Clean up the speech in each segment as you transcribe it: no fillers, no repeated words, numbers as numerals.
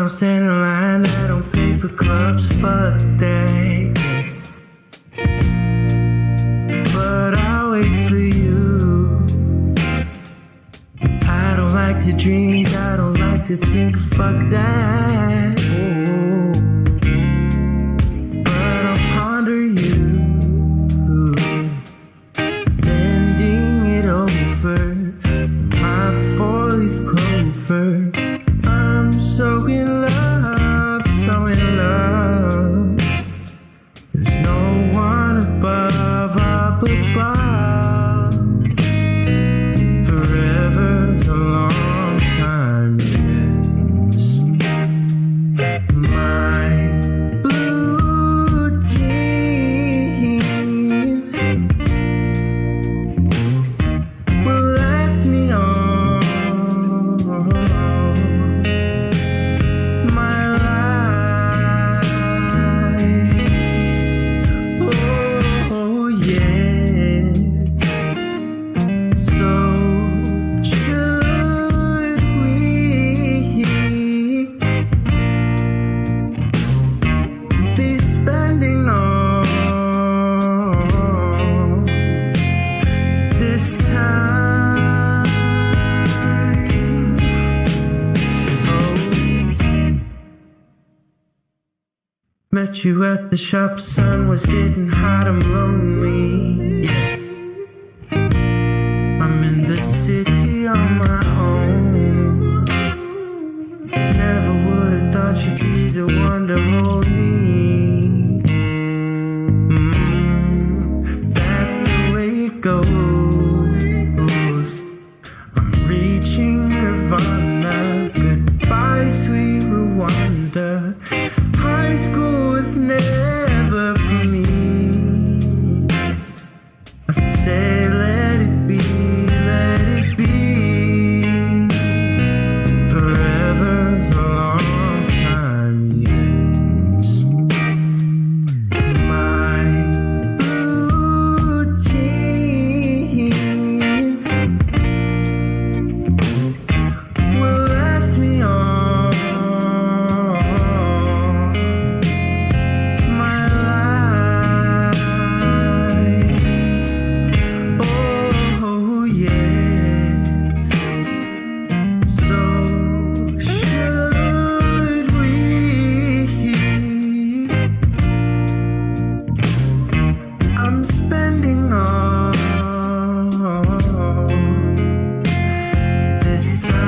don't stand in line, I don't pay for clubs, fuck that. But I'll wait for you. I don't like to drink, I don't like to think, fuck that. Ooh. But I'll ponder you, bending it over my four-leaf clover. I'm so in love, so in love. There's no one above, up above. Forever's a long time, yes. My blue jeans will last me all my life. Oh, yes. So should we be spending all this time? Oh. Met you at the shop, sun was getting hot, I'm lonely. Yeah. I'm in the city on my own. Never would've thought you'd be the one to hold me. That's the way it goes. I'm reaching Nirvana. Goodbye, sweet Rwanda. High school was never for me. I said, let it be, let it be. Forever's a long time, yes. My blue jeans will last me all my life. Oh, yes. So should we? I'm spending all this time.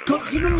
Don't even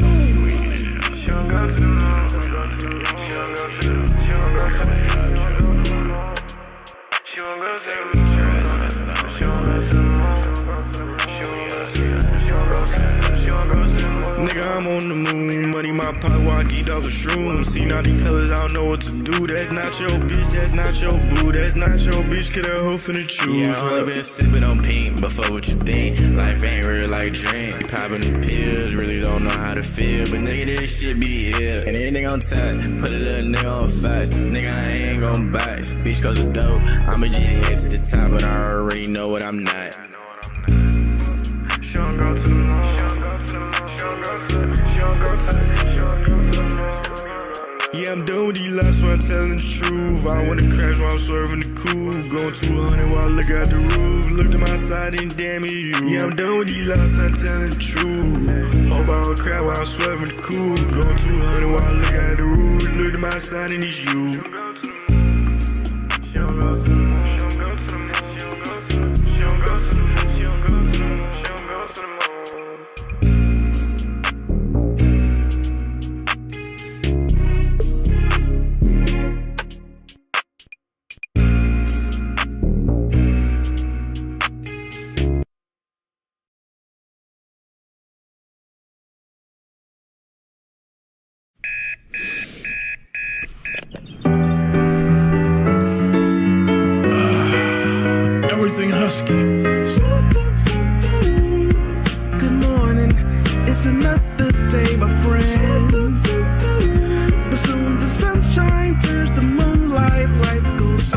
Nigga, I'm on the moon, money my pocket, walkie dog a shroom. See now these fellas, I don't know what to do. That's not your bitch, that's not your boo, that's not your bitch, get a hoe finna choose. Yeah, I only been sipping on pink before what you think. Life ain't real like like drink. Popping them pills, really don't know how to feel. But nigga, this shit be ill. And anything on tap, put a little nigga on fast. Nigga, I ain't gon' box. Bitch, cause of dope. I'ma get head to the top, but I already know what I'm not. She don't go to the mall. She don't go to the mall. She don't go to the mall. She don't go to the mall. She don't go to the mall. Yeah, I'm done with these lies, so I'm telling the truth. I wanna crash while I'm swerving the coupe. Going 200 while I look out the roof. Look to my side and damn it, you. Yeah, I'm done with these lies, so I'm telling the truth. Hope I don't crash while I'm swerving the coupe. Going 200 while I look out the roof. Look to my side and it's you. She don't go to the mall. She don't go to the mall. She don't go to the mall. She don't go to the mall. She don't go to the mall. She don't go to the mall. She don't go to the mall. Everything husky. Good morning, it's another day, my friend. But soon the sunshine turns to moonlight, life goes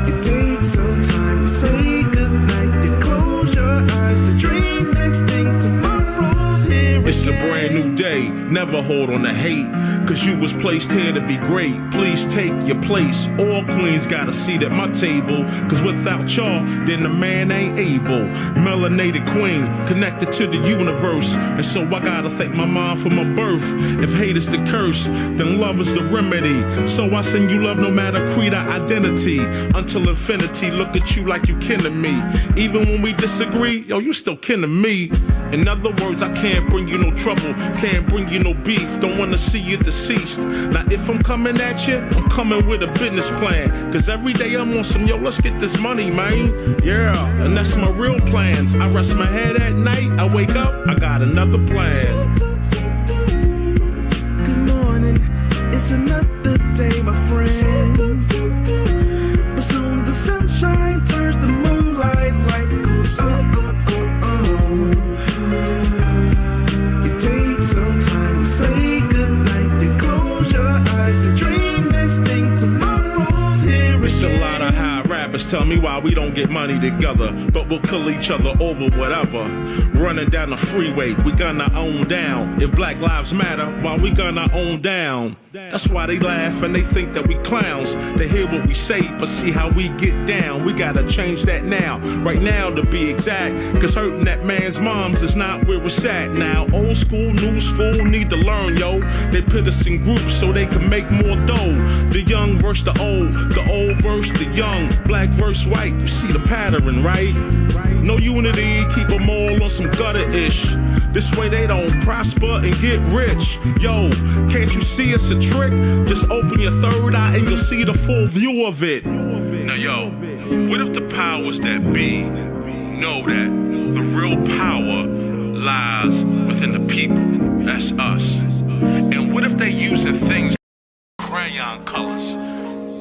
It takes some time to say goodnight. You close your eyes to dream next thing tomorrow's here. It's a brand new day, never hold on to hate. Cause you was placed here to be great. Please take your place. All queens got a seat at my table. Cause without y'all, then the man ain't able. Melanated queen, connected to the universe. And so I gotta thank my mom for my birth. If hate is the curse, then love is the remedy. So I send you love no matter creed or identity. Until infinity, look at you like you kin to me. Even when we disagree, yo, you still kin to me. In other words, I can't bring you no trouble. Can't bring you no beef. Don't wanna see you deceased. Now if I'm coming at you, I'm coming with a business plan. Cause every day I'm on some, yo, let's get this money, man. Yeah, and that's my real plans. I rest my head at night, I wake up, I got another plan. Good morning, it's another day, my friend. But soon the sunshine turns to moonlight, life goes It takes some time to say goodnight. You close your eyes to dream next thing tomorrow's here. It's a lot of high rappers tell me why we don't get money together, but we'll kill each other over whatever. Running down the freeway, we gonna own down. If Black Lives Matter, why we gonna own down? That's why they laugh and they think that we clowns. They hear what we say, but see how we get down. We gotta change that now, right now to be exact. Cause hurting that man's moms is not where it's at now. Old school, new school, need to learn, yo. They put us in groups so they can make more dough. The young versus the old versus the young. Black versus white, you see the pattern, right? No unity, keep them all on some gutter-ish. This way they don't prosper and get rich. Yo, can't you see it's a trick? Just open your third eye and you'll see the full view of it. Now yo, what if the powers that be know that the real power lies within the people? That's us. And what if they using things like crayon colors,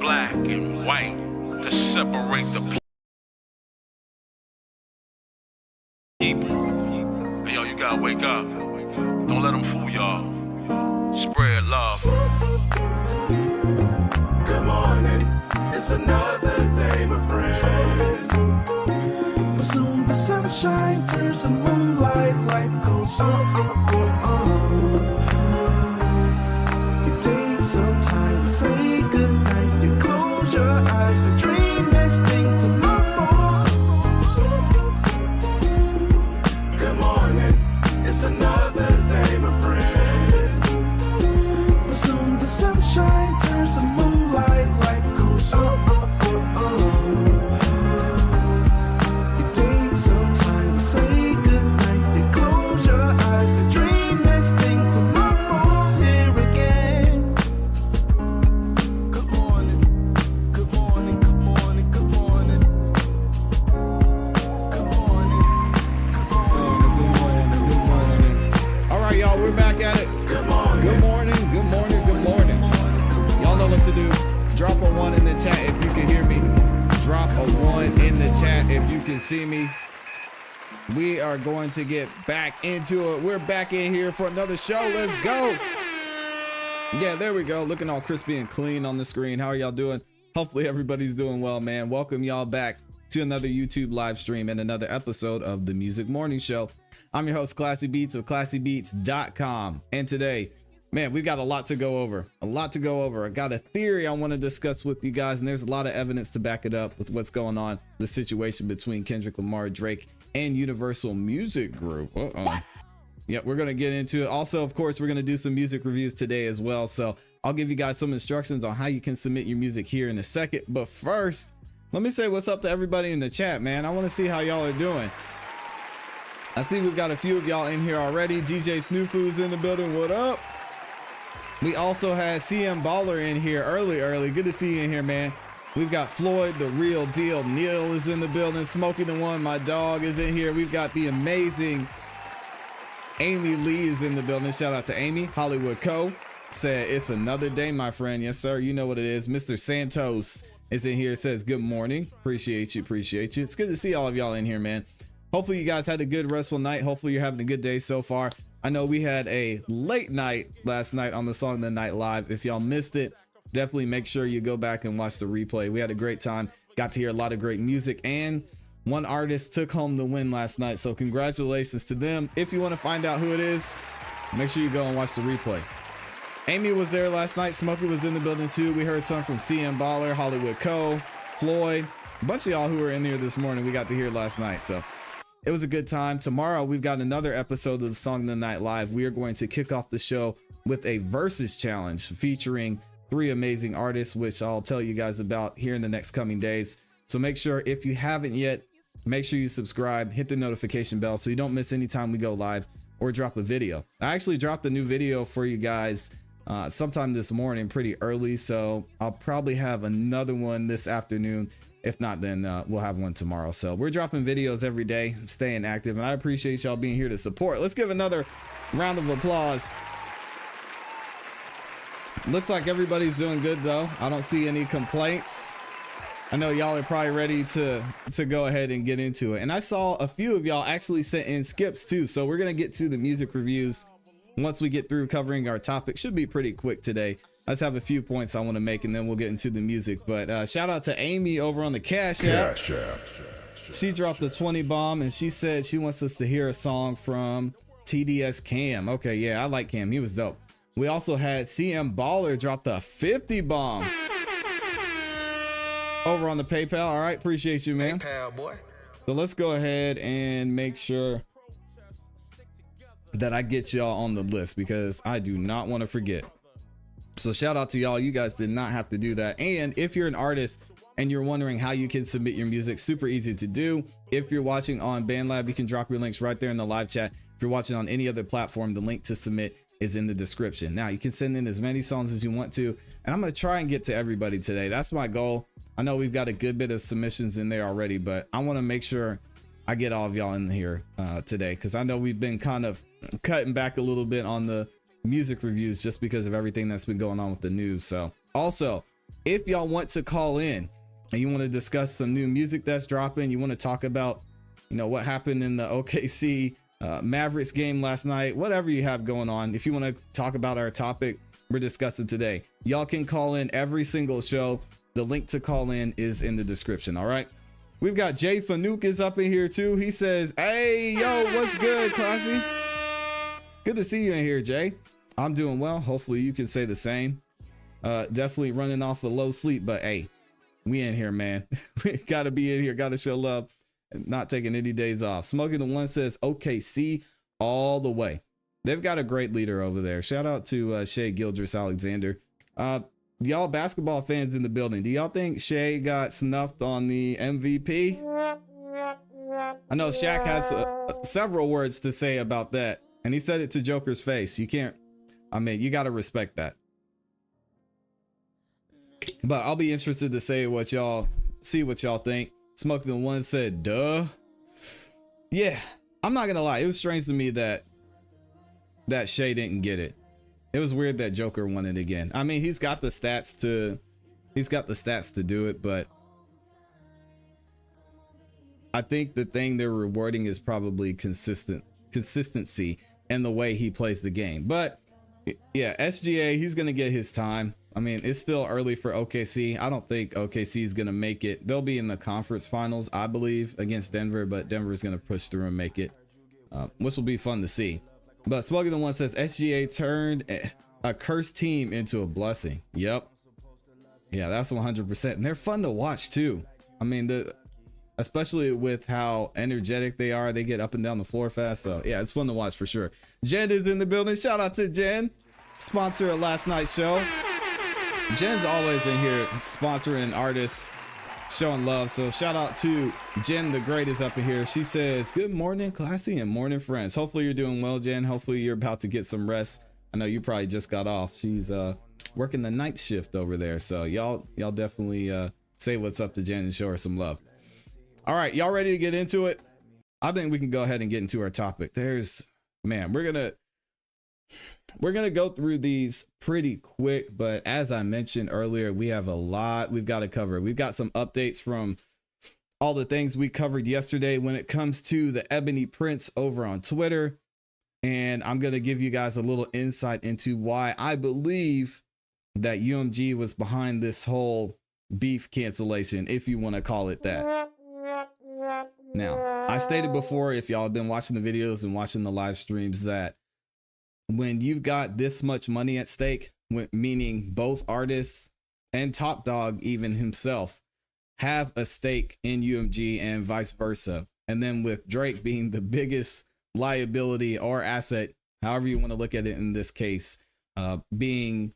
black and white, to separate the people? Hey, yo, you gotta wake up. Don't let them fool y'all. Spread love. Good morning, it's another day, my friend. But soon the sunshine turns to moonlight, life goes It takes some time to say goodnight. You close your eyes to dream next thing tomorrow's. Good morning, it's another day, my friend. But soon the sunshine turns to moonlight, life goes It takes some time to say goodnight. You close your eyes to dream next thing tomorrow's here again. Good morning, good morning, good morning, good morning. Good morning, Good morning. All right, y'all, we're back at it. good morning. Good morning, good morning, good morning. Y'all know what to do. Drop a 1 in the chat if you can hear me. Drop a 1 in the chat if you can see me. We are going to get back into it. We're back in here for another show. Let's go. Yeah, there we go. Looking all crispy and clean on the screen. How are y'all doing? Hopefully everybody's doing well, man. Welcome y'all back to another YouTube live stream and another episode of the Music Morning Show. I'm your host, ClassE Beats of ClassEbeats.com. And today, man, we've got a lot to go over. I got a theory I want to discuss with you guys, and there's a lot of evidence to back it up with what's going on, the situation between Kendrick Lamar, Drake, and Universal Music Group. Yeah, we're going to get into it. Also, of course, we're going to do some music reviews today as well. So I'll give you guys some instructions on how you can submit your music here in a second. But first, let me say what's up to everybody in the chat, man. I want to see how y'all are doing. I see we've got a few of y'all in here already. DJ Snoofu's in the building. What up? We also had CM Baller in here early. Good to see you in here, man. We've got Floyd, the real deal. Neil is in the building. Smokey the One, my dog, is in here. We've got the amazing Amy Lee is in the building. Shout out to Amy. Hollywood Co. said, it's another day, my friend. Yes, sir. You know what it is. Mr. Santos is in here. Says, good morning. Appreciate you. It's good to see all of y'all in here, man. Hopefully you guys had a good restful night. Hopefully you're having a good day so far. I know we had a late night last night on the Song of the Night Live. If y'all missed it, definitely make sure you go back and watch the replay. We had a great time. Got to hear a lot of great music, and one artist took home the win last night, so congratulations to them. If you want to find out who it is, make sure you go and watch the replay. Amy was there last night. Smokey was in the building too. We heard some from CM Baller, Hollywood Co, Floyd, a bunch of y'all who were in here this morning. We got to hear last night, so it was a good time. Tomorrow we've got another episode of the Song of the Night Live. We are going to kick off the show with a versus challenge featuring 3 amazing artists, which I'll tell you guys about here in the next coming days. So make sure, if you haven't yet, make sure you subscribe, hit the notification bell so you don't miss any time we go live or drop a video. I actually dropped a new video for you guys sometime this morning, pretty early, so I'll probably have another one this afternoon. If not, then we'll have one tomorrow. So we're dropping videos every day, staying active, and I appreciate y'all being here to support. Let's give another round of applause. Looks like everybody's doing good though. I don't see any complaints. I know y'all are probably ready to go ahead and get into it. And I saw a few of y'all actually sent in skips too. So we're going to get to the music reviews once we get through covering our topic. Should be pretty quick today. I just have a few points I want to make, and then we'll get into the music. But shout out to Amy over on the Cash App. She dropped the 20 bomb, and she said she wants us to hear a song from TDS Cam. Okay, yeah, I like Cam. He was dope. We also had CM Baller drop the 50 bomb over on the PayPal. All right, appreciate you, man. PayPal, boy. So let's go ahead and make sure that I get y'all on the list, because I do not want to forget. So shout out to y'all. You guys did not have to do that. And if you're an artist and you're wondering how you can submit your music, super easy to do. If you're watching on BandLab, you can drop your links right there in the live chat. If you're watching on any other platform, the link to submit is in the description. Now you can send in as many songs as you want to, and I'm going to try and get to everybody today. That's my goal. I know we've got a good bit of submissions in there already, but I want to make sure I get all of y'all in here today, because I know we've been kind of cutting back a little bit on the music reviews just because of everything that's been going on with the news. So also, if y'all want to call in and you want to discuss some new music that's dropping, you want to talk about, you know, what happened in the OKC Mavericks game last night, whatever you have going on, if you want to talk about our topic we're discussing today, y'all can call in every single show. The link to call in is in the description. All right, we've got Jay Fanuc is up in here too. He says, hey, yo, what's good, ClassE? Good to see you in here, Jay. I'm doing well. Hopefully you can say the same. Definitely running off a low sleep, but hey, we in here, man. We gotta be in here, gotta show love, and not taking any days off. Smoking the One says OKC all the way. They've got a great leader over there. Shout out to Shea Gildress-Alexander. Y'all basketball fans in the building, do y'all think Shea got snuffed on the MVP? I know Shaq had several words to say about that, and he said it to Joker's face. You can't, I mean, you got to respect that. But I'll be interested to see what y'all think. Smoking the One said, duh. Yeah, I'm not gonna lie. It was strange to me that Shea didn't get it. It was weird that Joker won it again. I mean, he's got the stats to do it, but I think the thing they're rewarding is probably consistency and the way he plays the game. But yeah, SGA, he's going to get his time. I mean, it's still early for OKC. I don't think OKC is going to make it. They'll be in the conference finals, I believe, against Denver, but Denver is going to push through and make it, which will be fun to see. But Smuggy the One says SGA turned a cursed team into a blessing. Yep. Yeah, that's 100%. And they're fun to watch too. I mean, especially with how energetic they are. They get up and down the floor fast. So yeah, it's fun to watch for sure. Jen is in the building. Shout out to Jen, sponsor of last night's show. Jen's always in here sponsoring artists, showing love. So shout out to Jen, the greatest up in here. She says, good morning, ClassE, and morning, friends. Hopefully you're doing well, Jen. Hopefully you're about to get some rest. I know you probably just got off. She's working the night shift over there. So y'all definitely say what's up to Jen and show her some love. All right, y'all ready to get into it? I think we can go ahead and get into our topic. Man, we're gonna go through these pretty quick, but as I mentioned earlier, we have a lot we've got to cover. We've got some updates from all the things we covered yesterday when it comes to the Ebony Prince over on Twitter. And I'm going to give you guys a little insight into why I believe that UMG was behind this whole beef cancellation, if you want to call it that. Now, I stated before, if y'all have been watching the videos and watching the live streams, that when you've got this much money at stake, meaning both artists and Top Dog even himself have a stake in UMG and vice versa, and then with Drake being the biggest liability or asset, however you want to look at it in this case, being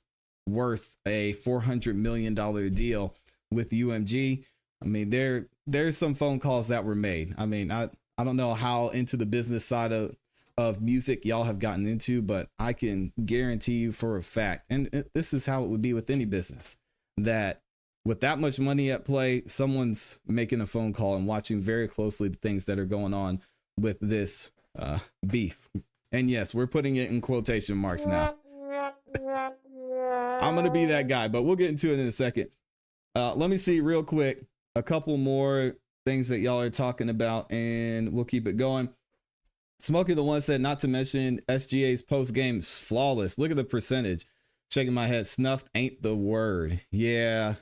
worth a $400 million deal with UMG. I mean, there's some phone calls that were made. I mean, I don't know how into the business side of music y'all have gotten into, but I can guarantee you for a fact, and this is how it would be with any business, that with that much money at play, someone's making a phone call and watching very closely the things that are going on with this beef. And yes, we're putting it in quotation marks now. I'm gonna be that guy, but we'll get into it in a second. Let me see real quick a couple more things that y'all are talking about, and we'll keep it going. Smokey the One said, not to mention SGA's post game is flawless. Look at the percentage. Shaking my head. Snuffed ain't the word. Yeah,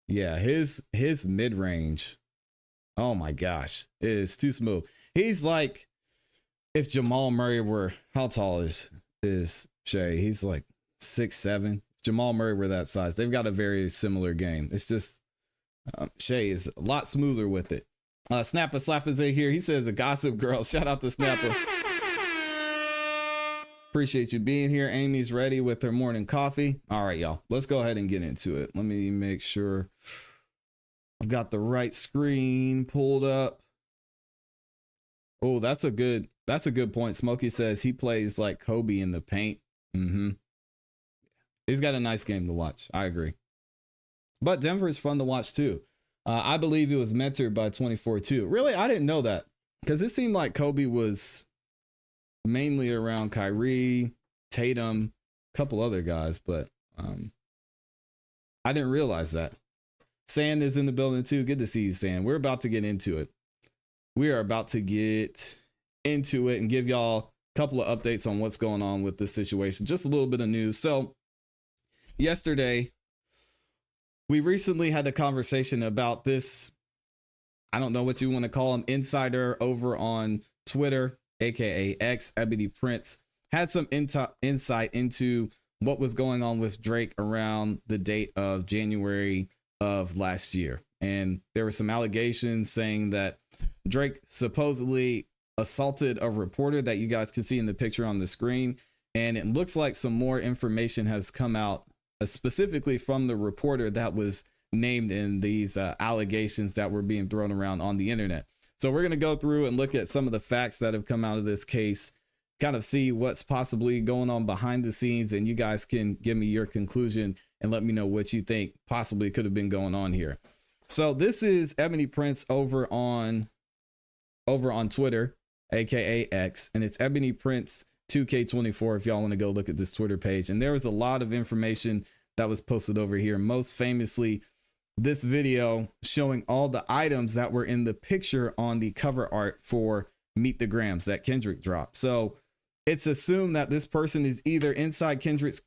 his mid range, oh my gosh, it is too smooth. He's like if Jamal Murray were, how tall is Shay? He's like 6'7". Jamal Murray were that size. They've got a very similar game. It's just Shay is a lot smoother with it. Snappa Slappa's in here. He says, a gossip girl. Shout out to Snappa. Appreciate you being here. Amy's ready with her morning coffee. All right, y'all. Let's go ahead and get into it. Let me make sure I've got the right screen pulled up. Oh, that's a good point. Smokey says he plays like Kobe in the paint. He's got a nice game to watch. I agree. But Denver is fun to watch too. I believe he was mentored by 24 too. Really? I didn't know that, because it seemed like Kobe was mainly around Kyrie, Tatum, a couple other guys, but I didn't realize that. Sand is in the building too. Good to see you, Sand. We're about to get into it. We are about to get into it and give y'all a couple of updates on what's going on with this situation. Just a little bit of news. So yesterday, we recently had a conversation about this, I don't know what you want to call him, insider over on Twitter, aka X, Ebony Prince, had some insight into what was going on with Drake around the date of January of last year. And there were some allegations saying that Drake supposedly assaulted a reporter that you guys can see in the picture on the screen. And it looks like some more information has come out specifically from the reporter that was named in these allegations that were being thrown around on the internet. So we're going to go through and look at some of the facts that have come out of this case, kind of see what's possibly going on behind the scenes, and you guys can give me your conclusion and let me know what you think possibly could have been going on here. So this is Ebony Prince over on Twitter, aka X, and it's Ebony Prince 2K24 if y'all want to go look at this Twitter page. And there was a lot of information that was posted over here. Most famously, this video showing all the items that were in the picture on the cover art for Meet the Grams that Kendrick dropped. So it's assumed that this person is either inside Kendrick's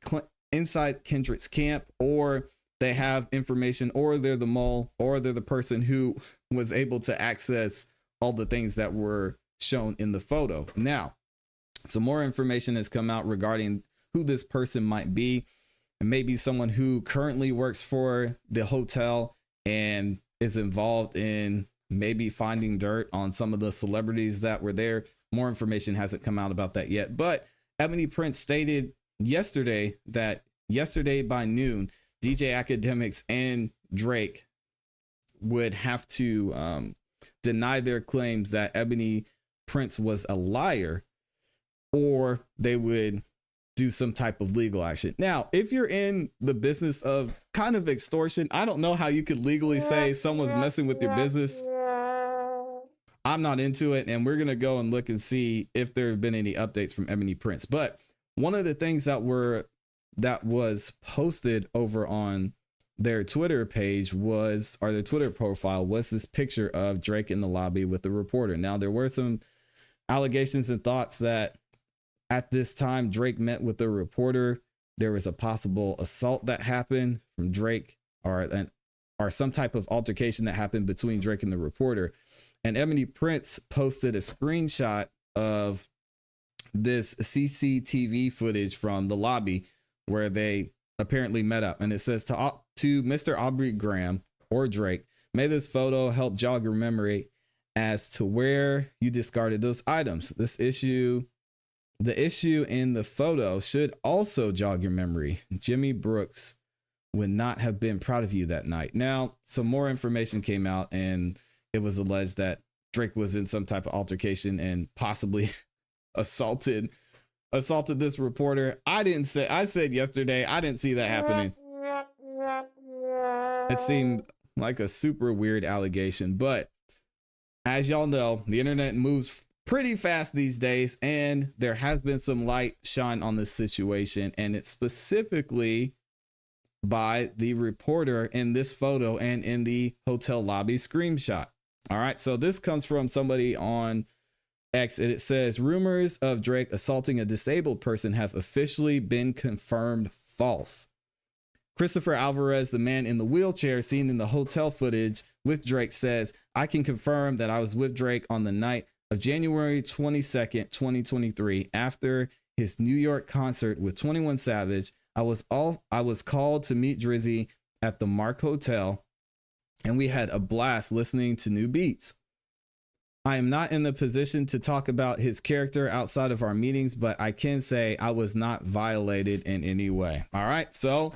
camp, or they have information, or they're the mole, or they're the person who was able to access all the things that were shown in the photo. Now, some more information has come out regarding who this person might be. And maybe someone who currently works for the hotel and is involved in maybe finding dirt on some of the celebrities that were there. More information hasn't come out about that yet. But Ebony Prince stated yesterday that yesterday by noon, DJ Academics and Drake would have to deny their claims that Ebony Prince was a liar, or they would do some type of legal action. Now, if you're in the business of kind of extortion, I don't know how you could legally say someone's messing with your business. I'm not into it, and we're going to go and look and see if there have been any updates from Ebony Prince. But one of the things that was posted over on their Twitter page was, or their Twitter profile, was this picture of Drake in the lobby with the reporter. Now, there were some allegations and thoughts that at this time Drake met with the reporter. There was a possible assault that happened from Drake, or some type of altercation that happened between Drake and the reporter. And Ebony Prince posted a screenshot of this CCTV footage from the lobby where they apparently met up. And it says, to Mr. Aubrey Graham or Drake, may this photo help jog your memory as to where you discarded those items. The issue in the photo should also jog your memory. Jimmy Brooks would not have been proud of you that night. Now, some more information came out, and it was alleged that Drake was in some type of altercation and possibly assaulted this reporter. I said yesterday, I didn't see that happening. It seemed like a super weird allegation, but as y'all know, the internet moves pretty fast these days, and there has been some light shine on this situation, and it's specifically by the reporter in this photo and in the hotel lobby screenshot. All right, so this comes from somebody on X, and it says, rumors of Drake assaulting a disabled person have officially been confirmed false. Christopher Alvarez, the man in the wheelchair seen in the hotel footage with Drake, says, I can confirm that I was with Drake on the night of January 22nd, 2023, after his New York concert with 21 Savage. I was called to meet Drizzy at the Mark Hotel, and we had a blast listening to new beats. I am not in the position to talk about his character outside of our meetings, but I can say I was not violated in any way. All right, so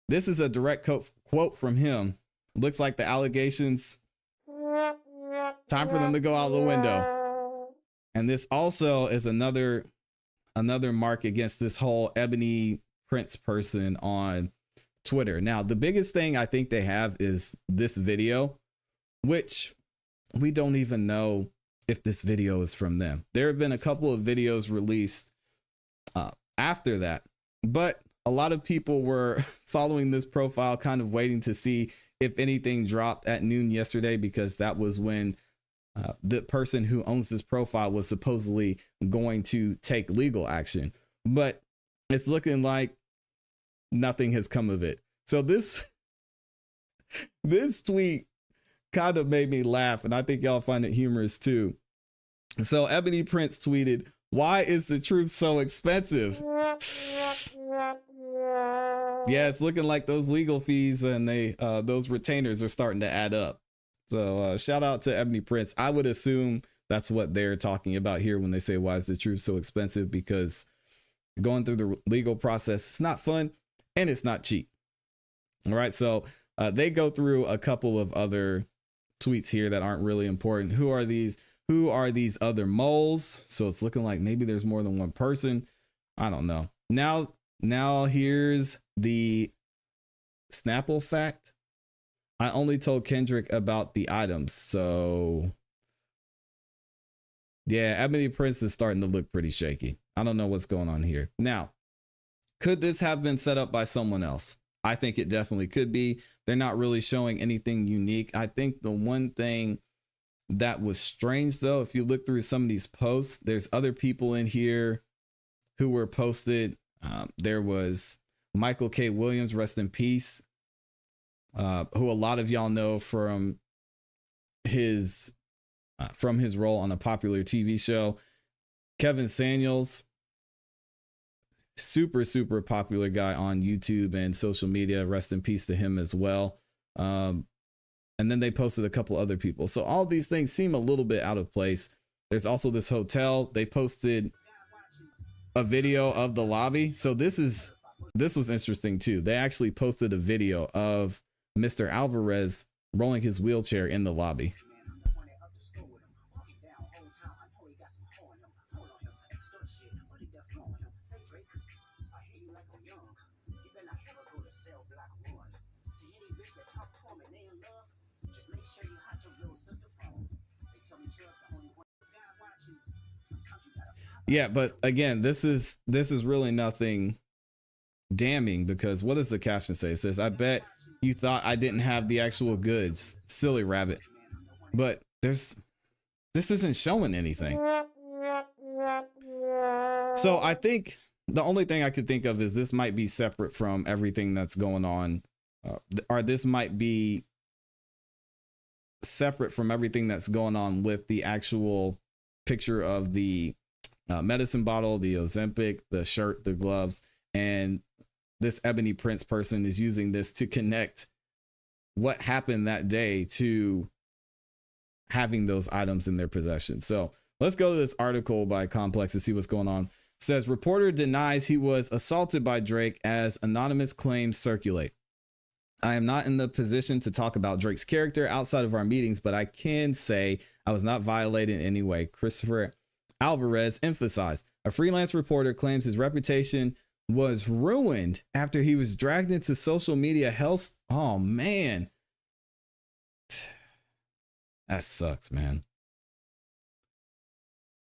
this is a direct quote from him. Looks like the allegations, time for them to go out the window. And this also is another mark against this whole Ebony Prince person on Twitter. Now, the biggest thing I think they have is this video, which we don't even know if this video is from them. There have been a couple of videos released after that, but a lot of people were following this profile, kind of waiting to see if anything dropped at noon yesterday, because that was when the person who owns this profile was supposedly going to take legal action, but it's looking like nothing has come of it. So this tweet kind of made me laugh, and I think y'all find it humorous too. So Ebony Prince tweeted, "Why is the truth so expensive?" Yeah, it's looking like those legal fees and those retainers are starting to add up. So shout out to Ebony Prince. I would assume that's what they're talking about here when they say, why is the truth so expensive? Because going through the legal process, it's not fun and it's not cheap. All right. So they go through a couple of other tweets here that aren't really important. Who are these other moles? So it's looking like maybe there's more than one person. I don't know. Now here's the Snapple fact. I only told Kendrick about the items. So yeah, Ebony Prince is starting to look pretty shaky. I don't know what's going on here. Now, could this have been set up by someone else? I think it definitely could be. They're not really showing anything unique. I think the one thing that was strange, though, if you look through some of these posts, there's other people in here who were posted. There was Michael K. Williams, rest in peace, who a lot of y'all know from his role on a popular TV show. Kevin Samuels, super popular guy on YouTube and social media. Rest in peace to him as well. And then they posted a couple other people. So all these things seem a little bit out of place. There's also this hotel. They posted a video of the lobby. So this was interesting too. They actually posted a video of Mr. Alvarez rolling his wheelchair in the lobby. Yeah, but again, this is really nothing damning, because what does the caption say? It says, "I bet you thought I didn't have the actual goods, silly rabbit." But this isn't showing anything. So I think the only thing I could think of is this might be separate from everything that's going on, or this might be separate from everything that's going on with the actual picture of the medicine bottle, the Ozempic, the shirt, the gloves, and this Ebony Prince person is using this to connect what happened that day to having those items in their possession. So let's go to this article by Complex to see what's going on. It says, reporter denies he was assaulted by Drake as anonymous claims circulate. I am not in the position to talk about Drake's character outside of our meetings, but I can say I was not violated in any way. Christopher Alvarez emphasized. A freelance reporter claims his reputation was ruined after he was dragged into social media hell. Oh man, that sucks, man.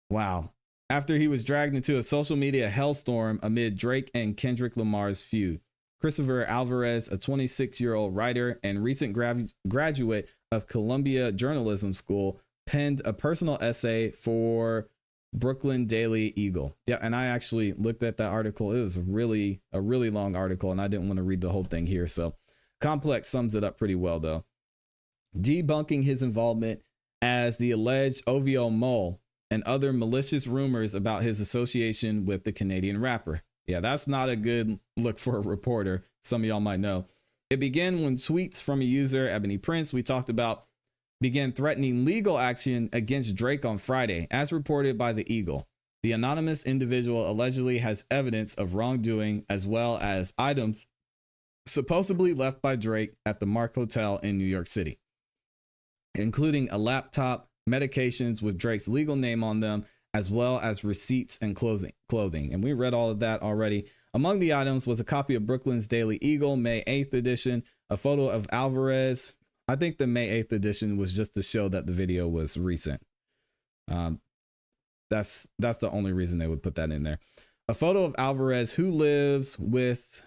Wow. After he was dragged into a social media hellstorm amid Drake and Kendrick Lamar's feud. Christopher Alvarez, a 26-year-old writer and recent graduate of Columbia Journalism School, penned a personal essay for Brooklyn Daily Eagle. Yeah, and I actually looked at that article. It was a really long article, and I didn't want to read the whole thing here. So Complex sums it up pretty well, though. Debunking his involvement as the alleged OVO mole and other malicious rumors about his association with the Canadian rapper. Yeah, that's not a good look for a reporter. Some of y'all might know. It began when tweets from a user, Ebony Prince, we talked about, began threatening legal action against Drake on Friday, as reported by the Eagle. The anonymous individual allegedly has evidence of wrongdoing as well as items supposedly left by Drake at the Mark Hotel in New York City, including a laptop, medications with Drake's legal name on them, as well as receipts and clothing. And we read all of that already. Among the items was a copy of Brooklyn's Daily Eagle, May 8th edition, a photo of Alvarez. I think the May 8th edition was just to show that the video was recent. That's the only reason they would put that in there. A photo of Alvarez, who lives with,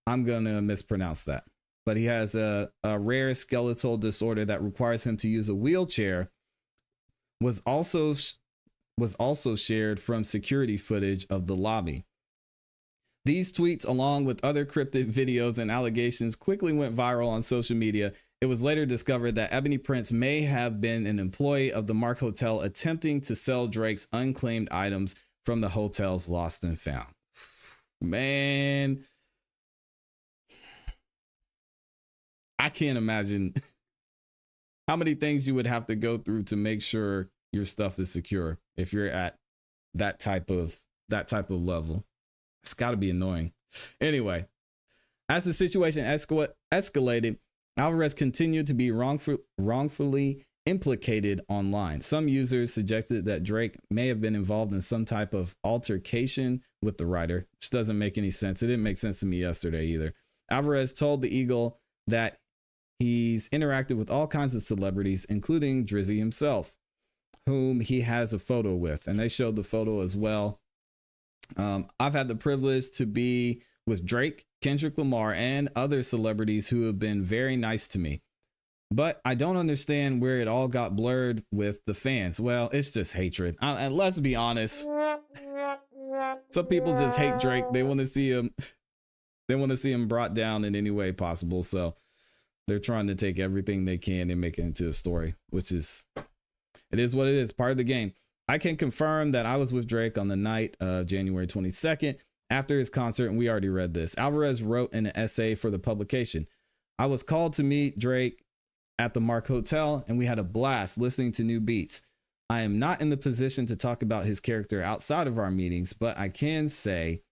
I'm going to mispronounce that, but he has a rare skeletal disorder that requires him to use a wheelchair, was also shared from security footage of the lobby. These tweets, along with other cryptic videos and allegations, quickly went viral on social media. It was later discovered that Ebony Prince may have been an employee of the Mark Hotel attempting to sell Drake's unclaimed items from the hotel's lost and found. Man, I can't imagine how many things you would have to go through to make sure your stuff is secure if you're at that type of level. It's got to be annoying. Anyway, as the situation escalated, Alvarez continued to be wrongfully implicated online. Some users suggested that Drake may have been involved in some type of altercation with the writer, which doesn't make any sense. It didn't make sense to me yesterday either. Alvarez told the Eagle that he's interacted with all kinds of celebrities, including Drizzy himself, whom he has a photo with. And they showed the photo as well. I've had the privilege to be with Drake, Kendrick Lamar, and other celebrities who have been very nice to me. But I don't understand where it all got blurred with the fans. Well, it's just hatred. And let's be honest. Some people just hate Drake. They want to see him. They want to see him brought down in any way possible. So they're trying to take everything they can and make it into a story, which is, it is what it is, part of the game. I can confirm that I was with Drake on the night of January 22nd after his concert, and we already read this. Alvarez wrote an essay for the publication. I was called to meet Drake at the Mark Hotel, and we had a blast listening to new beats. I am not in the position to talk about his character outside of our meetings, but I can say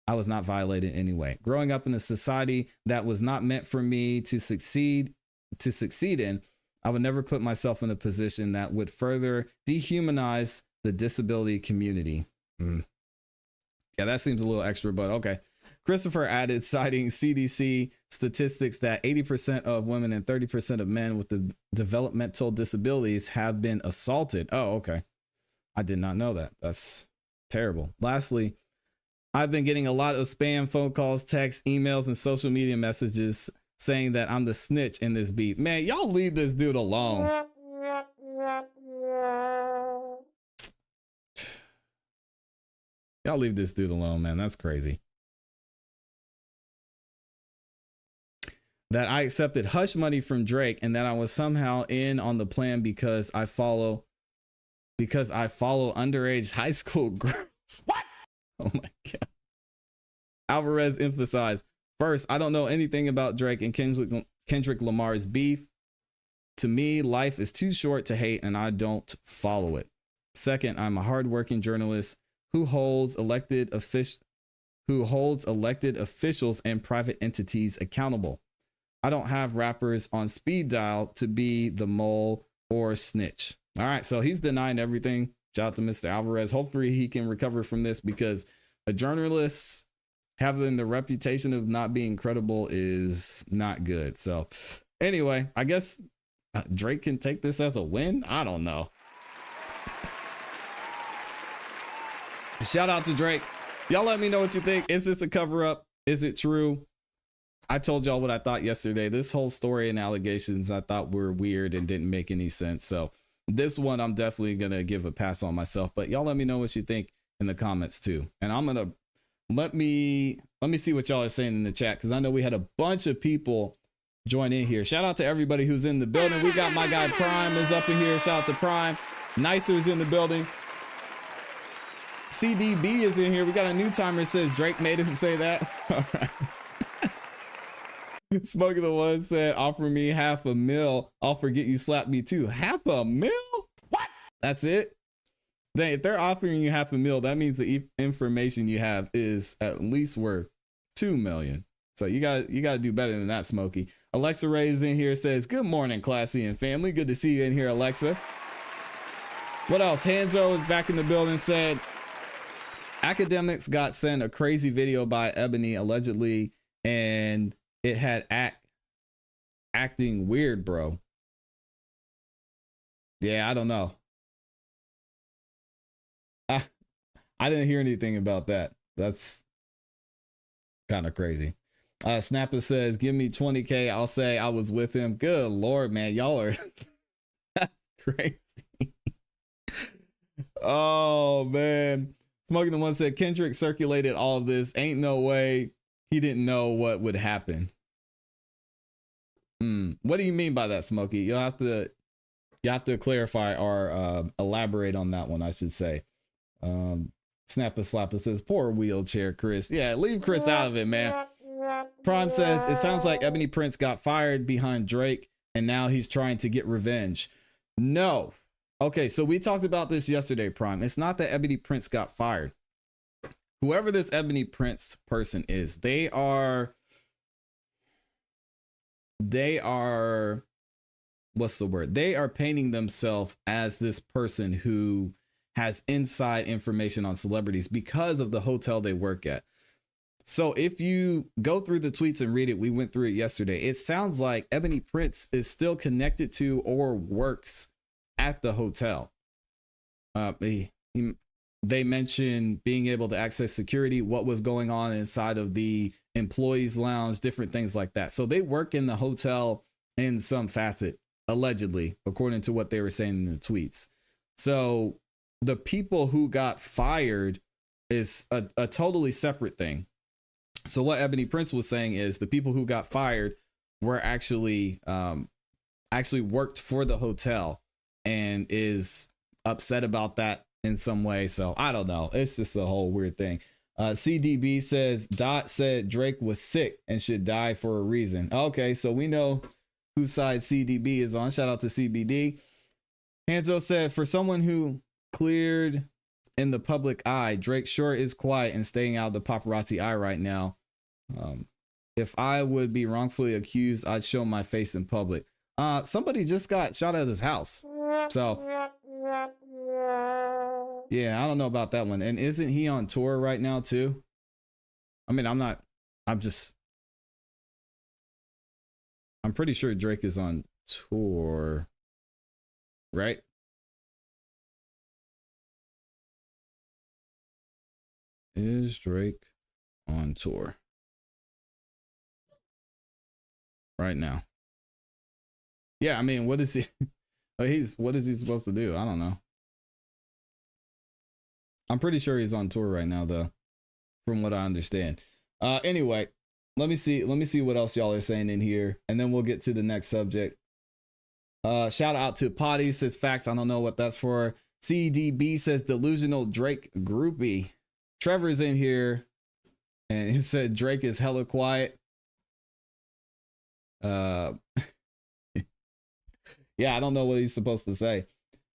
I was not violated anyway. Growing up in a society that was not meant for me to succeed in, I would never put myself in a position that would further dehumanize the disability community. Yeah, that seems a little extra, but okay. Christopher added, citing CDC statistics, that 80% of women and 30% of men with the developmental disabilities have been assaulted. Oh, okay. I did not know that. That's terrible. Lastly, I've been getting a lot of spam phone calls, texts, emails, and social media messages saying that I'm the snitch in this beat. Man, y'all leave this dude alone. Y'all leave this dude alone, man. That's crazy. That I accepted hush money from Drake and that I was somehow in on the plan because I follow underage high school girls. What? Oh my God. Alvarez emphasized, first, I don't know anything about Drake and Kendrick Lamar's beef. To me, life is too short to hate and I don't follow it. Second, I'm a hardworking journalist who holds elected officials and private entities accountable. I don't have rappers on speed dial to be the mole or snitch. All right, so he's denying everything. Shout out to Mr. Alvarez. Hopefully he can recover from this, because a journalist having the reputation of not being credible is not good. So anyway, I guess Drake can take this as a win. I don't know. Shout out to Drake. Y'all let me know what you think. Is this a cover up? Is it true? I told y'all what I thought yesterday. This whole story and allegations I thought were weird and didn't make any sense. So this one I'm definitely going to give a pass on myself, but y'all let me know what you think in the comments too. And I'm going to let me see what y'all are saying in the chat, because I know we had a bunch of people join in here. Shout out to everybody who's in the building. We got my guy Prime is up in here. Shout out to Prime. Nicer's in the building. CDB is in here. We got a new timer that says Drake made him say that. All right. Smoking the One said, offer me $500,000. I'll forget you slapped me too. $500,000? What? That's it? Dang, if they're offering you $500,000, that means the information you have is at least worth $2 million. So you got to do better than that, Smokey. Alexa Ray is in here, says, good morning, ClassE and family. Good to see you in here, Alexa. What else? Hanzo is back in the building, said, academics got sent a crazy video by Ebony allegedly, and it had acting weird, bro. Yeah, I don't know. I didn't hear anything about that. That's kind of crazy. Snapper says, give me 20K. I'll say I was with him. Good Lord, man. Y'all are that's crazy. Oh, man. Smoking the One said, Kendrick circulated all of this. Ain't no way he didn't know what would happen. What do you mean by that, Smokey? You have to clarify or elaborate on that one, I should say. Snapper Slapper says, poor wheelchair Chris. Yeah, leave Chris out of it, man. Prime says, it sounds like Ebony Prince got fired behind Drake and now he's trying to get revenge. No. Okay, so we talked about this yesterday, Prime. It's not that Ebony Prince got fired. Whoever this Ebony Prince person is, they are, what's the word? They are painting themselves as this person who has inside information on celebrities because of the hotel they work at. So if you go through the tweets and read it, we went through it yesterday. It sounds like Ebony Prince is still connected to or works at the hotel. They mentioned being able to access security, what was going on inside of the employees lounge, different things like that. So they work in the hotel in some facet, allegedly, according to what they were saying in the tweets. So the people who got fired is a totally separate thing. So what Ebony Prince was saying is the people who got fired were actually worked for the hotel and is upset about that in some way. So I don't know. It's just a whole weird thing. CDB says Dot said Drake was sick and should die for a reason. Okay, so we know whose side CDB is on. Shout out to CBD. Hanzo said for someone who cleared in the public eye, Drake sure is quiet and staying out of the paparazzi eye right now. If I would be wrongfully accused, I'd show my face in public. Somebody just got shot at his house. So yeah, I don't know about that one. And isn't he on tour right now too? I mean, I'm pretty sure Drake is on tour, right? Is Drake on tour right now? Yeah, I mean, what is he? What is he supposed to do? I don't know. I'm pretty sure he's on tour right now, though, from what I understand. Anyway, let me see what else y'all are saying in here, and then we'll get to the next subject. Shout out to Potty, says facts. I don't know what that's for. CDB says delusional Drake groupie. Trevor's in here, and he said Drake is hella quiet. Yeah, I don't know what he's supposed to say.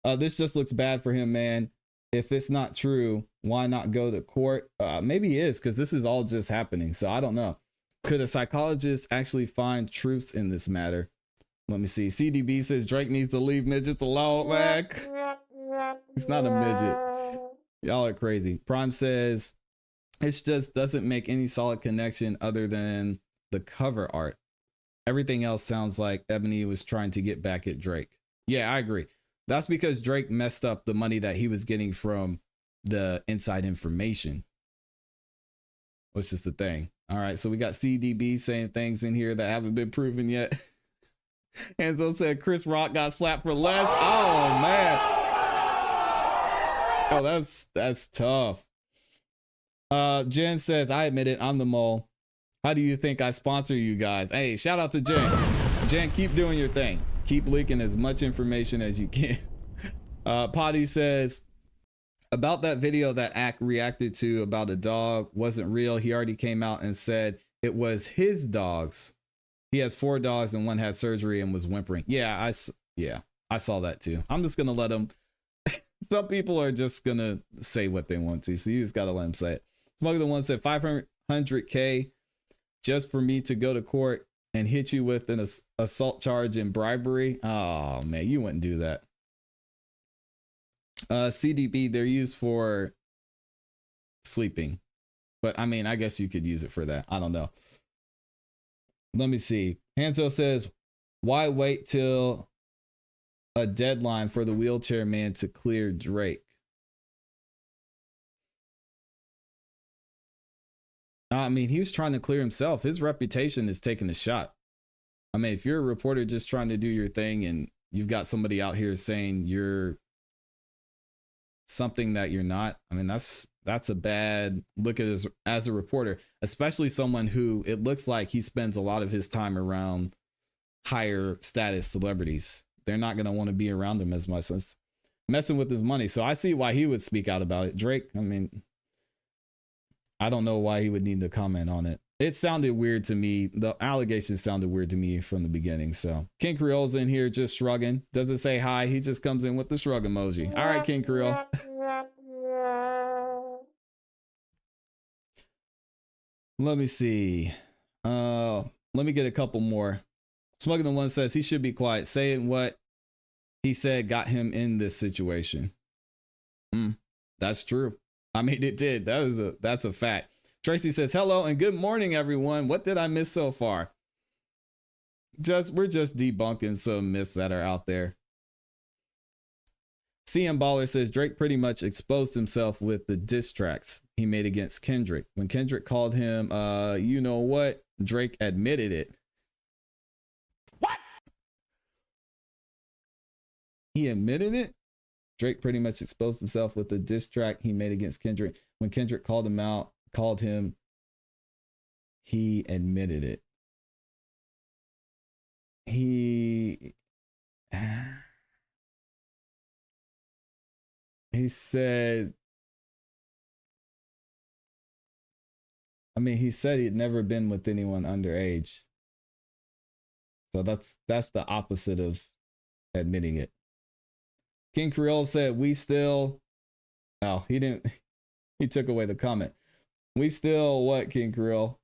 This just looks bad for him, man. If it's not true, why not go to court? Maybe he is, because this is all just happening. So I don't know. Could a psychologist actually find truths in this matter? Let me see. CDB says Drake needs to leave midgets alone, man. He's not a midget. Y'all are crazy. Prime says it just doesn't make any solid connection other than the cover art. Everything else sounds like Ebony was trying to get back at Drake. Yeah, I agree. That's because Drake messed up the money that he was getting from the inside information, which is the thing. All right, so we got CDB saying things in here that haven't been proven yet. Enzo said Chris Rock got slapped for less. Oh, man. Oh, that's tough. Jen says, I admit it, I'm the mole. How do you think I sponsor you guys? Hey, shout out to Jen. Jen, keep doing your thing. Keep leaking as much information as you can. Potty says, about that video that Ack reacted to about a dog wasn't real. He already came out and said it was his dogs. He has 4 dogs and one had surgery and was whimpering. Yeah, I saw that too. I'm just going to let him. Some people are just going to say what they want to. So you just got to let them say it. Smuggler One said 500K just for me to go to court and hit you with an assault charge and bribery. Oh man, you wouldn't do that. CDB, they're used for sleeping, but I mean, I guess you could use it for that. I don't know. Let me see. Hanzo says, why wait till a deadline for the wheelchair man to clear Drake? I mean, he was trying to clear himself. His reputation is taking a shot. I mean, if you're a reporter just trying to do your thing and you've got somebody out here saying you're something that you're not, I mean, that's a bad look at as a reporter, especially someone who it looks like he spends a lot of his time around higher status celebrities. They're not going to want to be around him as much. It's messing with his money. So I see why he would speak out about it. Drake, I mean, I don't know why he would need to comment on it. It sounded weird to me. The allegations sounded weird to me from the beginning. So King Creole's in here just shrugging. Doesn't say hi. He just comes in with the shrug emoji. All right, King Creole. Let me see. Let me get a couple more. Smuggling One says he should be quiet. Saying what he said got him in this situation. That's true. I mean, it did. That's a fact. Tracy says, hello and good morning, everyone. What did I miss so far? We're just debunking some myths that are out there. CM Baller says Drake pretty much exposed himself with the diss tracks. he made against Kendrick. When Kendrick called him, you know what? Drake admitted it. What? He admitted it? Drake pretty much exposed himself with the diss track he made against Kendrick. When Kendrick called him, he admitted it. He said, he said he'd never been with anyone underage. So that's the opposite of admitting it. King Creole said, we still, oh, he didn't, he took away the comment. We still what, King Creole?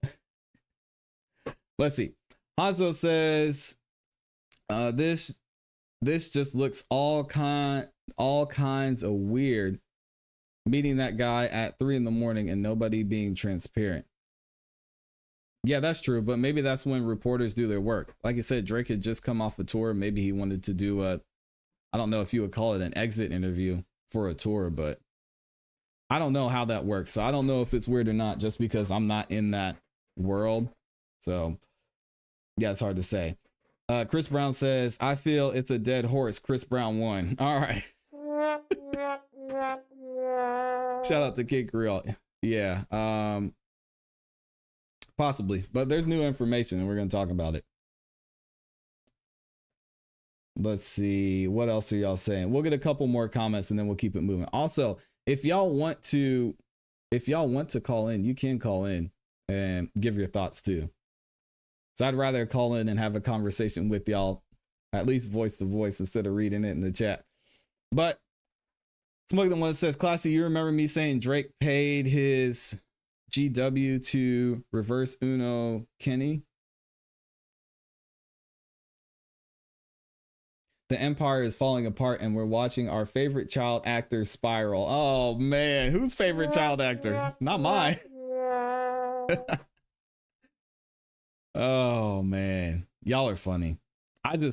Let's see. Hanzo says, this just looks all kinds of weird. Meeting that guy at 3 a.m. and nobody being transparent. Yeah, that's true. But maybe that's when reporters do their work. Like I said, Drake had just come off a tour. Maybe he wanted to do I don't know if you would call it an exit interview for a tour, but I don't know how that works. So I don't know if it's weird or not just because I'm not in that world. So yeah, it's hard to say. Chris Brown says, I feel it's a dead horse. Chris Brown won. All right. Shout out to Kid Creole. Yeah. Possibly, but there's new information and we're going to talk about it. Let's see. What else are y'all saying? We'll get a couple more comments and then we'll keep it moving. Also, if y'all want to call in, you can call in and give your thoughts too. So I'd rather call in and have a conversation with y'all, at least voice to voice instead of reading it in the chat. But Smoke the One says, ClassE, you remember me saying Drake paid his GW to reverse Uno Kenny? The empire is falling apart and we're watching our favorite child actor spiral. Oh man, whose favorite child actor? Not mine. Oh man, y'all are funny. I'm trying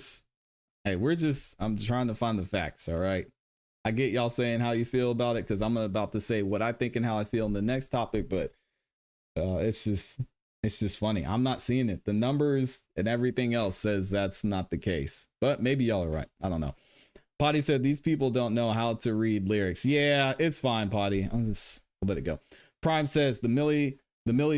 to find the facts. All right. I get y'all saying how you feel about it because I'm about to say what I think and how I feel in the next topic, but it's just funny. I'm not seeing it. The numbers and everything else says that's not the case, but maybe y'all are right. I don't know. Potty said these people don't know how to read lyrics. Yeah, it's fine, Potty. I'll let it go. Prime says the Millie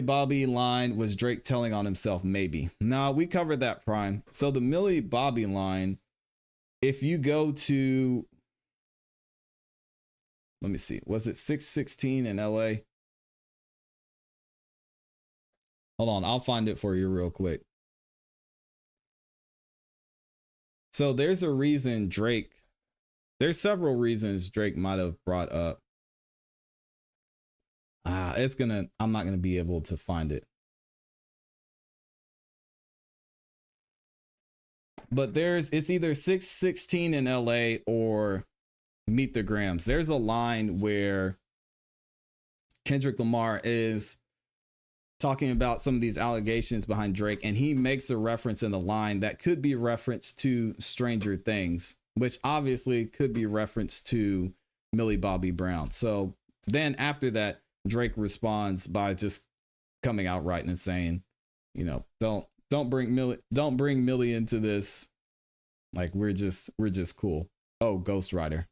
Bobby line was Drake telling on himself. Maybe. Nah, we covered that, Prime. So the Millie Bobby line, if you go to, let me see, was it 616 in LA? Hold on, I'll find it for you real quick. So there's a reason there's several reasons Drake might have brought up. I'm not gonna be able to find it. But it's either 616 in LA or Meet the Grams. There's a line where Kendrick Lamar is talking about some of these allegations behind Drake, and he makes a reference in the line that could be reference to Stranger Things, which obviously could be reference to Millie Bobby Brown. So then after that, Drake responds by just coming out right and saying, you know, don't bring Millie into this. Like we're just cool. Oh, Ghost Rider.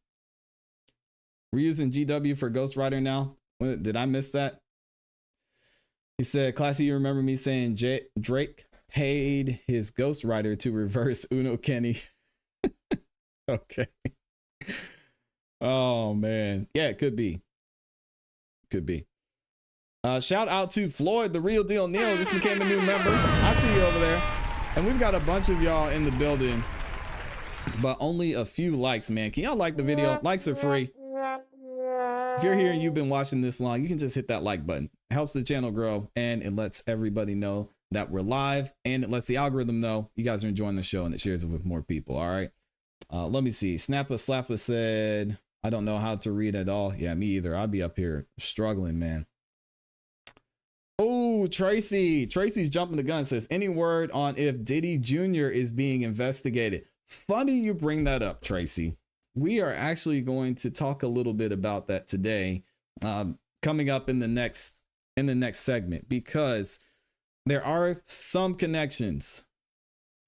We're using GW for Ghost Rider now. Did I miss that? He said, ClassE, you remember me saying Drake paid his Ghost Rider to reverse Uno Kenny? Okay. Oh, man. Yeah, it could be. Could be. Shout out to Floyd, the real deal Neil. Just became a new member. I see you over there. And we've got a bunch of y'all in the building, but only a few likes, man. Can y'all like the video? Likes are free. If you're here and you've been watching this long, you can just hit that like button. It helps the channel grow and it lets everybody know that we're live and it lets the algorithm know you guys are enjoying the show and it shares it with more people. All right. Let me see. Snappa Slappa said, I don't know how to read at all. Yeah, me either. I'll be up here struggling, man. Oh, Tracy's jumping the gun, says any word on if Diddy Jr. is being investigated? Funny you bring that up, Tracy. We are actually going to talk a little bit about that today. coming up in the next segment, because there are some connections,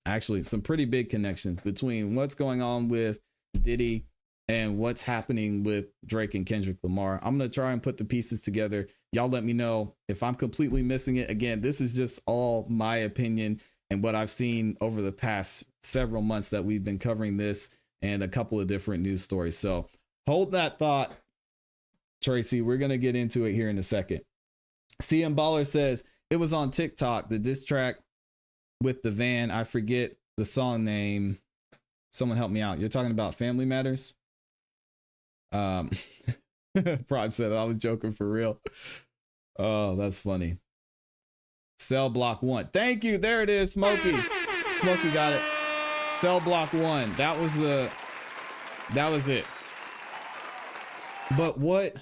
actually some pretty big connections between what's going on with Diddy and what's happening with Drake and Kendrick Lamar. I'm going to try and put the pieces together. Y'all let me know if I'm completely missing it. Again, this is just all my opinion and what I've seen over the past several months that we've been covering this and a couple of different news stories. So hold that thought, Tracy. We're going to get into it here in a second. CM Baller says it was on TikTok, the diss track with the van. I forget the song name. Someone help me out. You're talking about Family Matters? Prime said I was joking for real. Oh, that's funny. Cell Block 1. Thank you. There it is, Smokey. Smokey got it. Cell Block 1. That was it. But what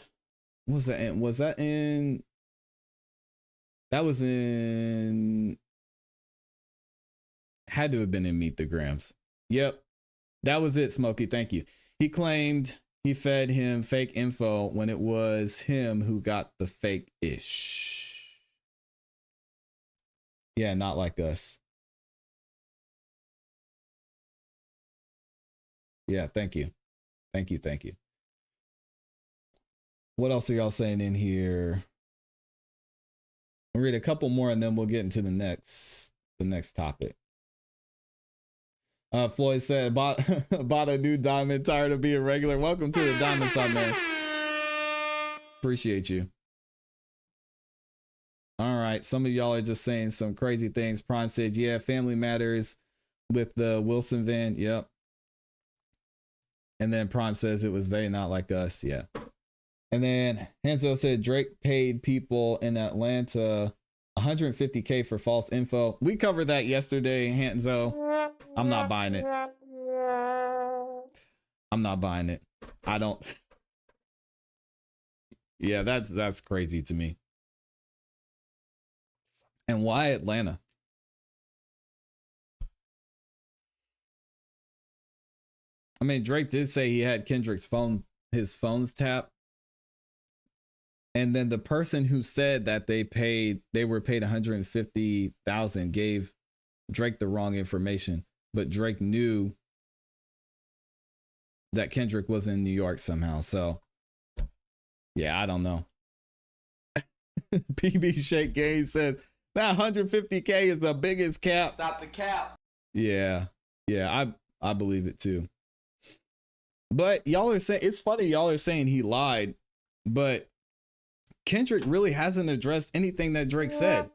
was that in? That was in, had to have been in Meet the Grams. Yep. That was it, Smokey. Thank you. He claimed he fed him fake info when it was him who got the fake-ish. Yeah, not like us. Yeah, thank you. Thank you. Thank you. What else are y'all saying in here? I'll read a couple more and then we'll get into the next topic. Floyd said, bought a new diamond, tired of being regular. Welcome to the diamond side, man. Appreciate you. All right. Some of y'all are just saying some crazy things. Prime said, yeah, Family Matters with the Wilson van. Yep. And then Prime says it was they, not like us. Yeah. And then Hanzo said Drake paid people in Atlanta $150K for false info. We covered that yesterday, Hanzo. I'm not buying it. I'm not buying it. I don't. Yeah, that's crazy to me. And why Atlanta? I mean, Drake did say he had Kendrick's his phone's tapped. And then the person who said that they were paid $150,000 gave Drake the wrong information, but Drake knew that Kendrick was in New York somehow. So yeah, I don't know. PB Shake Gaines said that $150K is the biggest cap. Stop the cap. Yeah. Yeah, I believe it too. But y'all are saying, it's funny, y'all are saying he lied, but Kendrick really hasn't addressed anything that Drake said.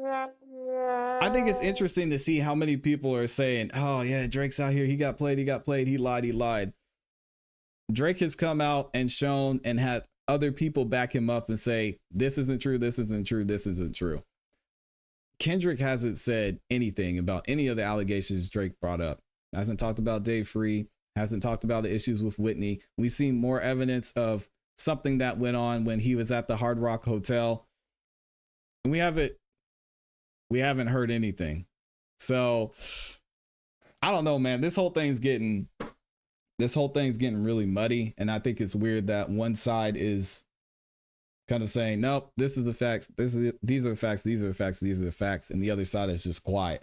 I think it's interesting to see how many people are saying, oh yeah, Drake's out here, he got played, he lied. Drake has come out and shown and had other people back him up and say, this isn't true, this isn't true, this isn't true. Kendrick hasn't said anything about any of the allegations Drake brought up. Hasn't talked about Dave Free, hasn't talked about the issues with Whitney. We've seen more evidence of something that went on when he was at the Hard Rock Hotel. And we haven't heard anything. So I don't know, man. This whole thing's getting really muddy. And I think it's weird that one side is kind of saying, nope, this is the facts. These are the facts. These are the facts. These are the facts. And the other side is just quiet,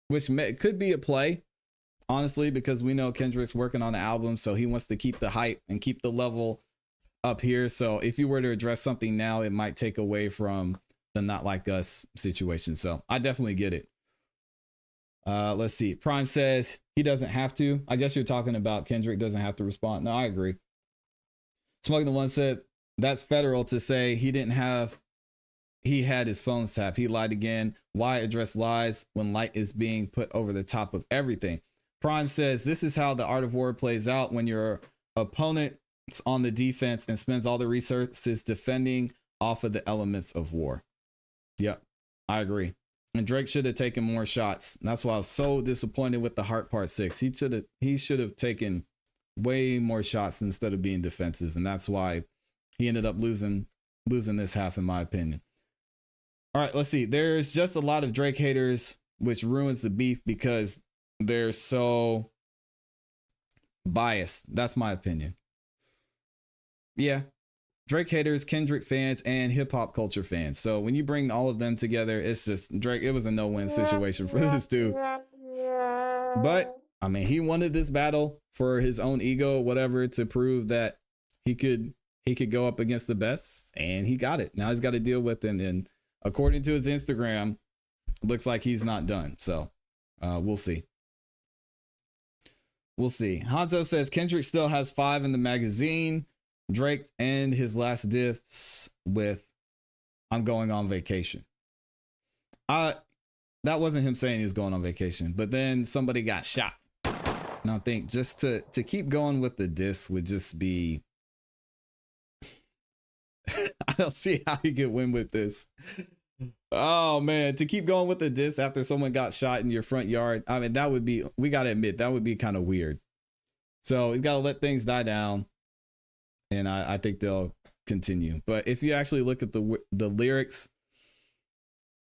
which could be a play, honestly, because we know Kendrick's working on the album. So he wants to keep the hype and keep the level up here. So if you were to address something now, it might take away from the Not Like Us situation. So I definitely get it. Let's see. Prime says he doesn't have to. I guess you're talking about Kendrick doesn't have to respond. No, I agree. Smoking the One said that's federal to say he had his phones tapped. He lied again. Why address lies when light is being put over the top of everything? Prime says this is how the art of war plays out when your opponent on the defense and spends all the resources defending off of the elements of war. Yep, I agree. And Drake should have taken more shots. That's why I was so disappointed with the Heart Part 6. He should have taken way more shots instead of being defensive. And that's why he ended up losing this half, in my opinion. All right, let's see. There's just a lot of Drake haters, which ruins the beef because they're so biased. That's my opinion. Yeah, Drake haters, Kendrick fans, and hip hop culture fans. So when you bring all of them together, it's just Drake. It was a no-win situation for this dude. But I mean, he wanted this battle for his own ego, whatever, to prove that he could go up against the best, and he got it. Now he's got to deal with it. And according to his Instagram, looks like he's not done. So we'll see. We'll see. Hanzo says Kendrick still has 5 in the magazine. Drake and his last diss with "I'm going on vacation." That wasn't him saying he was going on vacation, but then somebody got shot. And I think just to keep going with the diss would just be, I don't see how you could win with this. Oh man, to keep going with the diss after someone got shot in your front yard. I mean, that would be, we got to admit, that would be kind of weird. So he's got to let things die down. And I think they'll continue. But if you actually look at the lyrics,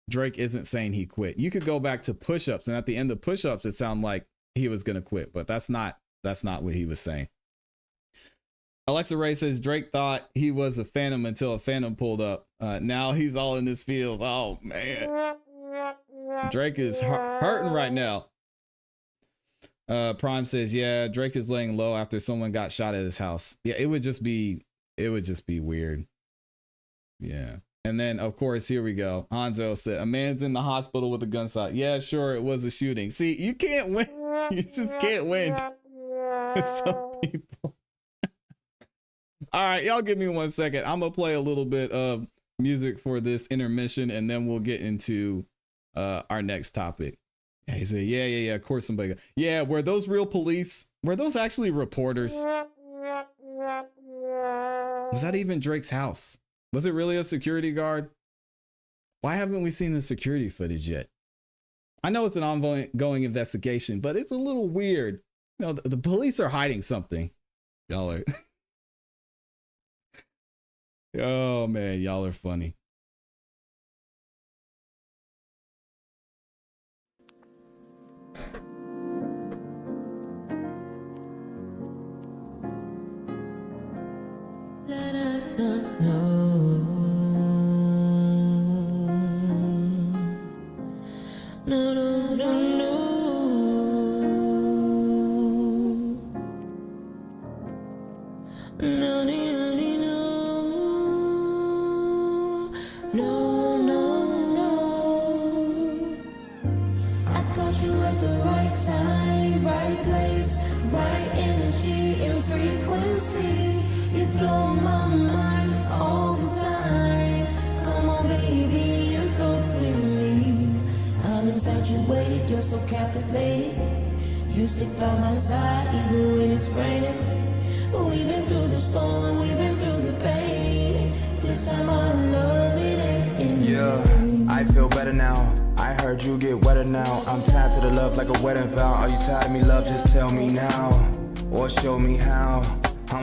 Drake isn't saying he quit. You could go back to Push-Ups, and at the end of Push-Ups, it sounded like he was going to quit, but that's not what he was saying. Alexa Ray says Drake thought he was a phantom until a phantom pulled up. Now he's all in his feels. Oh man, Drake is hurting right now. Prime says, yeah, Drake is laying low after someone got shot at his house. Yeah, it would just be weird. Yeah. And then of course, here we go. Hanzo said, a man's in the hospital with a gunshot. Yeah, sure, it was a shooting. See, you can't win. You just can't win with some people. All right, y'all give me 1 second. I'm gonna play a little bit of music for this intermission, and then we'll get into our next topic. Yeah, he said, yeah. Of course, somebody. Yeah, were those real police? Were those actually reporters? Was that even Drake's house? Was it really a security guard? Why haven't we seen the security footage yet? I know it's an ongoing investigation, but it's a little weird. You know, the police are hiding something. Y'all are. Oh man, y'all are funny.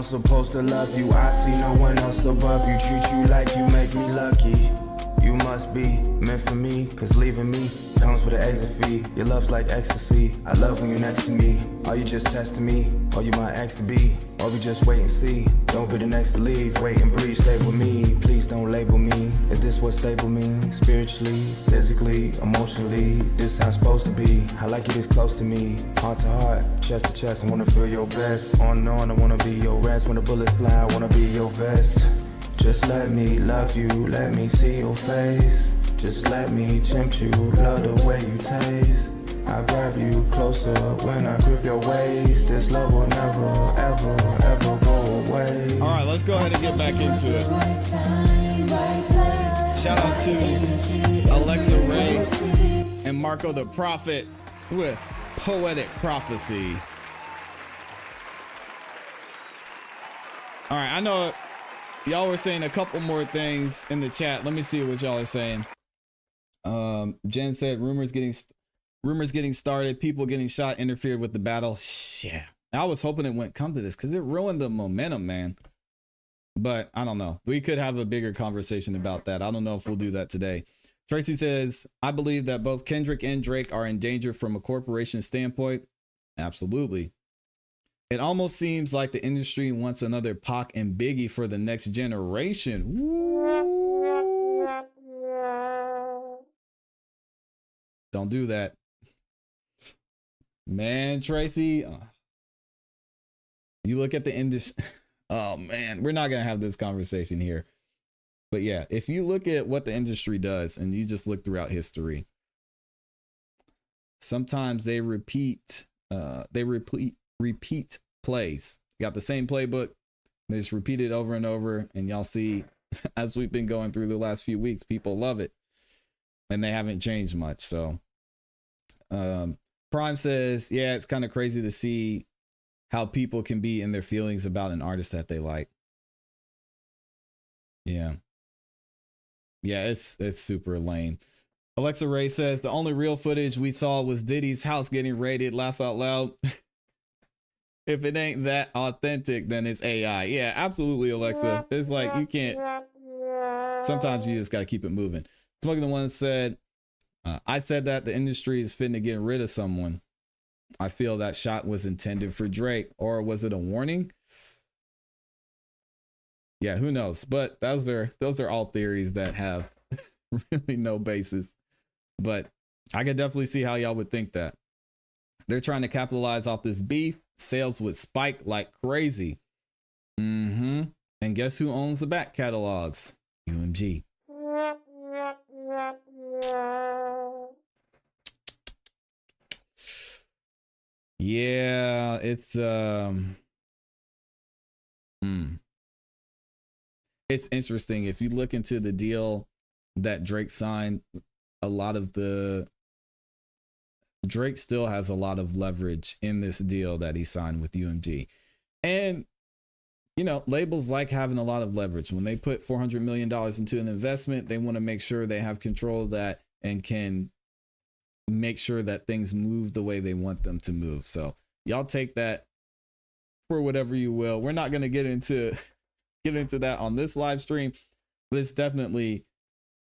Supposed to love you, I see no one else above you. Treat you like you make me lucky. You must be meant for me, cause leaving me comes with an exit fee. Your love's like ecstasy, I love when you're next to me. Are you just testing me, or you my ex to be? Or we just wait and see, don't be the next to leave. Wait and breathe, stay with me, please don't label me. Is this what stable means? Spiritually, physically, emotionally, this is how it's supposed to be. I like you this close to me, heart to heart, chest to chest. I wanna feel your best, on and on, I wanna be your rest. When the bullets fly, I wanna be your vest. Just let me love you, let me see your face. Just let me tempt you, love the way you taste. I grab you closer when I grip your waist. This love will never, ever, ever go away. All right, let's go ahead and get back into it. Shout out to Alexa Ray and Marco the Prophet with Poetic Prophecy. All right, I know y'all were saying a couple more things in the chat. Let me see what y'all are saying. Jen said rumors getting started, people getting shot interfered with the battle. Yeah, I was hoping it wouldn't come to this because it ruined the momentum, man. But I don't know. We could have a bigger conversation about that. I don't know if we'll do that today. Tracy says, I believe that both Kendrick and Drake are in danger from a corporation standpoint. Absolutely. It almost seems like the industry wants another Pac and Biggie for the next generation. Woo. Don't do that. Man, Tracy, you look at the industry. Oh man, we're not going to have this conversation here. But yeah, if you look at what the industry does and you just look throughout history, sometimes they repeat plays. You got the same playbook. They just repeat it over and over. And y'all see, as we've been going through the last few weeks, people love it. And they haven't changed much. So Prime says, yeah, it's kind of crazy to see how people can be in their feelings about an artist that they like. Yeah. Yeah, it's super lame. Alexa Ray says the only real footage we saw was Diddy's house getting raided. Laugh out loud. If it ain't that authentic, then it's AI. Yeah, absolutely, Alexa. It's like you can't. Sometimes you just got to keep it moving. Smoking the One said, I said that the industry is fitting to get rid of someone. I feel that shot was intended for Drake, or was it a warning? Yeah, who knows? But those are all theories that have really no basis. But I could definitely see how y'all would think that. They're trying to capitalize off this beef. Sales would spike like crazy. And guess who owns the back catalogs? UMG. Yeah, it's it's interesting. If you look into the deal that Drake signed, Drake still has a lot of leverage in this deal that he signed with UMG. And, you know, labels like having a lot of leverage. When they put $400 million into an investment, they want to make sure they have control of that and can make sure that things move the way they want them to move. So y'all take that for whatever you will. We're not going to get into that on this live stream, but it's definitely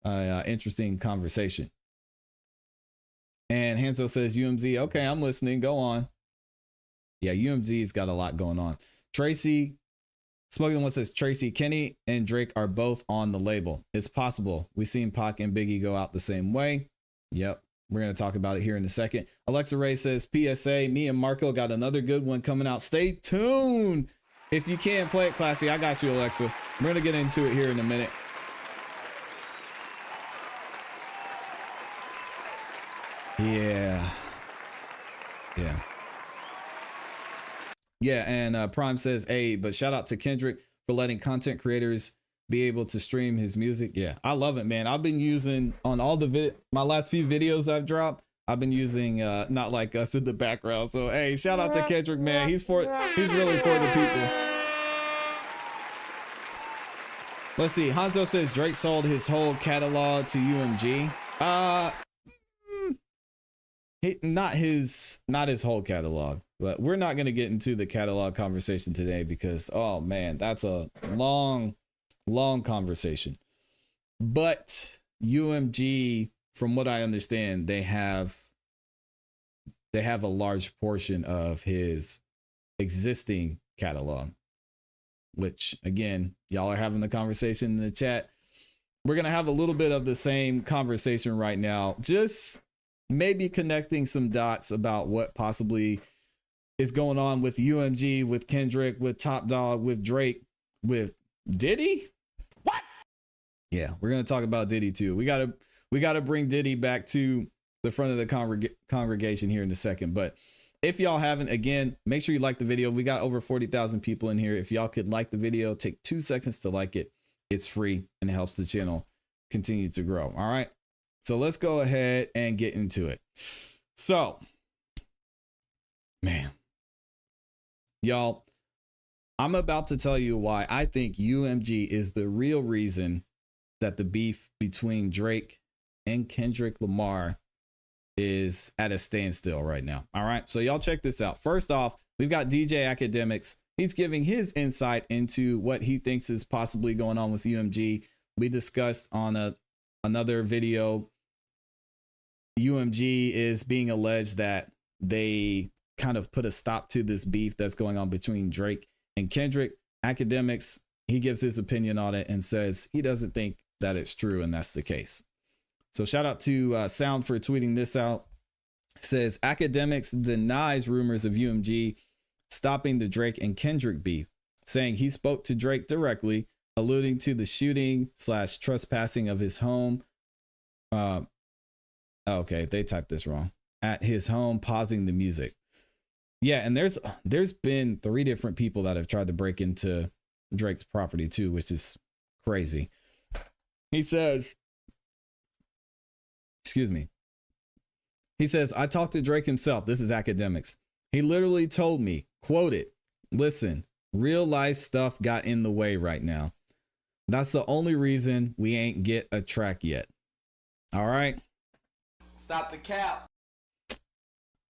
an interesting conversation. And Hanso says UMG. Okay, I'm listening. Go on. Yeah, UMG's got a lot going on. Tracy, Smoking One says, Tracy, Kenny and Drake are both on the label. It's possible. We've seen Pac and Biggie go out the same way. Yep. We're going to talk about it here in a second. Alexa Ray says, PSA, me and Marco got another good one coming out. Stay tuned. If you can, play it, ClassE. I got you, Alexa. We're going to get into it here in a minute. Yeah. And Prime says, hey, but shout out to Kendrick for letting content creators be able to stream his music. Yeah, I love it, man. I've been using on all my last few videos I've dropped. I've been using Not Like Us in the background. So hey, shout out to Kendrick, man. He's really for the people. Let's see. Hanzo says Drake sold his whole catalog to UMG. Not his whole catalog, but we're not going to get into the catalog conversation today because, oh man, that's a long conversation. But UMG, from what I understand, they have a large portion of his existing catalog, which again, y'all are having the conversation in the chat. We're going to have a little bit of the same conversation right now. Just maybe connecting some dots about what possibly is going on with UMG, with Kendrick, with Top Dog, with Drake, with Diddy. What? Yeah, we're going to talk about Diddy too. We got to bring Diddy back to the front of the congregation here in a second. But if y'all haven't, again, make sure you like the video. We got over 40,000 people in here. If y'all could like the video, take 2 seconds to like it. It's free and it helps the channel continue to grow. All right. So let's go ahead and get into it. So, man, y'all, I'm about to tell you why I think UMG is the real reason that the beef between Drake and Kendrick Lamar is at a standstill right now. All right. So y'all check this out. First off, we've got DJ Academics. He's giving his insight into what he thinks is possibly going on with UMG. We discussed on another video, UMG is being alleged that they kind of put a stop to this beef that's going on between Drake and Kendrick. Academics, he gives his opinion on it and says he doesn't think that it's true, and that's the case. So shout out to Sound for tweeting this out. Says Academics denies rumors of UMG stopping the Drake and Kendrick beef, saying he spoke to Drake directly, alluding to the shooting / trespassing of his home. Okay, they typed this wrong. At his home, pausing the music. Yeah, and there's been 3 different people that have tried to break into Drake's property too, which is crazy. He says, excuse me. He says, I talked to Drake himself. This is Academics. He literally told me, quoted, listen, real life stuff got in the way right now. That's the only reason we ain't get a track yet. All right. Stop the cap.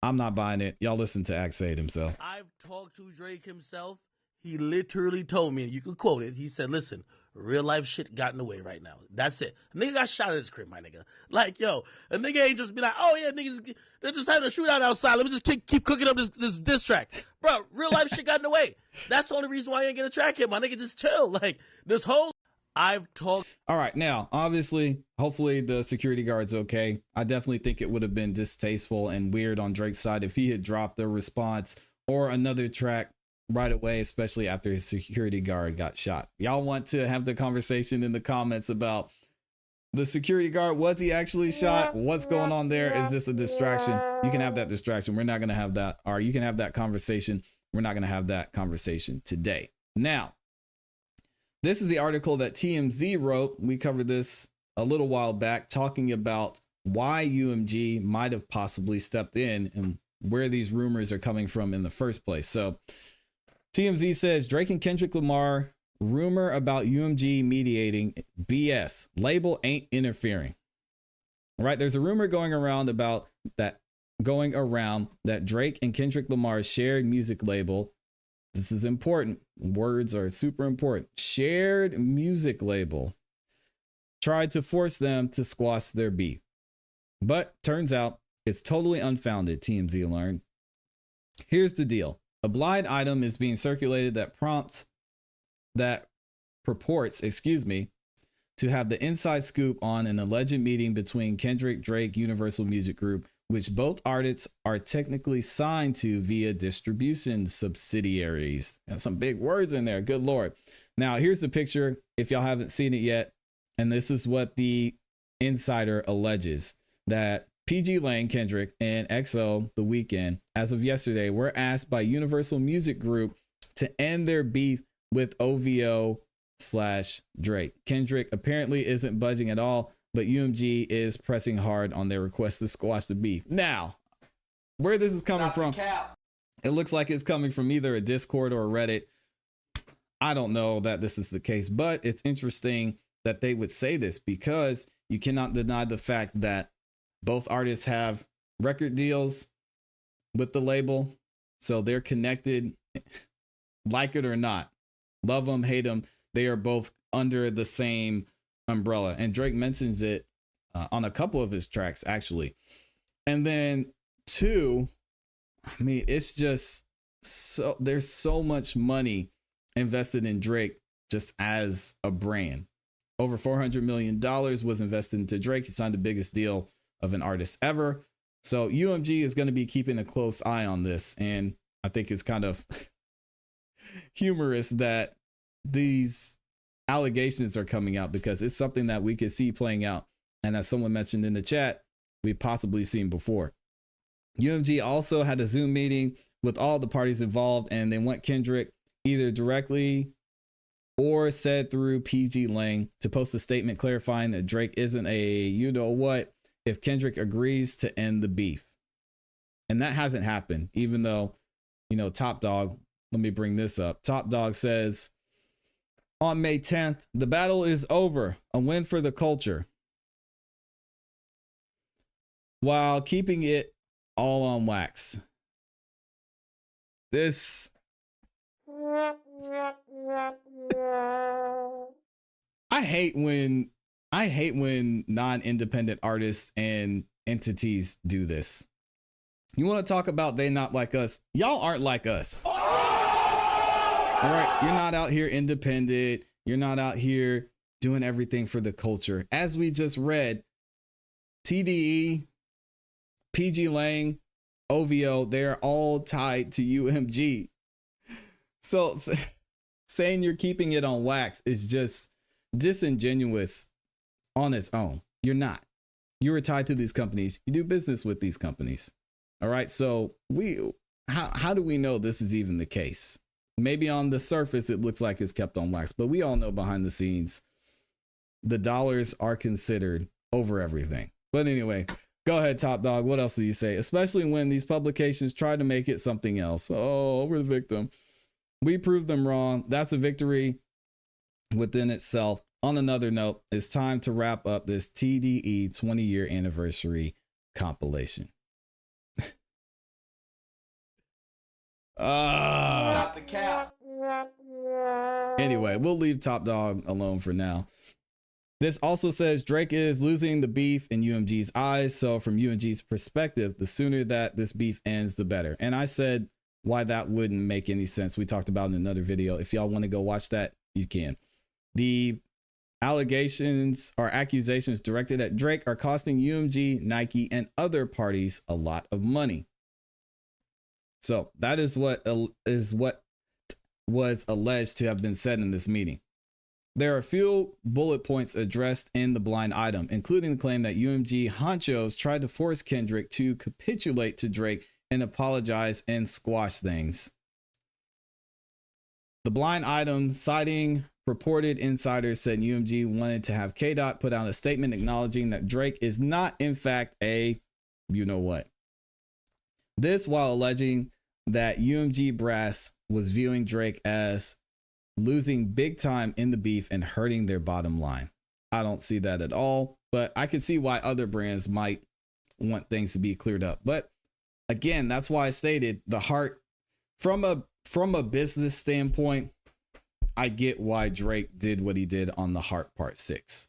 I'm not buying it. Y'all listen to Axade himself. I've talked to Drake himself. He literally told me, and you can quote it. He said, listen, real life shit got in the way right now. That's it. A nigga got shot at his crib, my nigga. Like, yo, a nigga ain't just be like, oh yeah, niggas, they're just having a shootout outside. Let me just keep cooking up this diss track. Bro, real life shit got in the way. That's the only reason why I ain't get a track hit. My nigga, just chill. Like, this whole, I've talked. All right. Now, obviously, hopefully the security guard's okay. I definitely think it would have been distasteful and weird on Drake's side if he had dropped a response or another track right away, especially after his security guard got shot. Y'all want to have the conversation in the comments about the security guard. Was he actually shot? What's going on there? Is this a distraction? You can have that distraction. We're not going to have that. Or you can have that conversation. We're not going to have that conversation today. Now, this is the article that TMZ wrote. We covered this a little while back, talking about why UMG might have possibly stepped in and where these rumors are coming from in the first place. So TMZ says Drake and Kendrick Lamar rumor about UMG mediating BS. Label ain't interfering. All right. There's a rumor going around that Drake and Kendrick Lamar's shared music label. This is important. Words are super important. Shared music label tried to force them to squash their beef. But turns out it's totally unfounded, TMZ learned. Here's the deal. A blind item is being circulated that purports, to have the inside scoop on an alleged meeting between Kendrick, Drake, Universal Music Group, which both artists are technically signed to via distribution subsidiaries. And some big words in there. Good Lord. Now, here's the picture if y'all haven't seen it yet. And this is what the insider alleges, that PG Lane, Kendrick, and XO, The Weeknd, as of yesterday, were asked by Universal Music Group to end their beef with OVO/Drake. Kendrick apparently isn't budging at all, but UMG is pressing hard on their request to squash the beef. Now, where this is coming from, it looks like it's coming from either a Discord or a Reddit. I don't know that this is the case, but it's interesting that they would say this because you cannot deny the fact that both artists have record deals with the label. So they're connected, like it or not. Love them, hate them. They are both under the same umbrella. And Drake mentions it on a couple of his tracks, actually. And then 2, I mean, it's just so there's so much money invested in Drake just as a brand. Over $400 million was invested into Drake. He signed the biggest deal of an artist ever. So UMG is going to be keeping a close eye on this. And I think it's kind of humorous that these allegations are coming out because it's something that we could see playing out. And as someone mentioned in the chat, we've possibly seen before. UMG also had a Zoom meeting with all the parties involved, and they want Kendrick either directly or said through PG Lane to post a statement clarifying that Drake isn't a you know what if Kendrick agrees to end the beef. And that hasn't happened, even though, Top Dog, let me bring this up. Top Dog says, on May 10th, the battle is over, a win for the culture, while keeping it all on wax. This, I hate when non-independent artists and entities do this. You want to talk about they not like us? Y'all aren't like us. All right. You're not out here independent. You're not out here doing everything for the culture. As we just read, TDE, PG Lang, OVO, they're all tied to UMG. So saying you're keeping it on wax is just disingenuous on its own. You're not. You are tied to these companies. You do business with these companies. All right. So how do we know this is even the case? Maybe on the surface, it looks like it's kept on wax, but we all know behind the scenes, the dollars are considered over everything. But anyway, go ahead, Top Dog. What else do you say? Especially when these publications try to make it something else. Oh, we're the victim. We proved them wrong. That's a victory within itself. On another note, it's time to wrap up this TDE 20-year anniversary compilation. Stop the cap. Anyway, we'll leave Top Dog alone for now. This also says Drake is losing the beef in UMG's eyes. So from UMG's perspective, the sooner that this beef ends, the better. And I said why that wouldn't make any sense. We talked about in another video. If y'all want to go watch that, you can. The allegations or accusations directed at Drake are costing UMG, Nike, and other parties a lot of money. So that is what was alleged to have been said in this meeting. There are a few bullet points addressed in the blind item, including the claim that UMG honchos tried to force Kendrick to capitulate to Drake and apologize and squash things. The blind item, citing purported insiders, said UMG wanted to have K-Dot put out a statement acknowledging that Drake is not, in fact, a you-know-what. This while alleging that UMG brass was viewing Drake as losing big time in the beef and hurting their bottom line. I don't see that at all, but I can see why other brands might want things to be cleared up. But again, that's why I stated the heart from a business standpoint. I get why Drake did what he did on the Heart Part 6.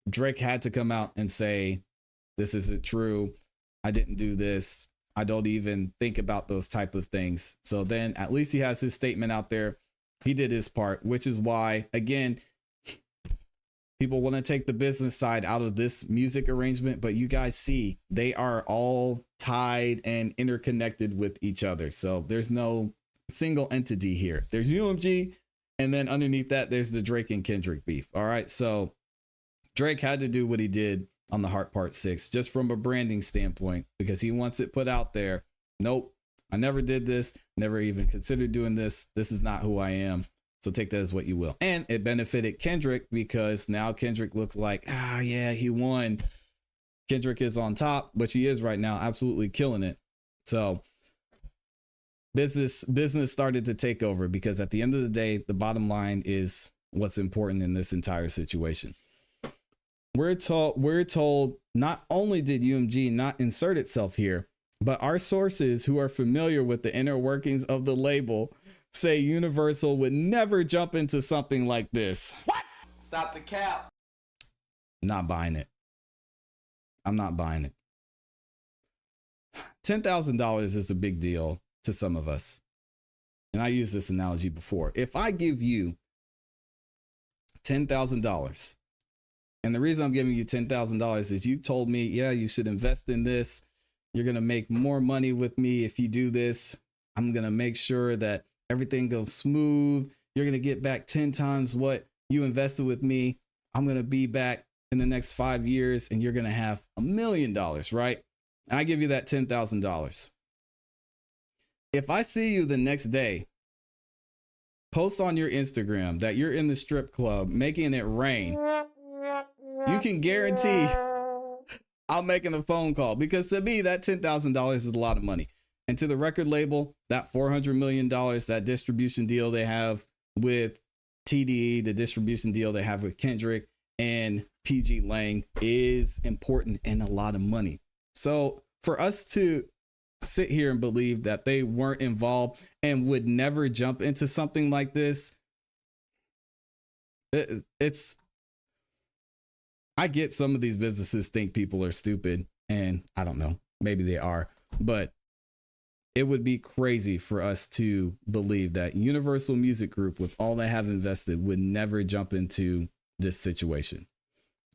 Drake had to come out and say, this isn't true. I didn't do this. I don't even think about those type of things. So then at least he has his statement out there. He did his part, which is why, again, people want to take the business side out of this music arrangement. But you guys see, they are all tied and interconnected with each other. So there's no single entity here. There's UMG. And then underneath that, there's the Drake and Kendrick beef. All right. So Drake had to do what he did on the Heart Part 6, just from a branding standpoint, because he wants it put out there. Nope, I never did this, never even considered doing this. This is not who I am. So take that as what you will. And it benefited Kendrick because now Kendrick looks like, yeah, he won. Kendrick is on top, which he is right now, absolutely killing it. So business started to take over because at the end of the day, the bottom line is what's important in this entire situation. We're told not only did UMG not insert itself here, but our sources who are familiar with the inner workings of the label say Universal would never jump into something like this. What? Stop the cap. Not buying it. I'm not buying it. $10,000 is a big deal to some of us. And I used this analogy before. If I give you $10,000, and the reason I'm giving you $10,000 is you told me, yeah, you should invest in this. You're going to make more money with me if you do this. I'm going to make sure that everything goes smooth. You're going to get back 10 times what you invested with me. I'm going to be back in the next 5 years and you're going to have $1 million, right? And I give you that $10,000. If I see you the next day, post on your Instagram that you're in the strip club making it rain, you can guarantee I'm making a phone call, because to me, that $10,000 is a lot of money. And to the record label, that $400 million, that distribution deal they have with TDE, the distribution deal they have with Kendrick and PG Lang is important and a lot of money. So for us to sit here and believe that they weren't involved and would never jump into something like this, I get some of these businesses think people are stupid, And I don't know, maybe they are, but it would be crazy for us to believe that Universal Music Group, with all they have invested, would never jump into this situation.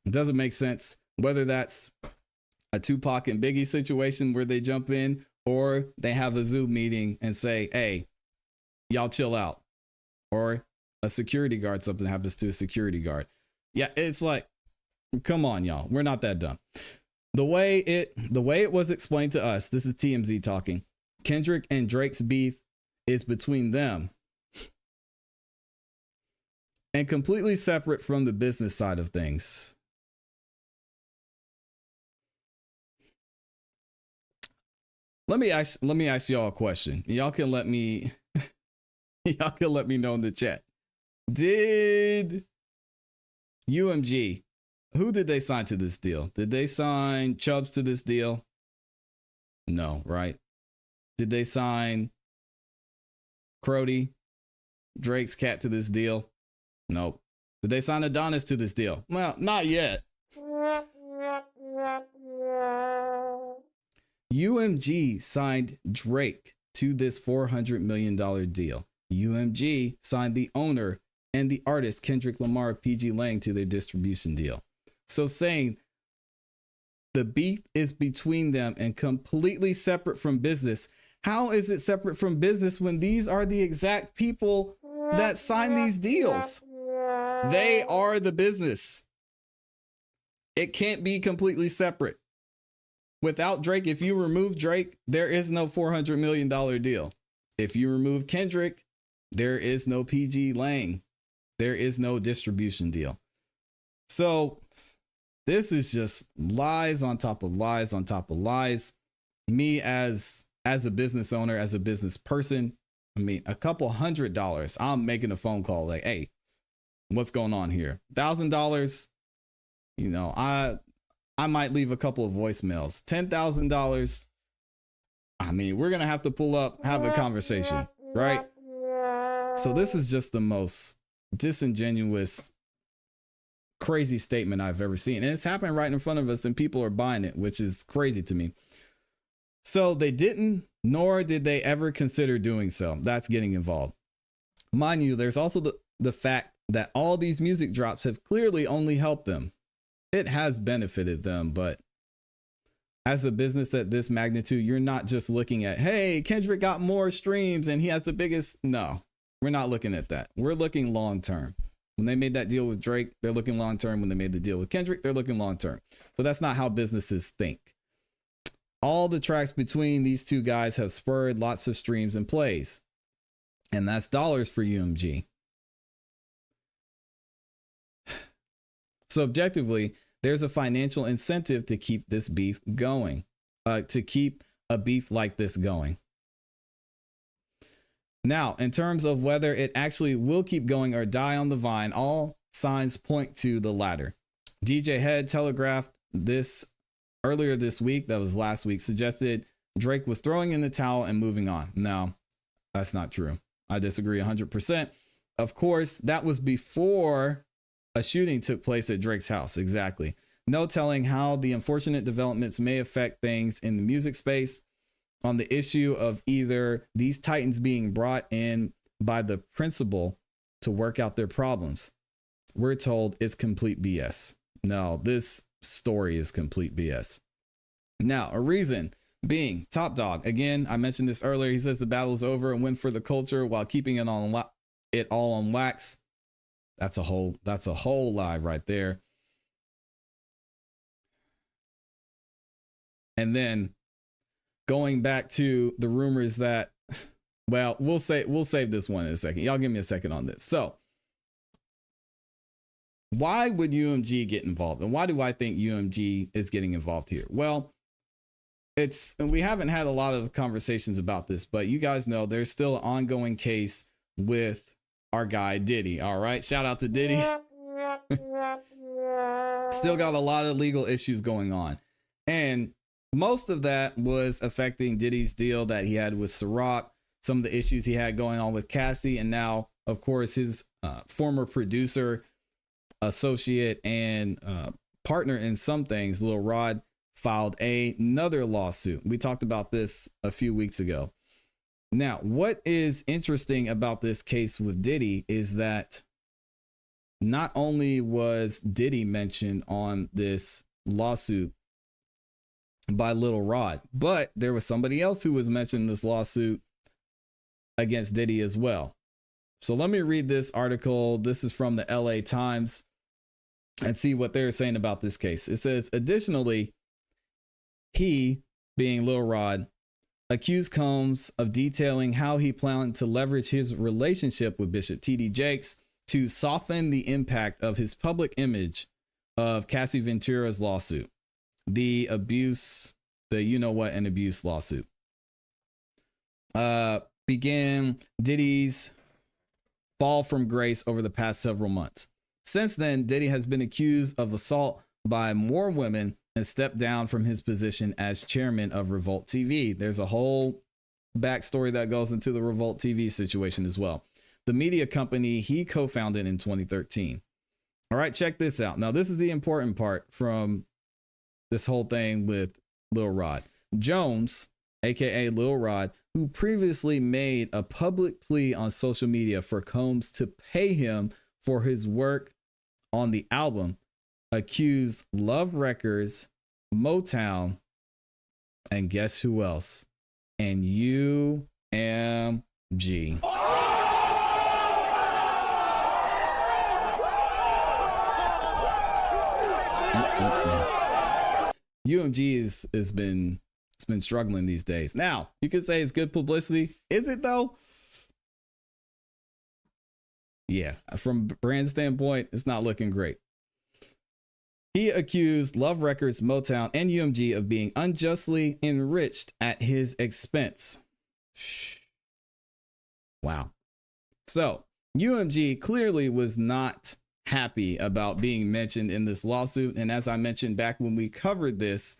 It doesn't make sense, whether that's a Tupac and Biggie situation where they jump in, or they have a Zoom meeting and say, hey, y'all chill out, or a security guard, something happens to a security guard. Yeah, it's like, come on, y'all. We're not that dumb. The way it was explained to us, this is TMZ talking. Kendrick and Drake's beef is between them and completely separate from the business side of things. Let me ask y'all a question. Y'all can let me know in the chat. Did UMG, who did they sign to this deal? Did they sign Chubbs to this deal? No, right? Did they sign Crody, Drake's cat, to this deal? Nope. Did they sign Adonis to this deal? Well, not yet. UMG signed Drake to this $400 million deal. UMG signed the owner and the artist Kendrick Lamar, PG Lang, to their distribution deal. So saying the beef is between them and completely separate from business. How is it separate from business when these are the exact people that sign these deals? They are the business. It can't be completely separate. Without Drake, if you remove Drake, there is no $400 million deal. If you remove Kendrick, there is no PG Lang. There is no distribution deal. So this is just lies on top of lies on top of lies. Me as a business owner, as a business person, I mean, a couple $100, I'm making a phone call like, hey, what's going on here? $1,000, you know, I might leave a couple of voicemails. $10,000, I mean, we're going to have to pull up, have a conversation, right? So this is just the most disingenuous, crazy statement I've ever seen. And it's happening right in front of us and people are buying it, which is crazy to me. So they didn't, nor did they ever consider doing so. That's getting involved. Mind you, there's also the fact that all these music drops have clearly only helped them. It has benefited them, but as a business at this magnitude, you're not just looking at, hey, Kendrick got more streams and he has the biggest. No, we're not looking at that. We're looking long term. When they made that deal with Drake, they're looking long term. When they made the deal with Kendrick, they're looking long term. So that's not how businesses think. All the tracks between these two guys have spurred lots of streams and plays, and that's dollars for UMG. So objectively, there's a financial incentive to keep this beef going, to keep a beef like this going. Now, in terms of whether it actually will keep going or die on the vine, all signs point to the latter. DJ Head telegraphed this earlier this week, that was last week, suggested Drake was throwing in the towel and moving on. Now, that's not true. I disagree 100%. Of course, that was before a shooting took place at Drake's house. Exactly. No telling how the unfortunate developments may affect things in the music space on the issue of either these titans being brought in by the principal to work out their problems. We're told it's complete BS. No, this story is complete BS. Now, a reason being Top Dog. Again, I mentioned this earlier. He says the battle is over and went for the culture while keeping it all on wax. That's a whole lie right there. And then going back to the rumors that, well, we'll save this one in a second. Y'all give me a second on this. So why would UMG get involved? And why do I think UMG is getting involved here? Well, and we haven't had a lot of conversations about this, but you guys know there's still an ongoing case with our guy Diddy. All right. Shout out to Diddy. Still got a lot of legal issues going on. And most of that was affecting Diddy's deal that he had with Ciroc, some of the issues he had going on with ClassE, and now, of course, his former producer, associate, and partner in some things, Lil Rod, filed another lawsuit. We talked about this a few weeks ago. Now, what is interesting about this case with Diddy is that not only was Diddy mentioned on this lawsuit by Lil Rod, but there was somebody else who was mentioned in this lawsuit against Diddy as well. So let me read this article. This is from the LA Times and see what they're saying about this case. It says, additionally, he, being Lil Rod, accused Combs of detailing how he planned to leverage his relationship with Bishop T.D. Jakes to soften the impact of his public image of Cassie Ventura's lawsuit, the abuse, the you know what, and abuse lawsuit. Began Diddy's fall from grace over the past several months. Since then, Diddy has been accused of assault by more women and stepped down from his position as chairman of Revolt TV. There's a whole backstory that goes into the Revolt TV situation as well. The media company he co-founded in 2013. All right, check this out. Now, this is the important part from this whole thing with Lil Rod. Jones, aka Lil Rod, who previously made a public plea on social media for Combs to pay him for his work on the album, accused Love Records, Motown, and guess who else? And UMG. UMG has been struggling these days. Now, you could say it's good publicity. Is it though? Yeah, from a brand standpoint, it's not looking great. He accused Love Records, Motown, and UMG of being unjustly enriched at his expense. Wow. So UMG clearly was not happy about being mentioned in this lawsuit. And as I mentioned back when we covered this,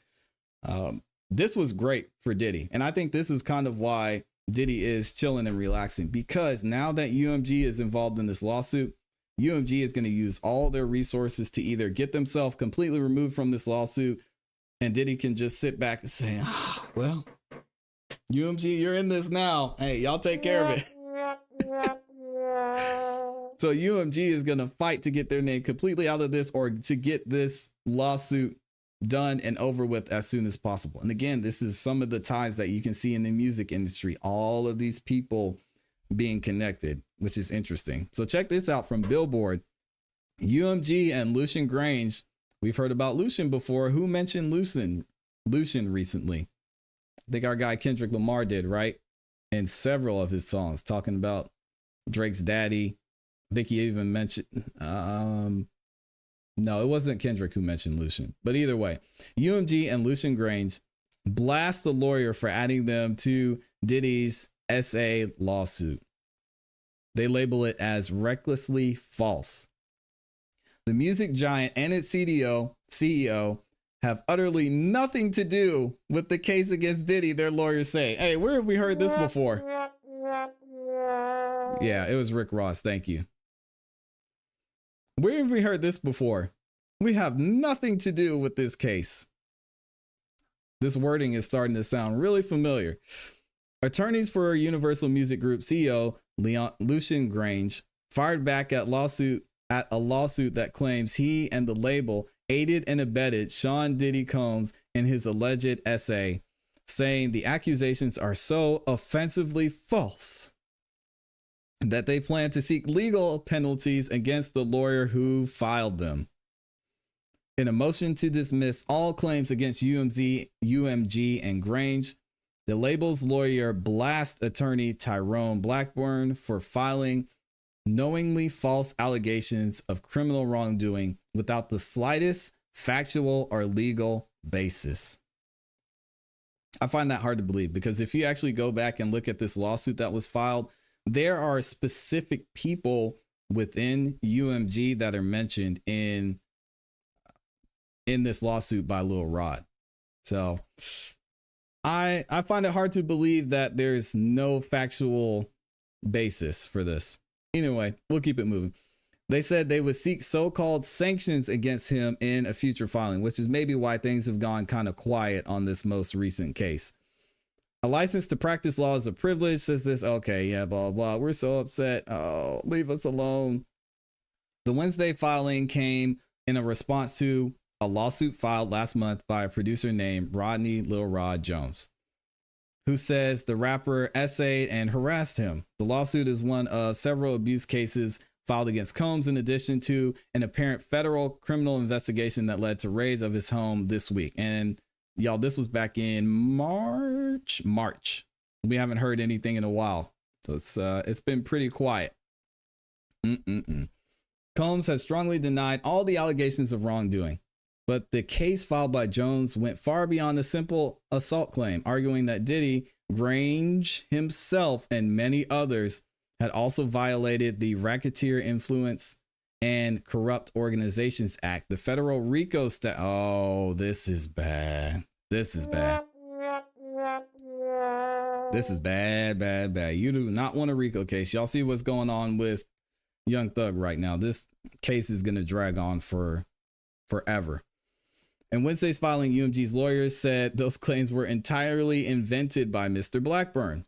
this was great for Diddy. And I think this is kind of why Diddy is chilling and relaxing, because now that UMG is involved in this lawsuit, UMG is going to use all their resources to either get themselves completely removed from this lawsuit, and Diddy can just sit back and say, well, UMG, you're in this now. Hey, y'all take care of it. So UMG is going to fight to get their name completely out of this, or to get this lawsuit done and over with as soon as possible. And again, this is some of the ties that you can see in the music industry. All of these people being connected, which is interesting. So check this out from Billboard. UMG and Lucian Grange. We've heard about Lucian before. Who mentioned Lucian recently? I think our guy Kendrick Lamar did, right? In several of his songs, talking about Drake's daddy. I think he even mentioned, no, it wasn't Kendrick who mentioned Lucian. But either way, UMG and Lucian Grange blast the lawyer for adding them to Diddy's SA lawsuit. They label it as recklessly false. The music giant and its CEO have utterly nothing to do with the case against Diddy, their lawyers say. Hey, where have we heard this before? Yeah, it was Rick Ross. Thank you. Where have we heard this before? We have nothing to do with this case. This wording is starting to sound really familiar. Attorneys for Universal Music Group CEO Lucian Grange fired back at a lawsuit that claims he and the label aided and abetted Sean Diddy Combs in his alleged essay, saying the accusations are so offensively false that they plan to seek legal penalties against the lawyer who filed them. In a motion to dismiss all claims against UMG and Grange, the label's lawyer blasts attorney Tyrone Blackburn for filing knowingly false allegations of criminal wrongdoing without the slightest factual or legal basis. I find that hard to believe, because if you actually go back and look at this lawsuit that was filed, there are specific people within UMG that are mentioned in this lawsuit by Lil Rod. So I find it hard to believe that there's no factual basis for this. Anyway, we'll keep it moving. They said they would seek so-called sanctions against him in a future filing, which is maybe why things have gone kind of quiet on this most recent case. A license to practice law is a privilege, says this. Okay, yeah, blah, blah. We're so upset. Oh, leave us alone. The Wednesday filing came in a response to a lawsuit filed last month by a producer named Rodney Lil Rod Jones, who says the rapper essayed and harassed him. The lawsuit is one of several abuse cases filed against Combs, in addition to an apparent federal criminal investigation that led to raids of his home this week. And y'all, this was back in March. We haven't heard anything in a while, so it's been pretty quiet. Combs has strongly denied all the allegations of wrongdoing, but the case filed by Jones went far beyond a simple assault claim, arguing that Diddy, Grange himself, and many others had also violated the Racketeer Influence and Corrupt Organizations Act, the federal RICO Oh, this is bad. This is bad. This is bad. You do not want a RICO case. Y'all see what's going on with Young Thug right now. This case is going to drag on for forever. And Wednesday's filing, UMG's lawyers said those claims were entirely invented by Mr. Blackburn.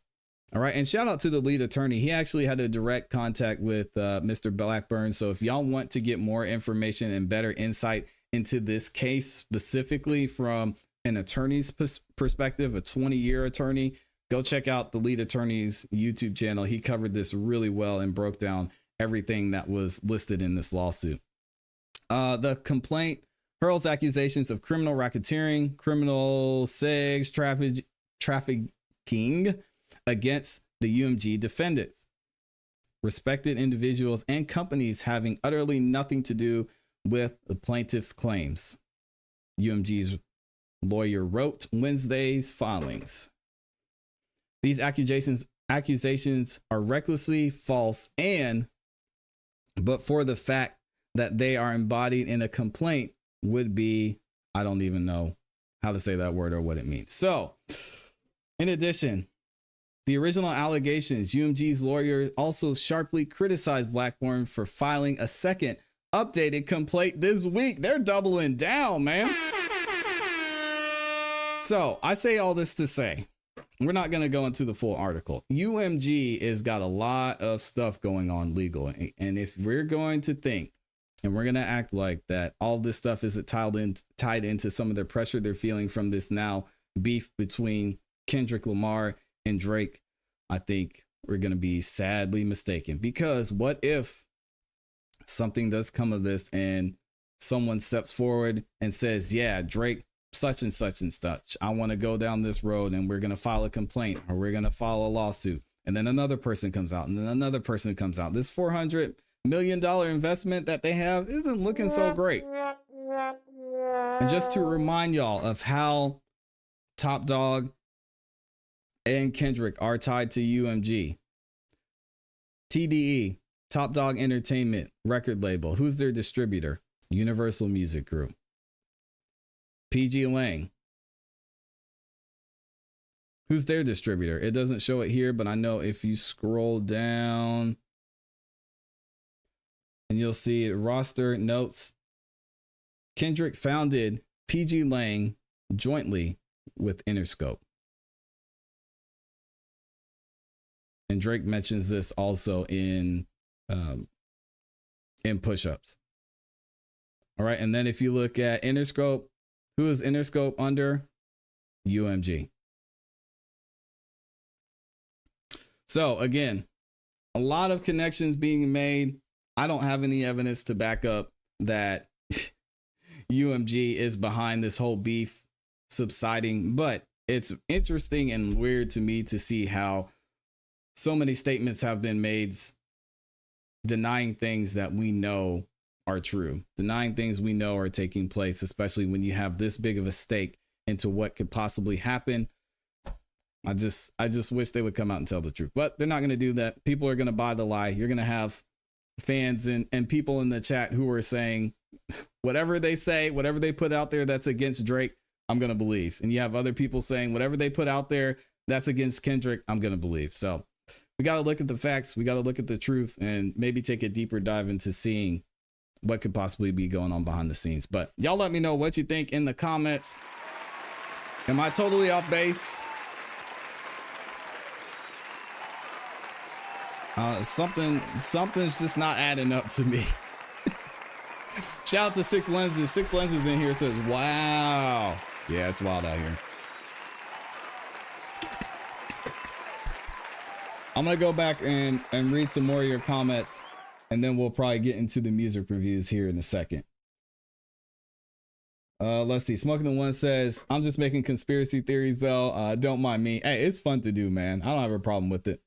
All right. And shout out to the lead attorney. He actually had a direct contact with Mr. Blackburn. So if y'all want to get more information and better insight into this case, specifically from an attorney's perspective, a 20-year attorney, go check out the lead attorney's YouTube channel. He covered this really well and broke down everything that was listed in this lawsuit. The complaint hurls accusations of criminal racketeering, criminal sex trafficking against the UMG defendants, respected individuals and companies having utterly nothing to do with the plaintiff's claims. UMG's lawyer wrote Wednesday's filings. These accusations are recklessly false but for the fact that they are embodied in a complaint would be, I don't even know how to say that word or what it means. So, in addition, the original allegations, UMG's lawyer also sharply criticized Blackburn for filing a second updated complaint this week. They're doubling down, man. So, I say all this to say, we're not going to go into the full article. UMG has got a lot of stuff going on legal. And if we're going to think and we're going to act like that all this stuff is tied into some of the pressure they're feeling from this now beef between Kendrick Lamar and Drake, I think we're going to be sadly mistaken. Because what if something does come of this and someone steps forward and says, yeah, Drake, such and such and such, I want to go down this road and we're going to file a complaint or we're going to file a lawsuit. And then another person comes out and then another person comes out. This $400 million investment that they have isn't looking so great. And just to remind y'all of how Top Dog and Kendrick are tied to UMG. TDE, Top Dog Entertainment record label. Who's their distributor? Universal Music Group. PG Lang. Who's their distributor? It doesn't show it here, but I know if you scroll down and you'll see it, roster notes. Kendrick founded PG Lang jointly with Interscope. And Drake mentions this also in Push-Ups. All right. And then if you look at Interscope, who is Interscope under? UMG. So again, a lot of connections being made. I don't have any evidence to back up that UMG is behind this whole beef subsiding, but it's interesting and weird to me to see how so many statements have been made denying things that we know are true, denying things we know are taking place, especially when you have this big of a stake into what could possibly happen. I just wish they would come out and tell the truth, but they're not going to do that. People are going to buy the lie. You're going to have fans and people in the chat who are saying whatever they say, whatever they put out there that's against Drake, I'm going to believe. And you have other people saying whatever they put out there that's against Kendrick, I'm going to believe. So we got to look at the facts. We got to look at the truth and maybe take a deeper dive into seeing what could possibly be going on behind the scenes. But y'all let me know what you think in the comments. Am I totally off base? Something's just not adding up to me. Shout out to Six Lenses. Six Lenses in here says, wow. Yeah, it's wild out here. I'm going to go back and read some more of your comments, and then we'll probably get into the music reviews here in a second. Let's see. Smoking the One says, I'm just making conspiracy theories, though. Don't mind me. Hey, it's fun to do, man. I don't have a problem with it.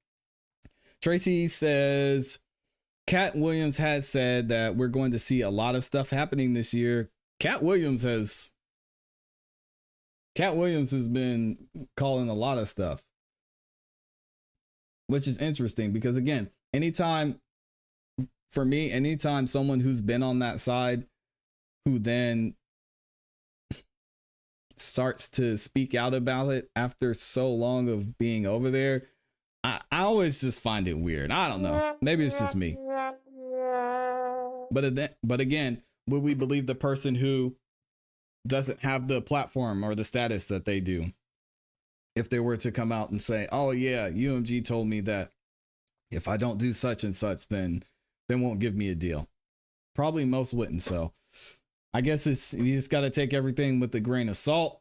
Tracy says, Cat Williams had said that we're going to see a lot of stuff happening this year. Cat Williams has been calling a lot of stuff, which is interesting because, again, anytime someone who's been on that side who then starts to speak out about it after so long of being over there, I always just find it weird. I don't know. Maybe it's just me. But again, would we believe the person who doesn't have the platform or the status that they do if they were to come out and say, oh yeah, UMG told me that if I don't do such and such, then they won't give me a deal? Probably most wouldn't. So I guess you just got to take everything with a grain of salt.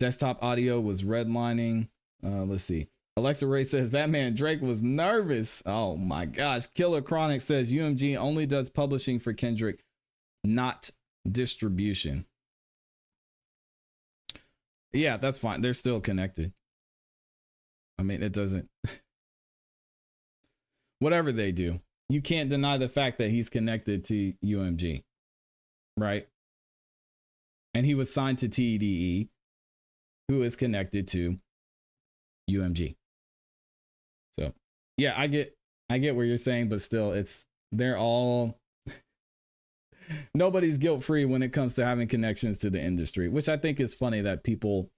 Desktop audio was redlining. Let's see. Alexa Ray says that man Drake was nervous. Oh my gosh. Killer Chronic says UMG only does publishing for Kendrick, not distribution. Yeah, that's fine. They're still connected. I mean, it doesn't. Whatever they do, you can't deny the fact that he's connected to UMG, right? And he was signed to TDE, who is connected to UMG. So yeah, I get what you're saying, but still, they're all nobody's guilt free when it comes to having connections to the industry, which I think is funny that people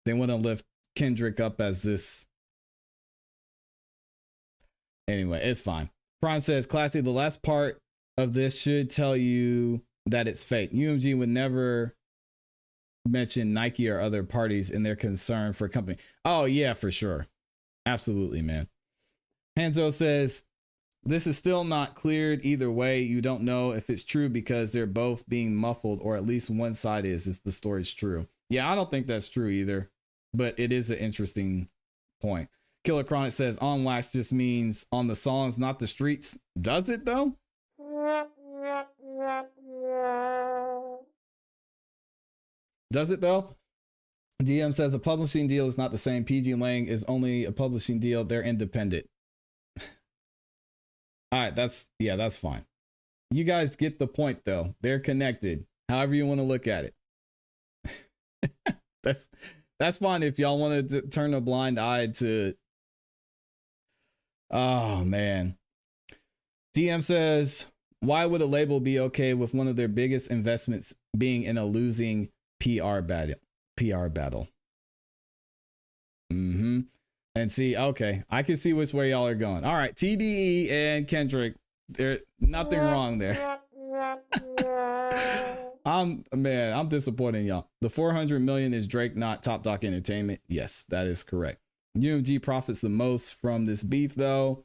they want to lift Kendrick up as this. Anyway, it's fine. Prime says, ClassE, the last part of this should tell you that it's fake. UMG would never mention Nike or other parties in their concern for company. Oh yeah, for sure. Absolutely, man. Hanzo says, this is still not cleared either way. You don't know if it's true because they're both being muffled, or at least one side is the story's true. Yeah, I don't think that's true either, but it is an interesting point. Killer Chronic says on wax just means on the songs, not the streets. Does it though? Does it though? DM says a publishing deal is not the same. PG Lang is only a publishing deal. They're independent. All right, that's fine. You guys get the point though. They're connected. However you want to look at it. That's fine if y'all wanted to turn a blind eye to. Oh man. DM says, why would a label be okay with one of their biggest investments being in a losing PR battle? And see, okay, I can see which way y'all are going. All right, TDE and Kendrick, there's nothing wrong there. I'm disappointing y'all. The 400 million is Drake, not Top Dog Entertainment. Yes, that is correct. UMG profits the most from this beef, though.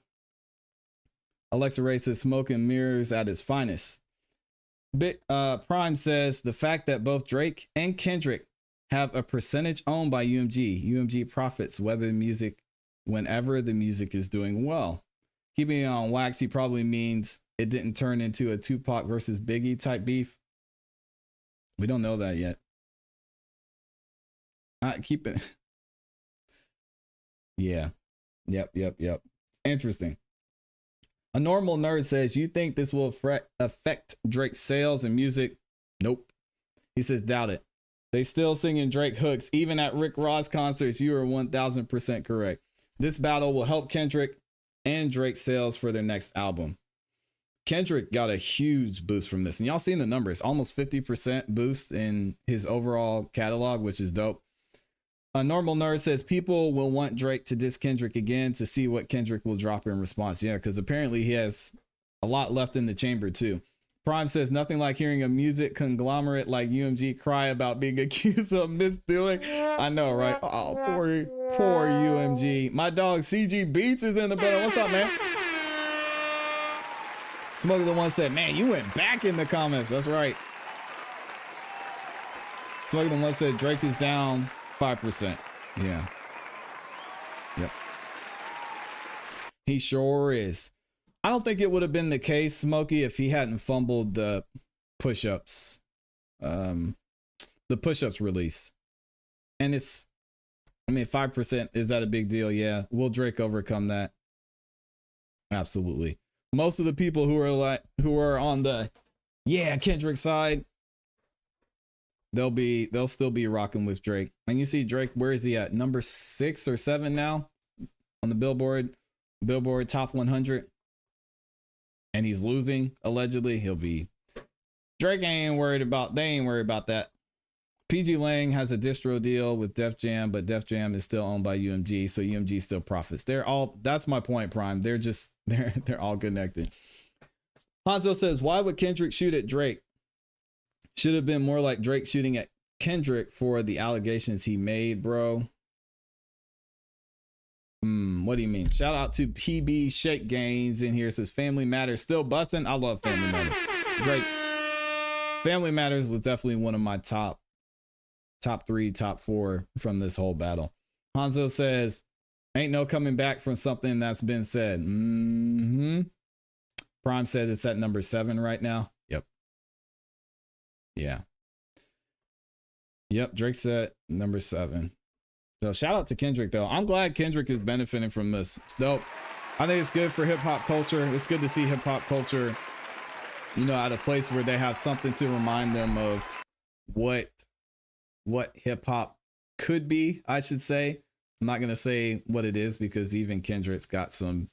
Alexa Ray says smoke and mirrors at its finest. Prime says the fact that both Drake and Kendrick have a percentage owned by UMG. UMG profits whenever the music is doing well. Keeping it on wax, he probably means it didn't turn into a Tupac versus Biggie type beef. We don't know that yet. Keep it. Yeah. Yep. Interesting. A normal nerd says, you think this will affect Drake's sales and music? Nope. He says, doubt it. They still singing Drake hooks, even at Rick Ross concerts. You are 1000% correct. This battle will help Kendrick and Drake sales for their next album. Kendrick got a huge boost from this. And y'all seen the numbers, almost 50% boost in his overall catalog, which is dope. A normal nerd says people will want Drake to diss Kendrick again to see what Kendrick will drop in response. Yeah, because apparently he has a lot left in the chamber too. Prime says nothing like hearing a music conglomerate like UMG cry about being accused of misdoing. I know, right? Oh, poor UMG. My dog CG Beats is in the building. What's up, man? Smokey the One said, man, you went back in the comments. That's right. Smokey the One said Drake is down 5%. Yeah. Yep. He sure is. I don't think it would have been the case, Smokey, if he hadn't fumbled the push-ups. The push-ups release. And it's, I mean, 5%, is that a big deal? Yeah. Will Drake overcome that? Absolutely. Most of the people who are on the Kendrick side, they'll still be rocking with Drake. And you see Drake, where is he at? Number 6 or 7 now on the Billboard Top 100. And he's losing, allegedly. Drake ain't worried about that. PG Lang has a distro deal with Def Jam, but Def Jam is still owned by UMG, so UMG still profits. That's my point, Prime. They're all connected. Hanzo says, why would Kendrick shoot at Drake? Should have been more like Drake shooting at Kendrick for the allegations he made, bro. What do you mean? Shout out to PB Shake Gains in here. It says Family Matters still busting. I love Family Matters. Great. Family Matters was definitely one of my top 3, top 4 from this whole battle. Hanzo says, ain't no coming back from something that's been said. Prime said it's at number 7 right now. Yep. Yeah. Yep. Drake's at number 7. So shout out to Kendrick though. I'm glad Kendrick is benefiting from this. It's dope. I think it's good for hip hop culture. It's good to see hip hop culture, at a place where they have something to remind them of what hip hop could be, I should say. I'm not going to say what it is because even Kendrick's got some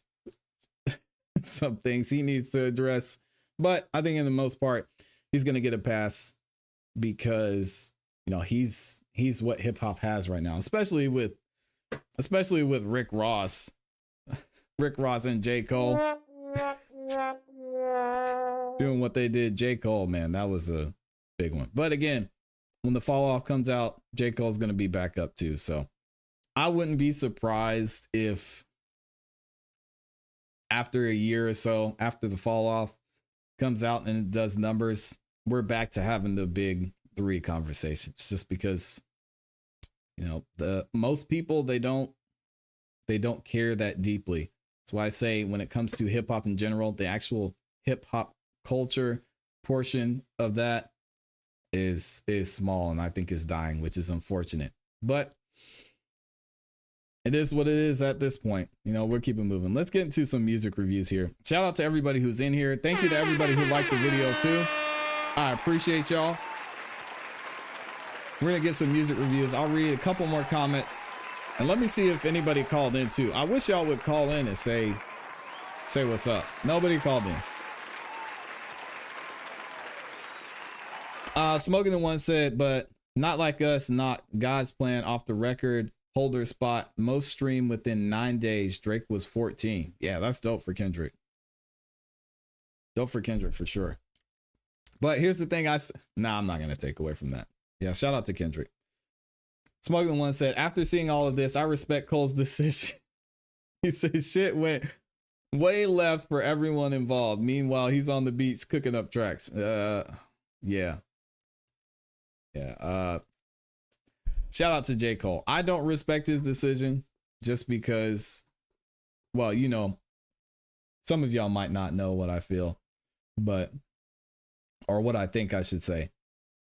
things he needs to address. But I think in the most part, he's going to get a pass because, he's what hip hop has right now, especially with Rick Ross and J. Cole doing what they did. J. Cole, man, that was a big one. But again, when the fall off comes out, J. Cole's going to be back up too. So I wouldn't be surprised if after a year or so, after the fall off comes out and it does numbers, we're back to having the big 3 conversations, just because, the most people, they don't care that deeply. That's why I say when it comes to hip hop in general, the actual hip hop culture portion of that is small, and I think is dying, which is unfortunate, but it is what it is at this point. We're keeping moving. Let's get into some music reviews here. Shout out to everybody who's in here. Thank you to everybody who liked the video too. I appreciate y'all. We're gonna get some music reviews. I'll read a couple more comments and let me see if anybody called in too. I wish y'all would call in and say what's up. Nobody called in. Smoking the One said, but not like us, not God's plan, off the record holder spot, most streamed within 9 days. Drake was 14. Yeah, that's dope for Kendrick. Dope for Kendrick for sure. But here's the thing, I'm not gonna take away from that. Yeah, shout out to Kendrick. Smoking the One said, after seeing all of this, I respect Cole's decision. He said shit went way left for everyone involved. Meanwhile, he's on the beach cooking up tracks. Yeah. Shout out to J. Cole. I don't respect his decision just because, well, some of y'all might not know what I feel, or what I think I should say.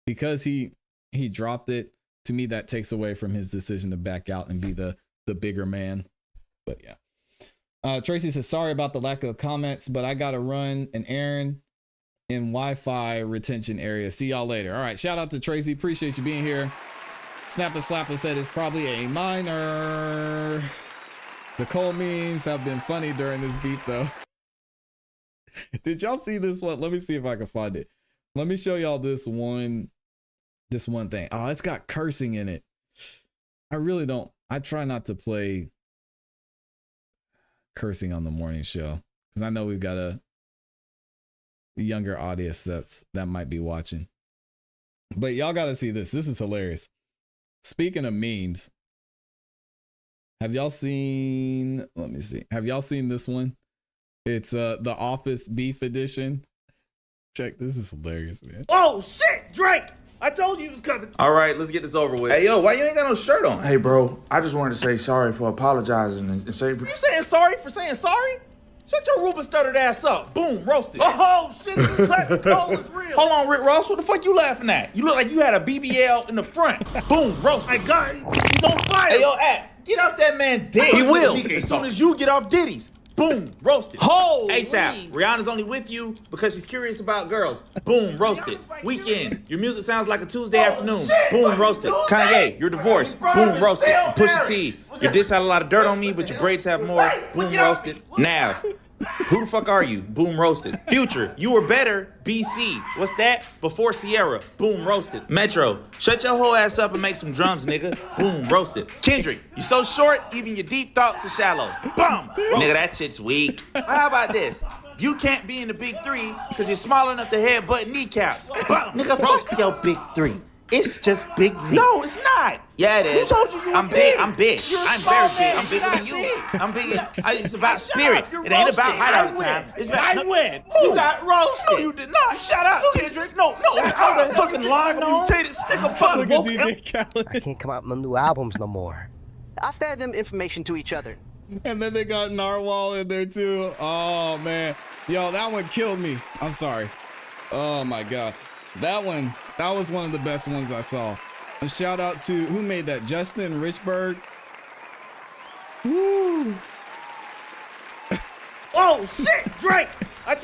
Because he dropped it, to me, that takes away from his decision to back out and be the bigger man. But yeah. Tracy says, sorry about the lack of comments, but I got to run an errand in Wi-Fi retention area. See y'all later. All right. Shout out to Tracy. Appreciate you being here. Snapper Slapper said it's probably a minor. The Cole memes have been funny during this beef though. Did y'all see this one? Let me see if I can find it. Let me show y'all this one thing. Oh, it's got cursing in it. I really don't. I try not to play cursing on the morning show because I know we've got a younger audience that might be watching. But y'all got to see this. This is hilarious. Speaking of memes, have y'all seen? Let me see. Have y'all seen this one? It's the Office Beef Edition. Check. This is hilarious, man. Oh shit, Drake! I told you he was coming. All right, let's get this over with. Hey, yo, why you ain't got no shirt on? Hey, bro, I just wanted to say sorry for apologizing and say... You saying sorry for saying sorry? Shut your Ruben stuttered ass up. Boom, roasted. Oh shit, this clap cold is real. Hold on, Rick Ross, what the fuck you laughing at? You look like you had a BBL in the front. Boom, roasted. My God, he's on fire. Hey, yo, get off that man dick. He will. As soon as you get off Diddy's. Boom, roasted. Holy. ASAP, Rihanna's only with you because she's curious about girls. Boom, roasted. Weekends, your music sounds like a Tuesday afternoon. Boom, roasted. Kanye, you're divorced. Boom, roasted. Pusha T, your diss had a lot of dirt on me, but your braids have more. Boom, roasted. Nav, who the fuck are you? Boom, roasted. Future, you were better. BC, what's that? Before Sierra. Boom, roasted. Metro, shut your whole ass up and make some drums, nigga. Boom, roasted. Kendrick, you so short, even your deep thoughts are shallow. Boom, nigga, that shit's weak. How about this? You can't be in the big three because you're small enough to headbutt kneecaps. Boom, nigga, roast your big three. It's just big me. No, it's not. Yeah, it is. Who told you you were I'm big. I'm big. You're I'm small, very big. man. I'm bigger than You're you. not I'm big. It's about Shut spirit. up. You're It ain't about roasted. height all I the time. win. It's about I win. You got roasted. No, you did not. Shut up, Kendrick. No. How the fucking live mutated stick of fucking Look at DJ Khaled. I can't come out with my new albums no more. I fed them information to each other. And then they got Narwhal in there too. Oh man. Yo, that one killed me. I'm sorry. Oh my God. That was one of the best ones I saw. A shout out to who made that? Justin Richburg. Woo. Oh shit, Drake! I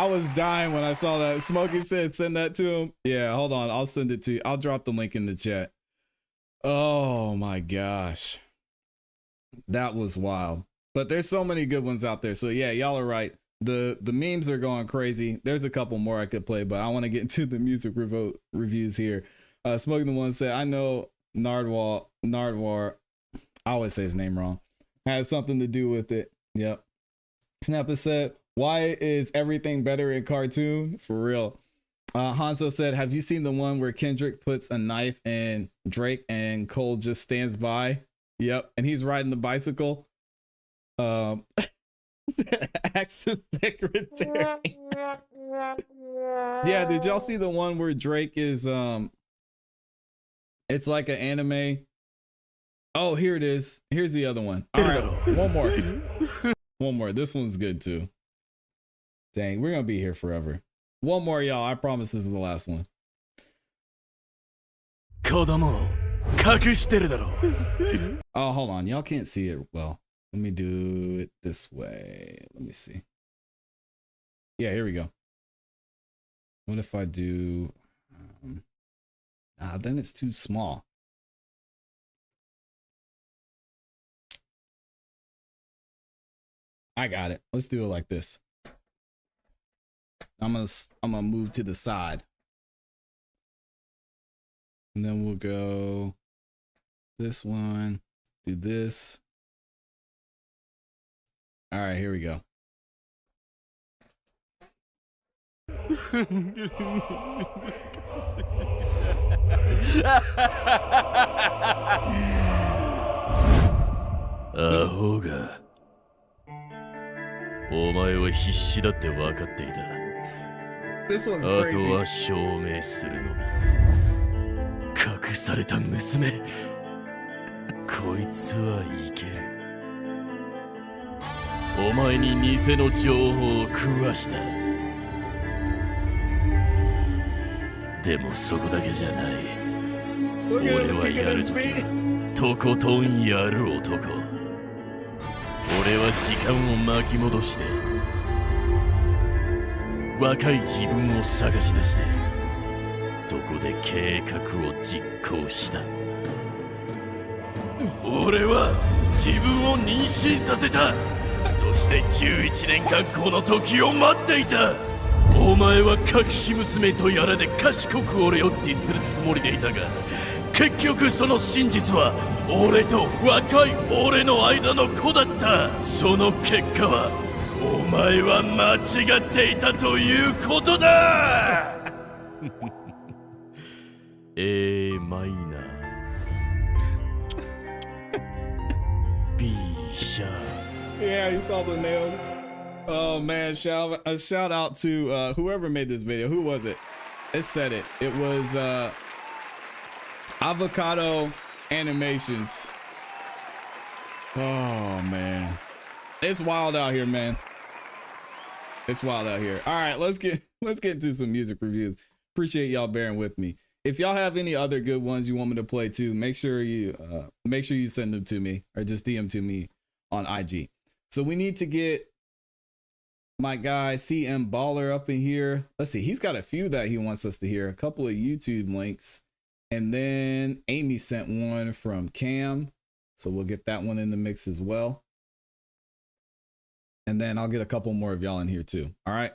was dying when I saw that. Smokey said send that to him. Yeah, hold on. I'll send it to you. I'll drop the link in the chat. Oh my gosh. That was wild. But there's so many good ones out there. So yeah, y'all are right. The memes are going crazy. There's a couple more I could play, but I want to get into the music reviews here. Smoking the One said, I know Nardwar, I always say his name wrong, had something to do with it. Yep. Snapper said, why is everything better in cartoon? For real. Hanzo said, have you seen the one where Kendrick puts a knife in Drake and Cole just stands by? Yep. And he's riding the bicycle. Ask the secretary. Yeah, did y'all see the one where Drake is it's like an anime? Oh, here it is. Here's the other one. All right, one more. One more. This one's good too. Dang, we're gonna be here forever. One more, y'all. I promise this is the last one. Oh, hold on. Y'all can't see it well. Let me do it this way. Let me see. Yeah, here we go. What if I do... then it's too small. I got it. Let's do it like this. I'm gonna move to the side. And then we'll go this one, do this. All right, here we go. Aho ga. お前は必死だって分かっていた。 This one's あ crazy. とは証明するのみ。隠された娘。こいつはいける。お前に偽の情報を食わした。でもそこだけじゃない。俺はやるときとことんやる男。俺は時間を巻き戻して若い自分を探し出してどこで計画を実行した。俺は自分を妊娠させた。そして11年間この時を待っていた。お前は隠し娘とやらで賢く俺をディスるつもりでいたが結局その真実は俺と若い俺の間の子だった。その結果はお前は間違っていたということだ。A マイナー B シャー。 Yeah, you saw the nail. Oh man, shout out to whoever made this video. Who was it? It said it. It was Avocado Animations. Oh man, it's wild out here, man. It's wild out here. All right, let's get into some music reviews. Appreciate y'all bearing with me. If y'all have any other good ones you want me to play too, make sure you send them to me or just DM to me on IG. So we need to get my guy CM Baller up in here. Let's see, he's got a few that he wants us to hear, a couple of YouTube links, and then Amy sent one from Cam, so we'll get that one in the mix as well. And then I'll get a couple more of y'all in here too. All right,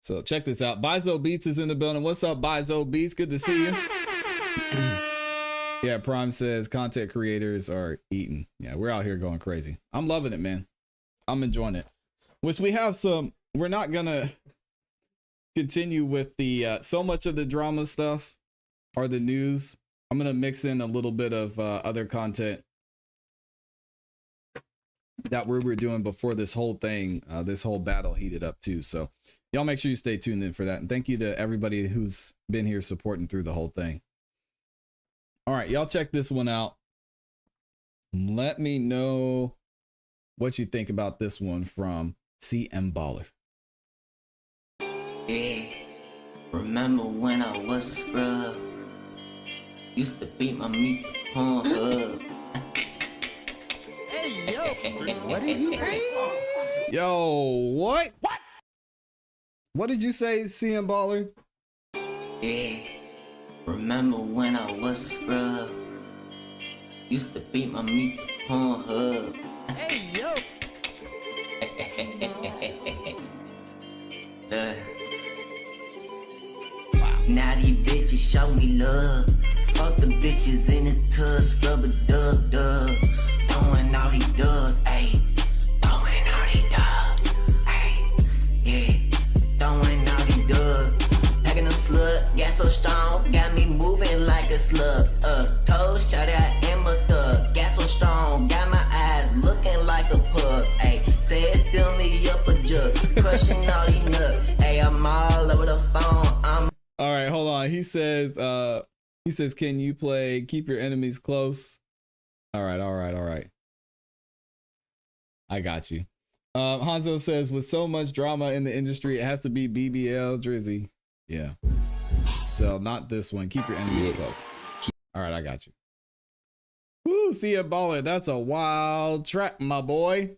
so check this out. Bizo Beats is in the building. What's up, Bizo Beats? Good to see you. Yeah, Prime says content creators are eating. Yeah, we're out here going crazy. I'm loving it, man. I'm enjoying it. Which we have some, we're not gonna continue with the so much of the drama stuff or the news. I'm gonna mix in a little bit of other content that we were doing before this whole thing, this whole battle heated up too. So y'all make sure you stay tuned in for that. And thank you to everybody who's been here supporting through the whole thing. All right, y'all check this one out. Let me know what you think about this one from CM Baller. Yeah, remember when I was a scrub? Used to beat my meat to Pornhub. Hey, yo, what did you say? Yo, what? What did you say, CM Baller? Yeah, remember when I was a scrub? Used to beat my meat to Pornhub. Hey, yo. Now these bitches show me love. Fuck the bitches in the tub, scrub a dub dub. Throwing all these dubs, ayy. Throwing all these dubs, ayy. Yeah, throwing all these dubs. Packing them slut, gas so strong, got me moving like a slug. Toes, shout out, am a thug. Gas so strong, got my eyes looking like a pug, ayy. Said fill me up a jug, crushing all these nuts. Ayy, I'm all over the phone. All right, hold on. He says, can you play Keep Your Enemies Close? All right. I got you. Hanzo says, with so much drama in the industry, it has to be BBL Drizzy. Yeah. So not this one. Keep Your Enemies Close. All right, I got you. Woo, see ya, Baller. That's a wild track, my boy.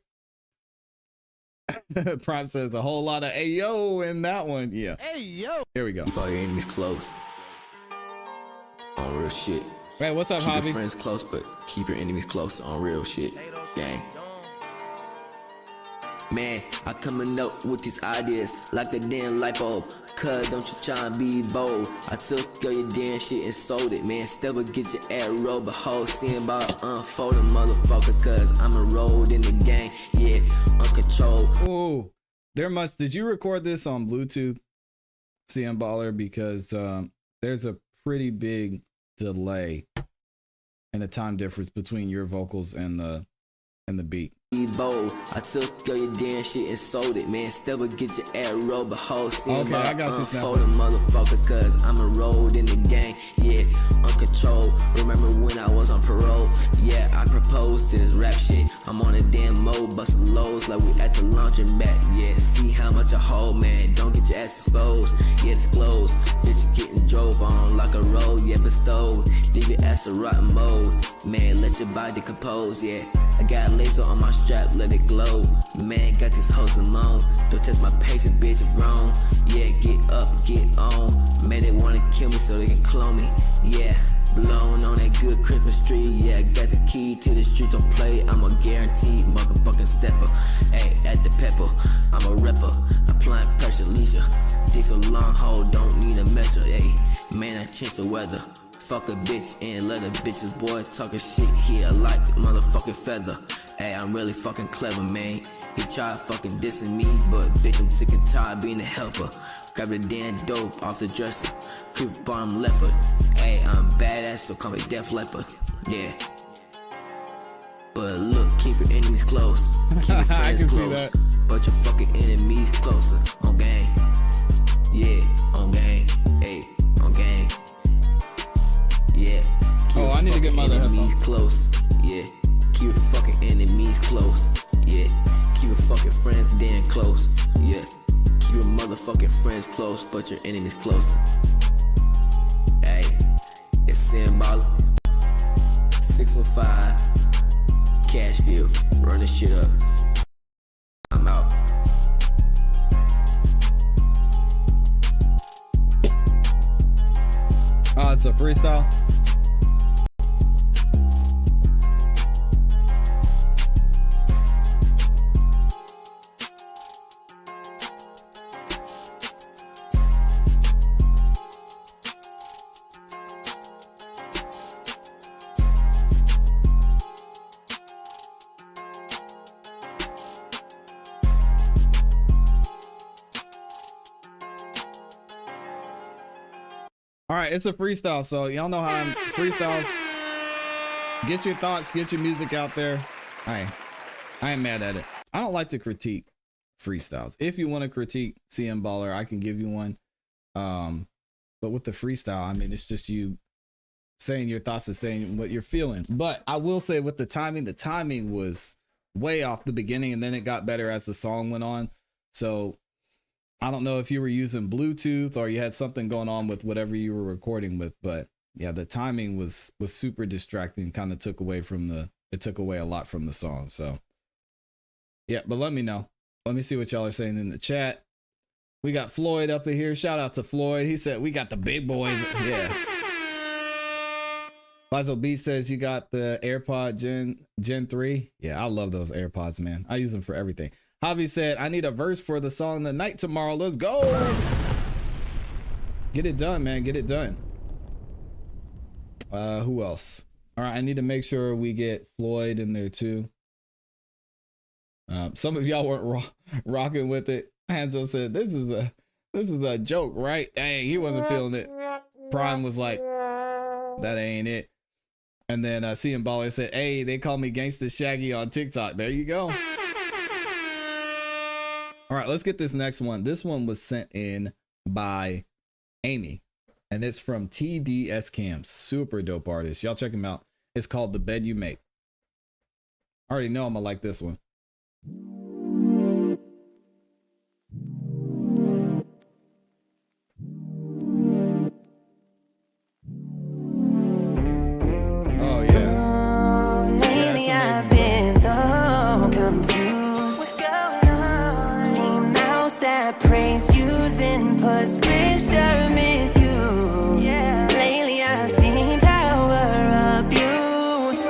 Prime says a whole lot of ayo in that one. Yeah. Hey, yo. Here we go. Keep all your enemies close. On real shit. Hey, what's up, Keep Hobby? your friends close, but keep your enemies close on real shit. Gang. Man, I coming up with these ideas like the damn light bulb. Cuz don't you try and be bold. I took all your damn shit and sold it, man. Still would get your arrow, but whole seeing about unfolding motherfuckers. Cuz I'm enrolled in the gang, yeah, uncontrolled. Oh, did you record this on Bluetooth, CM Baller? Because there's a pretty big delay and the time difference between your vocals and the beat. Bold. I took all your damn shit and sold it, man. Still would get your arrow, but whole scene okay, I got you, Snap. Unfolding motherfuckers, cuz I'm enrolled in the gang, yeah, uncontrolled. Remember when I was on parole? Yeah, I proposed to this rap shit. I'm on a damn mode, busting lows like we at the launching back. Yeah, see how much I hold, man. Don't get your ass exposed, yeah, disclosed. Bitch getting drove on like a road, yeah, bestowed. Leave your ass a rotten mode, man. Let your body decompose, yeah. I got a laser on my strap, let it glow. Man, got this hoes alone. Don't test my patience, bitch, I'm wrong. Yeah, get up, get on. Man, they wanna kill me so they can clone me. Yeah, blown on that good Christmas tree. Yeah, got the key to the streets, don't play. I'm a guaranteed motherfucking stepper. Hey, at the pepper, I'm a rapper. I'm applying pressure, leisure. Dick so long, hoe, don't need a measure, ayy. Man, I changed the weather. Fuck a bitch and let a bitch's boy talking shit here like motherfucking feather. Hey, I'm really fucking clever, man. He tried fucking dissing me, but bitch, I'm sick and tired being a helper. Grab the damn dope off the dresser. Creep bottom leopard. Hey, I'm badass, so call me Def Leppard. Yeah. But look, keep your enemies close. Keep your friends close. But your fucking enemies closer. On gang. Yeah, on gang. Hey, on gang. Yeah. Oh, I need to get my enemies close. Yeah. Keep your fucking enemies close. Yeah. Keep your fucking friends damn close. Yeah. Keep your motherfucking friends close, but your enemies closer. Hey, it's Symbolic. 615. Cashville. Run this shit up. I'm out. Oh, it's a freestyle. All right, it's a freestyle, so y'all know how I'm freestyles. Get your thoughts, get your music out there. I ain't mad at it. I don't like to critique freestyles. If you want to critique CM Baller, I can give you one. But with the freestyle, I mean, it's just you saying your thoughts and saying what you're feeling. But I will say with the timing was way off the beginning, and then it got better as the song went on. So I don't know if you were using Bluetooth or you had something going on with whatever you were recording with, but yeah, the timing was super distracting. Kind of took away a lot from the song. So yeah, but let me know. Let me see what y'all are saying in the chat. We got Floyd up in here. Shout out to Floyd. He said we got the big boys. Yeah. Lazo B says you got the AirPod Gen 3. Yeah, I love those AirPods, man. I use them for everything. Javi said, I need a verse for the song The Night Tomorrow. Let's go. Get it done, man. Get it done. Who else? All right, I need to make sure we get Floyd in there too. Some of y'all weren't rocking with it. Hanzo said, this is a joke, right? Dang, he wasn't feeling it. Prime was like, that ain't it. And then CM Baller said, hey, they call me Gangsta Shaggy on TikTok. There you go. All right, let's get this next one. This one was sent in by Amy, and it's from TDS Cam. Super dope artist. Y'all check him out. It's called The Bed You Make. I already know I'm gonna like this one. Oh, yeah. Lately I've been so confused. What's going on? See mouths that praise you, then put scripture miss you. Yeah. Lately I've seen power abuse.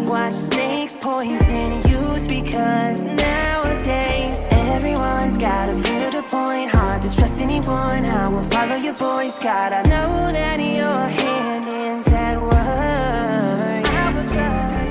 Watch snakes poison youth because nowadays everyone's got a finger to point. Hard to trust anyone. I will follow your voice. God, I know that your hand is at work.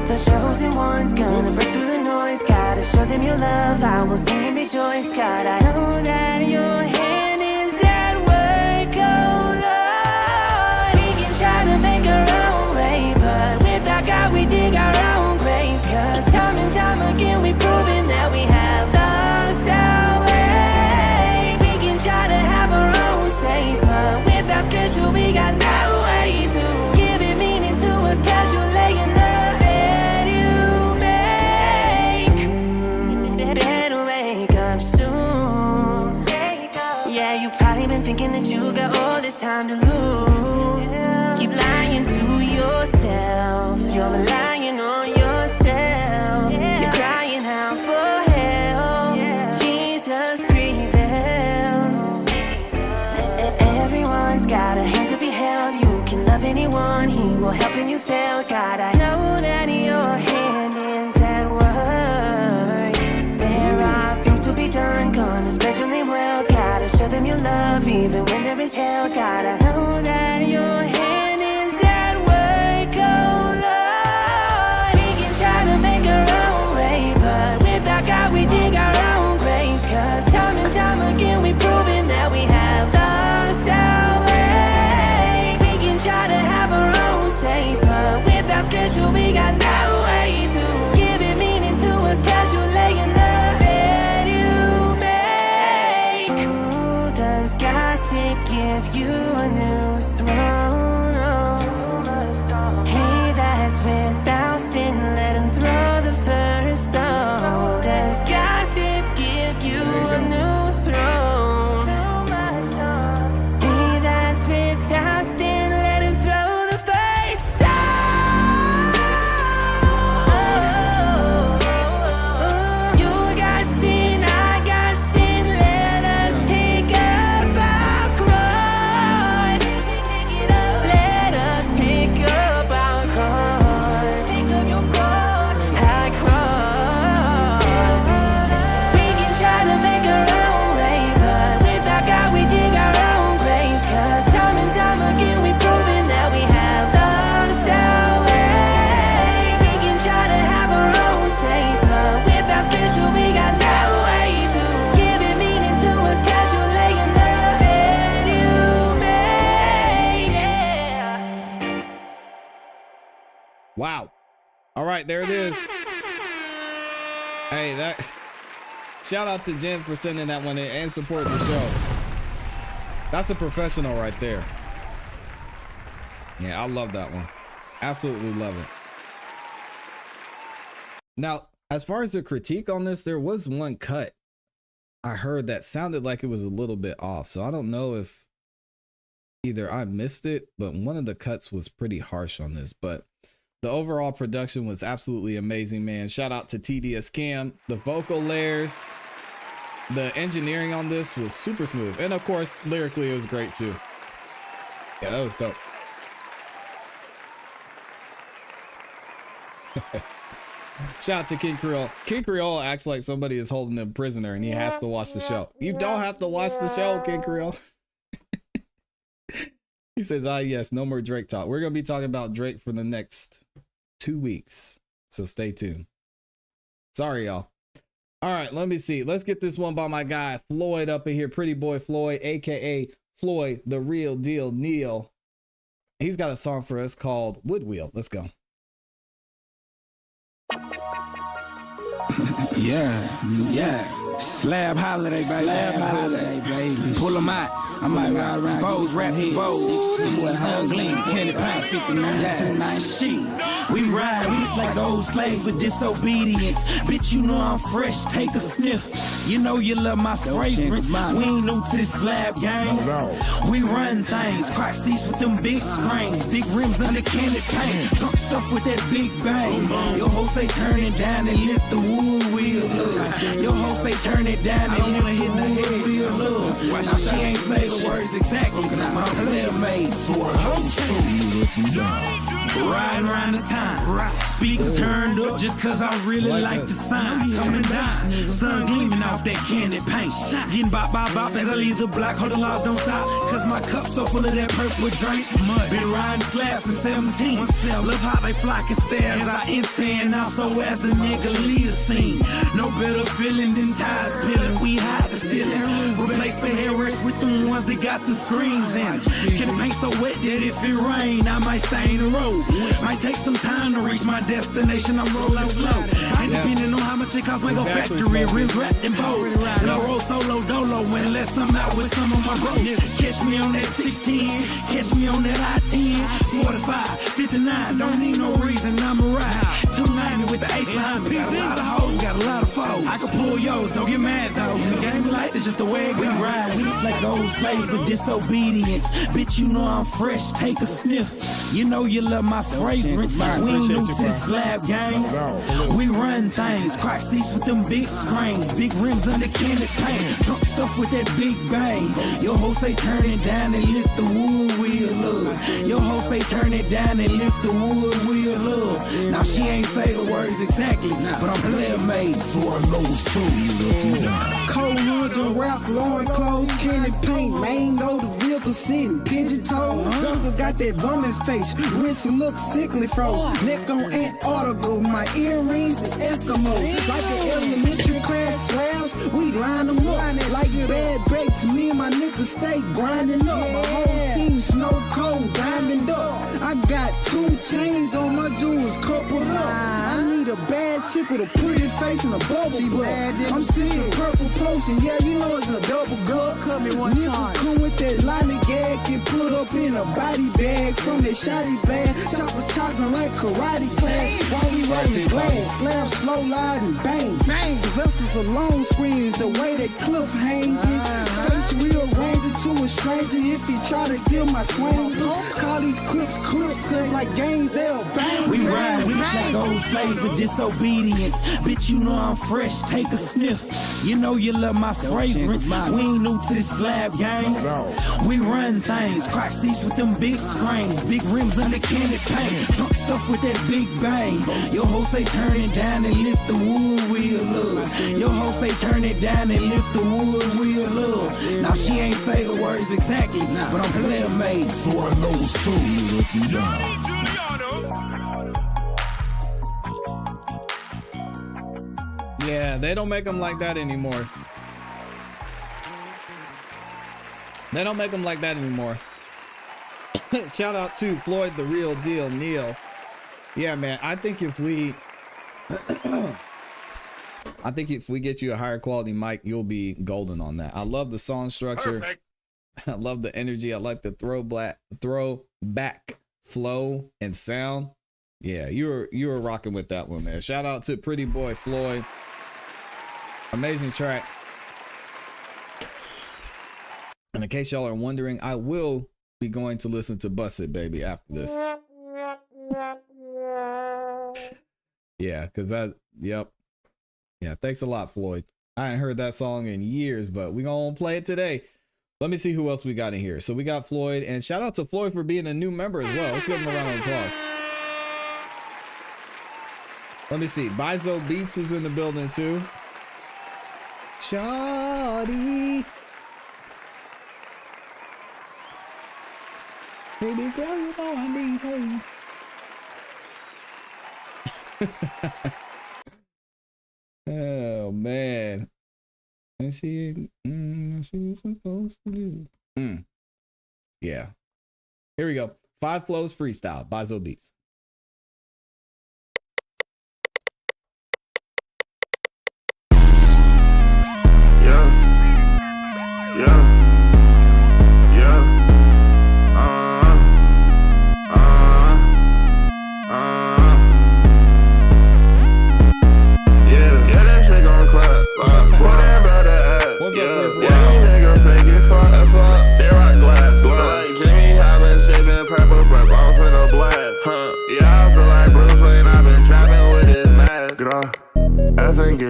The chosen one's gonna break through the noise. Gotta show them your love. I will sing and rejoice. God, I know that your hand is at work. Oh Lord, we can try to make our own way, but without God we dig our own graves. Cause time and time again we proven that we have lost our way. We can try to have our own say, but without scripture we got no way to give it meaning to us. Cause you're laying the bed you make. Better wake up soon. Yeah, you probably been thinking that you got all this time to lose. Keep lying to yourself. You're relying on yourself. You're crying out for help. Jesus prevails. Everyone's got a hand to be held. You can love anyone. He will help when you fail. God, I know that your hand is at work. There are things to be done. Gonna spread your show them your love even when there is hell. Gotta know that your hand is at work, oh Lord. We can try to make our own way, but without God we dig our own graves. Cause time and time again we proven that we have lost our way. We can try to have our own say, but without scripture we got no way to give it meaning to us. Casual laying the bed you make. Ooh, does gossip give you a new throne? Oh, he that's without sin, let him throw the first stone. Does gossip give you a new throne? He that's without sin, let him throw the first stone. You got sin, I got sin, let us pick up our cross. Let us pick up our cross. Pick up your cross, our cross. We can try to make our own way, but without God we dig our own graves. Cause time and time again we proven that we have lost our way. We can try to have our own say, but without scripture we got no way to give it meaning to us. Casual laying the bed you make. Yeah. Wow. All right, there it is. Hey, that shout out to Jen for sending that one in and supporting the show. That's a professional right there. Yeah, I love that one. Absolutely love it. Now, as far as the critique on this, there was one cut I heard that sounded like it was a little bit off. So I don't know if either I missed it, but one of the cuts was pretty harsh on this. But the overall production was absolutely amazing, man. Shout out to TDS Cam. The vocal layers, the engineering on this was super smooth. And of course, lyrically, it was great too. Yeah, that was dope. Shout out to King Creole. King Creole acts like somebody is holding him prisoner and he has to watch the show. You don't have to watch the show, King Creole. He says, yes, no more Drake talk. We're going to be talking about Drake for the next 2 weeks. So stay tuned. Sorry, y'all. All right, let me see. Let's get this one by my guy, Floyd, up in here. Pretty boy Floyd, a.k.a. Floyd, the real deal Neil. He's got a song for us called Wood Wheel. Let's go. Yeah. Slab holiday, baby. Slab holiday, baby. Pull them out. I might ride around. Foes, rap hit. Foes. Sun gleam, candy pine, 59, 290. We ride, we just like old slaves with disobedience. Bitch, you know I'm fresh, take a sniff. You know you love my fragrance. We ain't new to this slab gang. We run things, crack seats with them big screens. Big rims under candy paint. Drunk stuff with that big bang. Your hoe say turn it down and lift the wood wheel up. Your hoe say turn it down and lift the wood wheel up. Now she ain't say the words exactly, but I'm player made. So I hope so. Riding around the time, speakers turned up just cause I really like the sign. Coming down, sun gleaming off that candy paint. Getting bop as I leave the block, hold the laws don't stop. Cause my cup's so full of that purple drink. Been riding slabs since 17. Love how they flock and stare as I enter and also as a nigga lead a scene. No better feeling than ties peeling, we hide the ceiling. Replace the hair rest with them ones that got the screens in. Can the paint so wet that if it rain, I might stain the road. Might take some time to reach my destination, I'm rolling slow. And depending on how much it costs, make a factory, rims wrapped in bows. And I roll solo dolo when let some out with some of my bro. Catch me on that 610, catch me on that I-10, 45, 59, don't need no reason, I'ma ride. 290 with the H behind me, got a lot of hoes, got a lot of foes. I can pull yours, don't get mad though. In the game like that's just the way it goes. We ride, we just like old slaves with disobedience. Bitch, you know I'm fresh, take a sniff. You know you love my fragrance. We ain't new to the slab gang. We run things, crack seats with them big screens. Big rims under candy paint. Drunk stuff with that big bang. Your hoe say turn it down and lift the wood wheel up. Your hoe say turn it down and lift the wood wheel up. Now she ain't say the words exactly, but I'm player made, so I know it's true. Cold woods and rap flowing clothes, candy paint, mango, the vehicle sitting, pigeon toe. Also got that bumming face, wrist look sickly froze. Neck on Antarctica, my earrings is Eskimo. Like an elementary class slabs, we line them up. Like bad bakes, me and my niggas stay grinding up. My whole team snow cold, diamond up. I got 2 chains on my jewels, coupled up. I need a bad chick with a pretty face and a bubble butt. I'm seeing purple potion, yeah, you know it's a double glove. Cut me one time. Come with that lollygag, get put up in a body bag from that shotty bag. Chopper chopping like karate class. While we rolling glass, slam slow, loud and bang. Sylvester's a long screens, the way that cliff hanging. Face rearranging to a stranger if he try to steal my swing. Call these clips, cause like gangs, they'll bang. We ride with like old slaves with disobedience. Bitch, you know I'm fresh, take a sniff. You know you love my fragrance. We ain't new to this slab gang. We run things, crack seats with them big screens. Big rims under candy paint. Trunk stuff with that big bang. Your hoe say turn it down and lift the wood wheel up. Your hoe say turn it down and lift the wood wheel up. Now she ain't say the words exactly, but I'm player made. So I know what's so looking down. Yeah, they don't make them like that anymore. They don't make them like that anymore. Shout out to Floyd the Real Deal, Neil. Yeah, man, I think if we get you a higher quality mic, you'll be golden on that. I love the song structure. Perfect. I love the energy. I like the throwback flow and sound. Yeah, you were rocking with that one, man. Shout out to Pretty Boy Floyd. Amazing track. And in case y'all are wondering, I will be going to listen to Bust It Baby after this. Yeah, because yep. Yeah, thanks a lot, Floyd. I ain't heard that song in years, but we gonna play it today. Let me see who else we got in here. So we got Floyd, and shout out to Floyd for being a new member as well. Let's give him a round of applause. Let me see. Bizo Beats is in the building too. Shawty. Baby girl, you know I need home. Oh man. And she's supposed to do. Yeah. Here we go. 5 Flows Freestyle, Bizo Beats.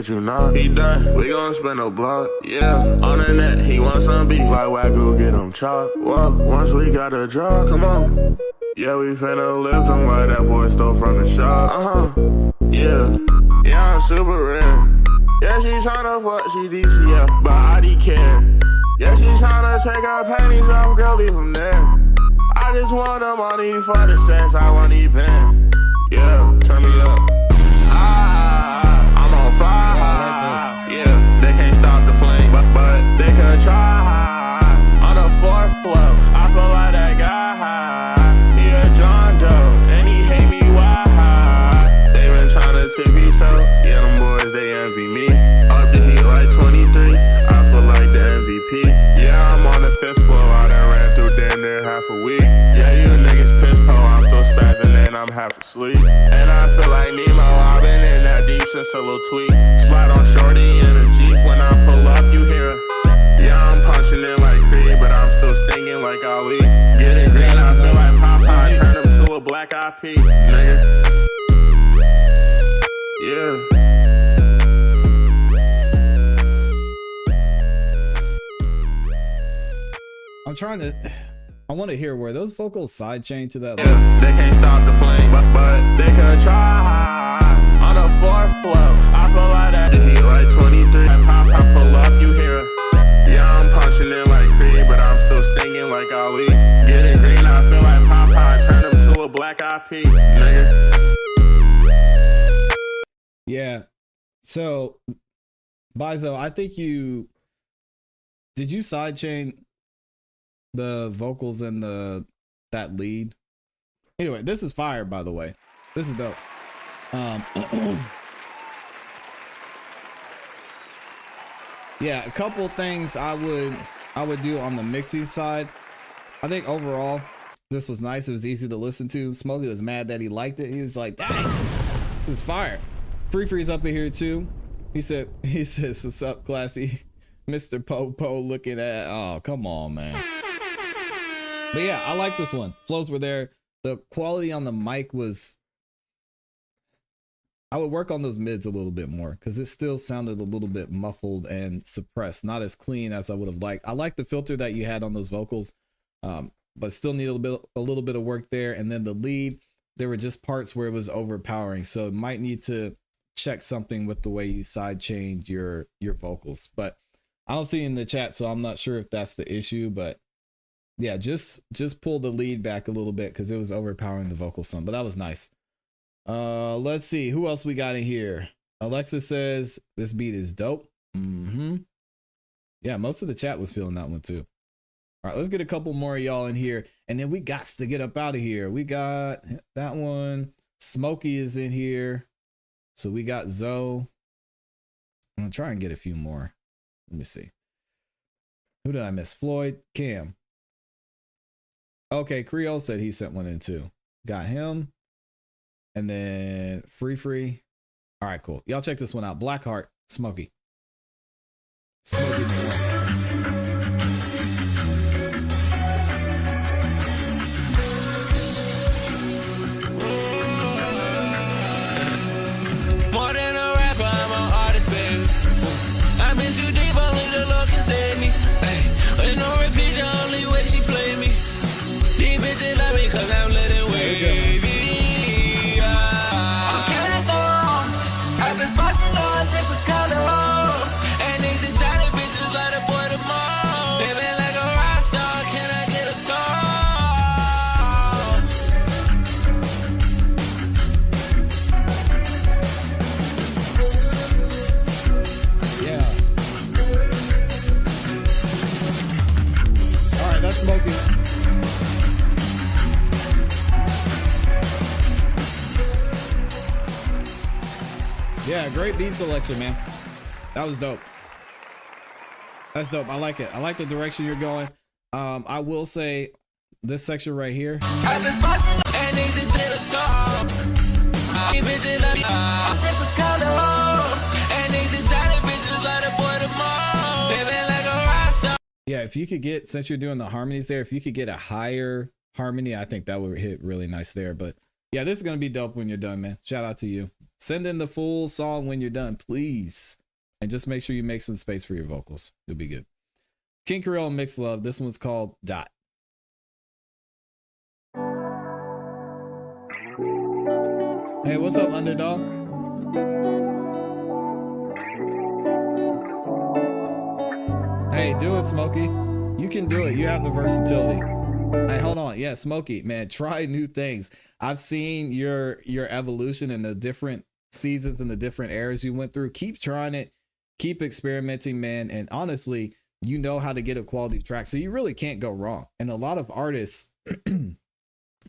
You know, he done. We gon' spin a block, yeah. On the net, he wants some beef. Like Wagyu, get him chopped. Well, once we got a drop, come on. Yeah, we finna lift him like that boy stole from the shop. Yeah. Yeah, I'm super rare. Yeah, she tryna fuck, she DCF, but I D care. Yeah, she tryna take her panties off, girl, leave them there. I just want the money for the sex, I want these bands. Yeah, turn me up. I'm on fire. Yeah, they can't stop the flame, but they can try. On the 4th floor, I feel like that guy. He a John Doe, and he hate me, why? They been tryna tip me so, yeah, them boys, they envy me. Up the heat like 23, I feel like the MVP. Yeah, I'm on the 5th floor, I done ran through damn near half a week. Yeah, you niggas piss po, I'm still spazzing and I'm half asleep. And I feel like Nemo, I've been in that deep since a little tweet. Slide on shorty in a Jeep, when I pull up, you hear it. Yeah, I'm punching in like Creed, but I'm still stinging like Ali. Get it green, I feel like Popeye, turn him to a black IP, nigga. Yeah. I'm trying to. I want to hear where those vocals sidechain to that. Yeah, they can't stop the flame, but they can try. On the 4th floor, I feel like that. The heat like 23. I pull up, you hear it. Yeah, VIP, nigga. Yeah. So, Bizo, I think did you sidechain the vocals and that lead? Anyway, this is fire, by the way. This is dope. Yeah, a couple things I would do on the mixing side. I think overall this was nice. It was easy to listen to. Smokey was mad that he liked it. He was like, dang, it was fire. Free's up in here too. He says, what's up, ClassE? Mr. Popo looking at, oh, come on, man. But yeah, I like this one. Flows were there. The quality on the mic was, I would work on those mids a little bit more because it still sounded a little bit muffled and suppressed, not as clean as I would have liked. I like the filter that you had on those vocals, but still need a little bit of work there. And then the lead, there were just parts where it was overpowering. So it might need to check something with the way you sidechained your vocals. But I don't see it in the chat, so I'm not sure if that's the issue. But yeah, just pull the lead back a little bit because it was overpowering the vocal some. But that was nice. Let's see who else we got in here. Alexa says this beat is dope. Yeah, most of the chat was feeling that one too. All right, let's get a couple more of y'all in here, and then we got to get up out of here. We got that one. Smokey is in here, so we got Zoe. I'm gonna try and get a few more. Let me see. Who did I miss? Floyd, Cam. Okay, Creole said he sent one in too. Got him. And then Free. All right, cool. Y'all check this one out. Blackheart, Smokey. Smokey. More than a rapper, I'm an artist, baby. I've been too deep, only the Lord can save me. Hey, with no repeat, the only way she played me. These bitches love me cause I'm letting wavy. Smokey. Yeah, great beat selection, man. That was dope. That's dope. I like it. I like the direction you're going. I will say this section right here. Yeah, if you could get, since you're doing the harmonies there, if you could get a higher harmony, I think that would hit really nice there. But yeah, this is going to be dope when you're done, man. Shout out to you. Send in the full song when you're done, please. And just make sure you make some space for your vocals. You'll be good. King Creole and Mixed Love. This one's called Dot. Hey, what's up, Underdog? Hey, do it, Smokey. You can do it. You have the versatility. Hey, hold on. Yeah, Smokey, man, try new things. I've seen your evolution in the different seasons and the different eras you went through. Keep trying it. Keep experimenting, man. And honestly, you know how to get a quality track, so you really can't go wrong. And a lot of artists,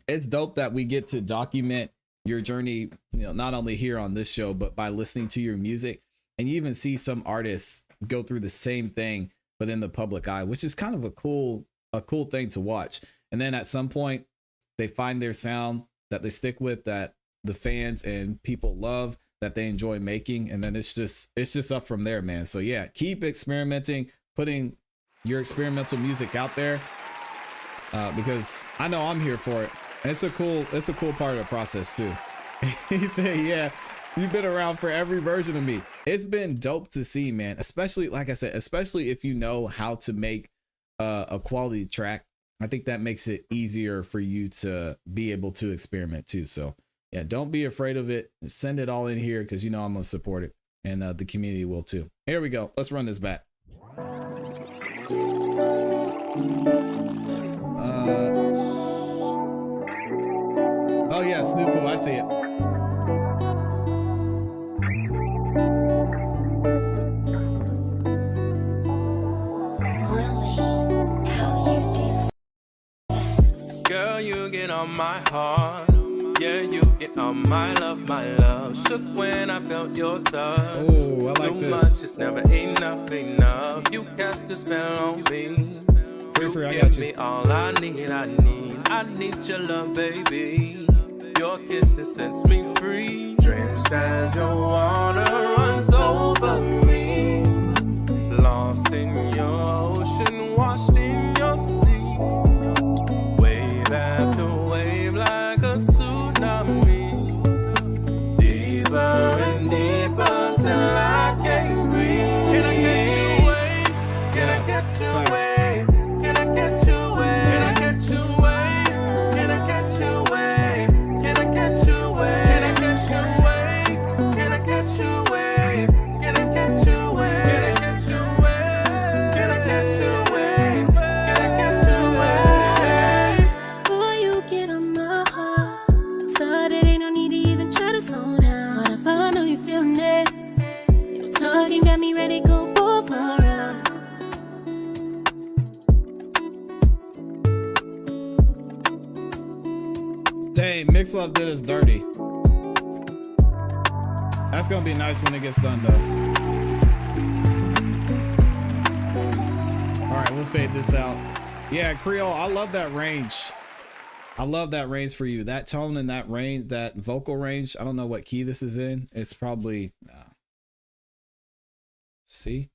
it's dope that we get to document your journey, you know, not only here on this show, but by listening to your music. And you even see some artists go through the same thing, but in the public eye, which is kind of a cool thing to watch. And then at some point they find their sound that they stick with, that the fans and people love, that they enjoy making. And then it's just up from there, man. So yeah, keep experimenting, putting your experimental music out there, because I know I'm here for it. And it's a cool part of the process too. He said, yeah, you've been around for every version of me. It's been dope to see, man. Especially, like I said, especially if you know how to make a quality track. I think that makes it easier for you to be able to experiment too. So yeah, don't be afraid of it. Send it all in here because you know I'm gonna support it, and the community will too. Here we go. Let's run this back. Oh yeah, Snoopoo, I see it. Girl, you get on my heart. Yeah, you get on my love, my love. Shook when I felt your touch. Oh, I like Too this. much is never enough, enough. You cast a spell on me. Free, I Give got you. me all I need, I need your love, baby. Your kisses sets me free. Drenched as your water runs over me. Lost in your ocean, washed in your sea. Wave after wave like a tsunami. Deeper and deeper till I can't breathe. Can I catch you wave? Can I catch you wave? Can I catch you wave? Can I catch you wave? Can I catch you wave? Can I catch you wave? Can I catch you wave? Can I catch you wave? Can I catch you wave? Can I catch you wave? Can I catch you wave? Can I catch you wave? Boy, you get on my heart. Started, ain't no need to even try to slow down. But if I know you feeling it, your talking got me ready to go for 4 rounds. Dang, Mix Love did us dirty. That's gonna be nice when it gets done, though. All right, we'll fade this out. Yeah, Creole, I love that range. I love that range for you. That tone and that range, that vocal range. I don't know what key this is in. It's probably C.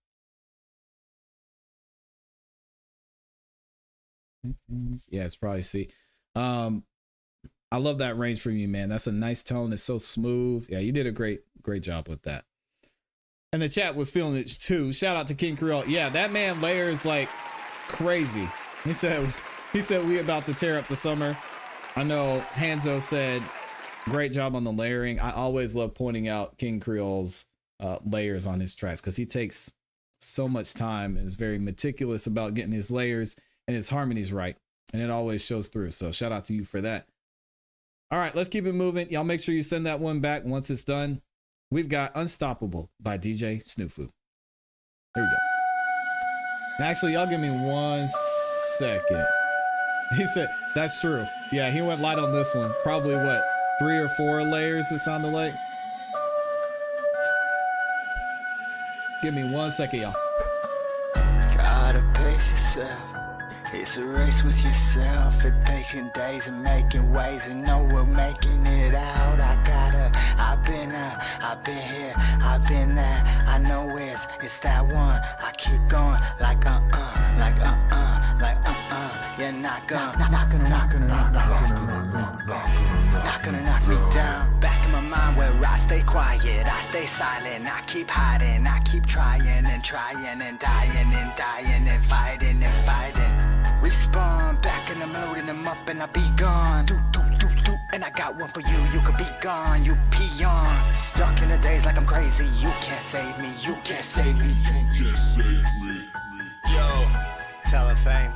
Yeah, it's probably C. I love that range from you, man. That's a nice tone. It's so smooth. Yeah, you did a great job with that. And the chat was feeling it too. Shout out to King Creole. Yeah, that man layers like crazy. He said we about to tear up the summer. I know Hanzo said great job on the layering. I always love pointing out King Creole's layers on his tracks because he takes so much time and is very meticulous about getting his layers and his harmonies right. And it always shows through. So shout out to you for that. All right, let's keep it moving. Y'all make sure you send that one back once it's done. We've got Unstoppable by DJ Snoopoo. Here we go. Actually, y'all give me 1 second. He said, that's true. Yeah, he went light on this one. Probably what, 3 or 4 layers it sounded like? Give me 1 second, y'all. Gotta pace yourself. It's a race with yourself. It's taking days and making ways and know we're making it out. I've been here, I've been there. I know it's that one. I keep going like You're not gonna knock me down. Back in my mind where I stay quiet, I stay silent. I keep hiding, I keep trying and dying and fighting. Respawn back in the loading them up and I be gone. And I got one for you, you could be gone, you peon. Stuck in the days like I'm crazy, you can't save me, you can't save me. Yo, tell her fame.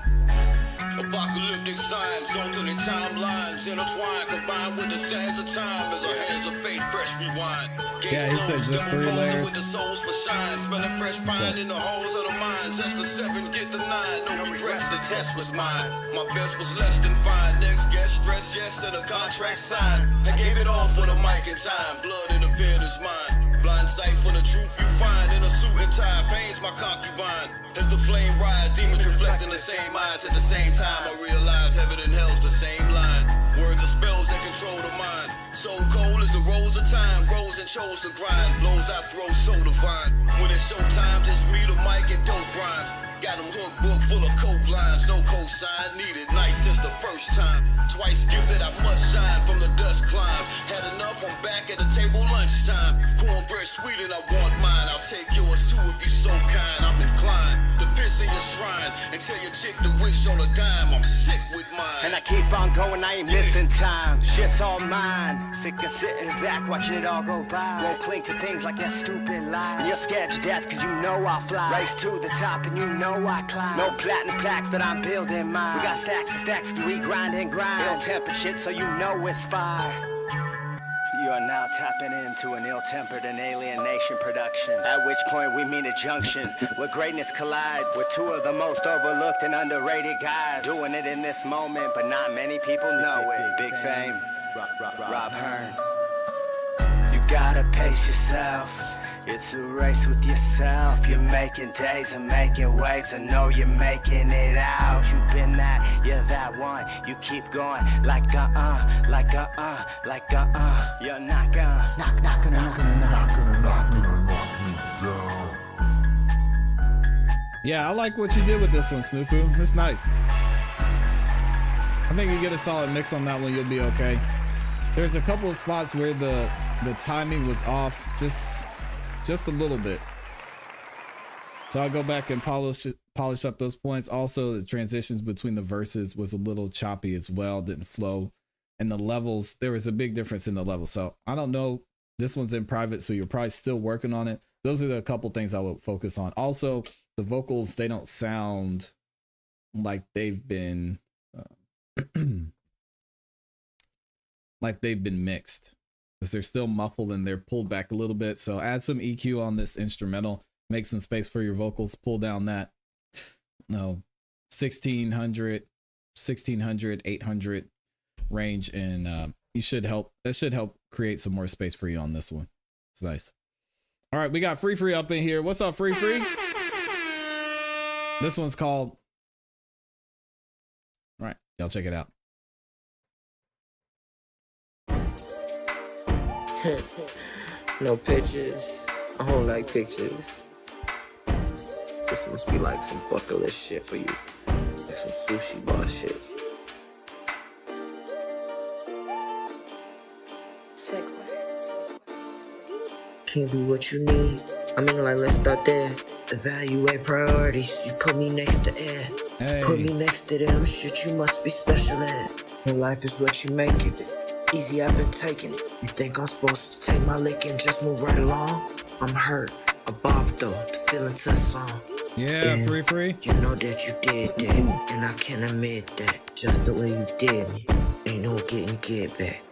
Apocalyptic signs, alternate timelines, intertwined, combined with the sands of time as our hands of fate press rewind. Yeah, he said just 3 layers. With the souls for shine, smelling fresh pine in the holes of the mind. Test the 7, get the 9, no regrets, the test was mine. My best was less than fine, next guest stress, yes, and a contract signed. I gave it all for the mic and time, blood in the pen is mine. Blind sight for the truth you find in a suit and tie, pains my concubine. As the flame rise, demons reflect in the same eyes. At the same time, I realize heaven and hell's the same line. Words are spells that control the mind. So cold as the rose of time, rose and chose to grind. Blows I throw so divine. When it's showtime, just me, the mic, and dope rhymes. Got them hook book full of coke lines, no cosign needed. Nice since the first time. Twice gifted, I must shine from the dust climb. Had enough, I'm back at the table lunchtime. Cornbread sweet and I want mine. I'll take yours too if you so kind. I'm inclined to piss in your shrine and tell your chick to wish on a dime. I'm sick with mine. And I keep on going, I ain't missing time. Shit's all mine. Sick of sitting back, watching it all go by. Won't cling to things like your stupid lies. And you're scared to death cause you know I'll fly. Race to the top and you know know I climb. No platinum plaques, but I'm building mine. We got stacks and stacks, we grind and grind. Ill-tempered shit, so you know it's fire. You are now tapping into an ill-tempered and alienation production. At which point we mean a junction where greatness collides with two of the most overlooked and underrated guys. Doing it in this moment, but not many people know it. Big fame, Rob Hearn. You gotta pace yourself. It's a race with yourself. You're making days and making waves. I know you're making it out. You've been that, you're that one. You keep going like like like You're not gonna knock me down. Yeah, I like what you did with this one, Snoofu. It's nice. I think you get a solid mix on that one, you'll be okay. There's a couple of spots where the timing was off just a little bit. So I'll go back and polish up those points. Also, the transitions between the verses was a little choppy as well, didn't flow. And the levels, there was a big difference in the levels. So I don't know. This one's in private, so you're probably still working on it. Those are the couple things I would focus on. Also, the vocals, they don't sound like they've been mixed, because they're still muffled and they're pulled back a little bit. So add some EQ on this instrumental, make some space for your vocals, pull down that 1600, 800 range, and that should help create some more space for you on this one. It's nice. All right, we got Free up in here. What's up, Free? This one's called, all right, y'all check it out. No pictures. I don't like pictures. This must be like some bucket list shit for you. Like some sushi bar shit. Can't be what you need. I mean, like, let's start there. Evaluate priorities. You put me next to air. Hey. Put me next to them. Shit, you must be special at. Your life is what you make it. Easy, I've been taking it. You think I'm supposed to take my lick and just move right along? I'm hurt. I bopped though, the feeling to the song. Yeah, Damn, Free. You know that you did that, and I can admit that. Just the way you did me, ain't no get back.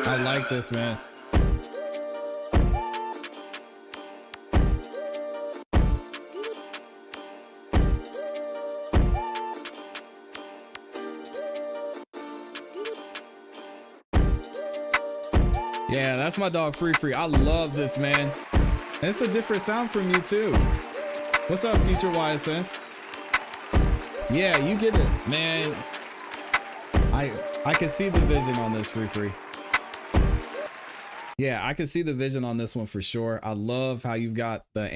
I like this, man. Yeah, that's my dog Free. I love this, man. And it's a different sound from you too. What's up, Future YSN? Yeah, you get it, man. I can see the vision on this, Free. Yeah, I can see the vision on this one for sure. I love how you've got the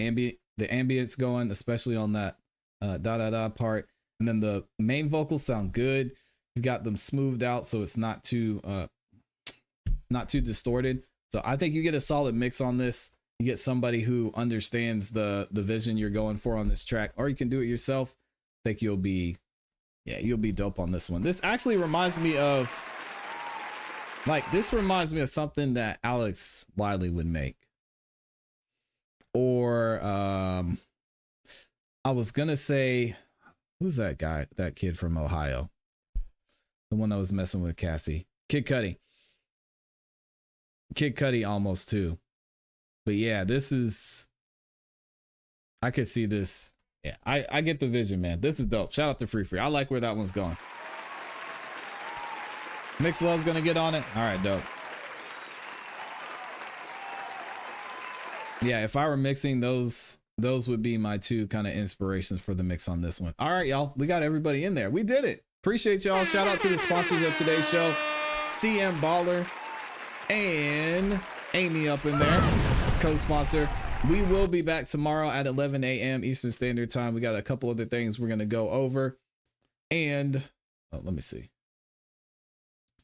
ambience going, especially on that da part. And then the main vocals sound good. You've got them smoothed out so it's not too distorted. So I think you get a solid mix on this. You get somebody who understands the vision you're going for on this track, or you can do it yourself. I think you'll be dope on this one. This actually reminds me of something that Alex Wiley would make. Or I was gonna say, who's that guy, that kid from Ohio? The one that was messing with Cassie. Kid Cudi almost too. But yeah, I could see this. Yeah, I get the vision, man. This is dope. Shout out to Free. I like where that one's going. Mix Love's gonna get on it. All right, dope. Yeah, if I were mixing, those would be my two kind of inspirations for the mix on this one. All right, y'all. We got everybody in there. We did it. Appreciate y'all. Shout out to the sponsors of today's show. CM Baller and Amy up in there, co-sponsor. We will be back tomorrow at 11 a.m. Eastern Standard Time. We got a couple other things we're going to go over. And let me see.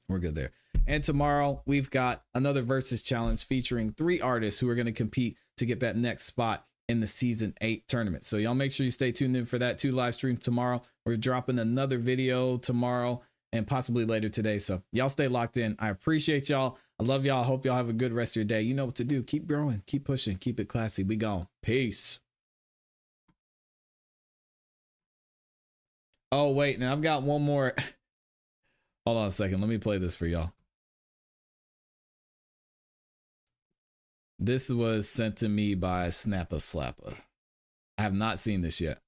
We're good there. And tomorrow we've got another Versus Challenge featuring 3 artists who are going to compete to get that next spot in the Season 8 tournament. So y'all make sure you stay tuned in for that. 2 live streams tomorrow. We're dropping another video tomorrow. and possibly later today. So y'all stay locked in. I appreciate y'all. I love y'all. I hope y'all have a good rest of your day. You know what to do. Keep growing, keep pushing, keep it classy. We gone. Peace. Oh, wait, now I've got one more. Hold on a second. Let me play this for y'all. This was sent to me by Snappa Slappa. I have not seen this yet.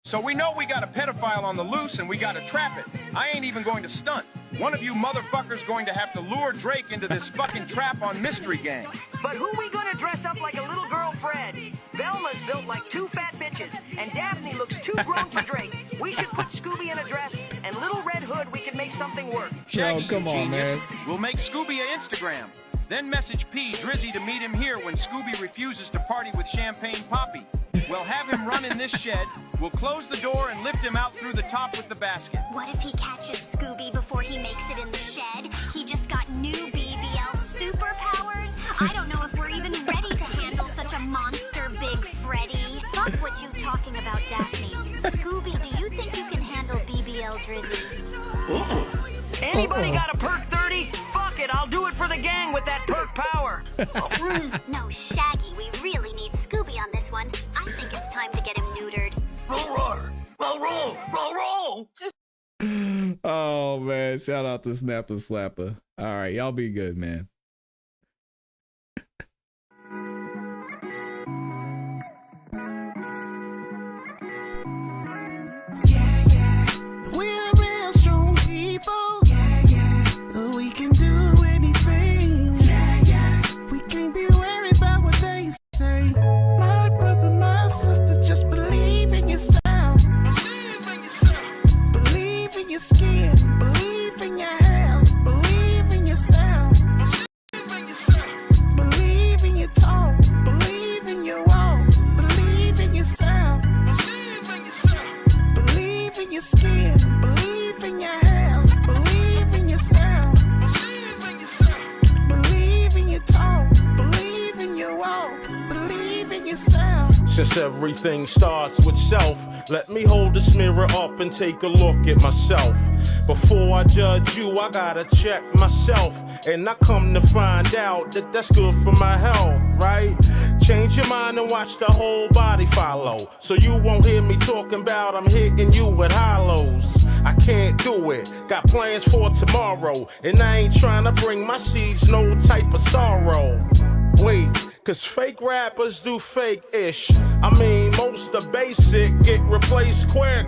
So we know we got a pedophile on the loose and we gotta trap it. I ain't even going to stunt. One of you motherfuckers going to have to lure Drake into this fucking trap on Mystery Gang. But who we gonna dress up like a little girl Fred? Velma's built like two fat bitches, and Daphne looks too grown for Drake. We should put Scooby in a dress, and Little Red Hood, we can make something work. Yo, come on, man. We'll make Scooby a Instagram. Then message P. Drizzy to meet him here when Scooby refuses to party with Champagne Poppy. We'll have him run in this shed, we'll close the door and lift him out through the top with the basket. What if he catches Scooby before he makes it in the shed? He just got new BBL superpowers? I don't know if we're even ready to handle such a monster big Freddy. Fuck what you talking about, Daphne. Scooby, do you think you can handle BBL Drizzy? Anybody got a perk 30? Fuck it, I'll do it for the gang with that perk power. No, Shaggy, we really need Scooby on this one. I think it's time to get him neutered. Roll. Oh, man. Shout out to Snappa Slappa. All right, y'all be good, man. We're real strong people. We can do anything. We can't be worried about what they say. My brother, my sister, just believe in yourself. Believe in your skin. Believe in your hair. Believe in yourself. Believe in your talk. Believe in your walk. Believe in yourself. Believe in your skin. Believe in your hair. Believe in yourself. Believe in your talk. Believe in your walk. Believe in yourself. Since everything starts with self, let me hold this mirror up and take a look at myself. Before I judge you, I gotta check myself. And I come to find out that that's good for my health, right? Change your mind and watch the whole body follow. So you won't hear me talking about I'm hitting you with hollows. I can't do it, got plans for tomorrow. And I ain't trying to bring my seeds no type of sorrow. Wait, cause fake rappers do fake-ish. I mean, most of basic get replaced quick.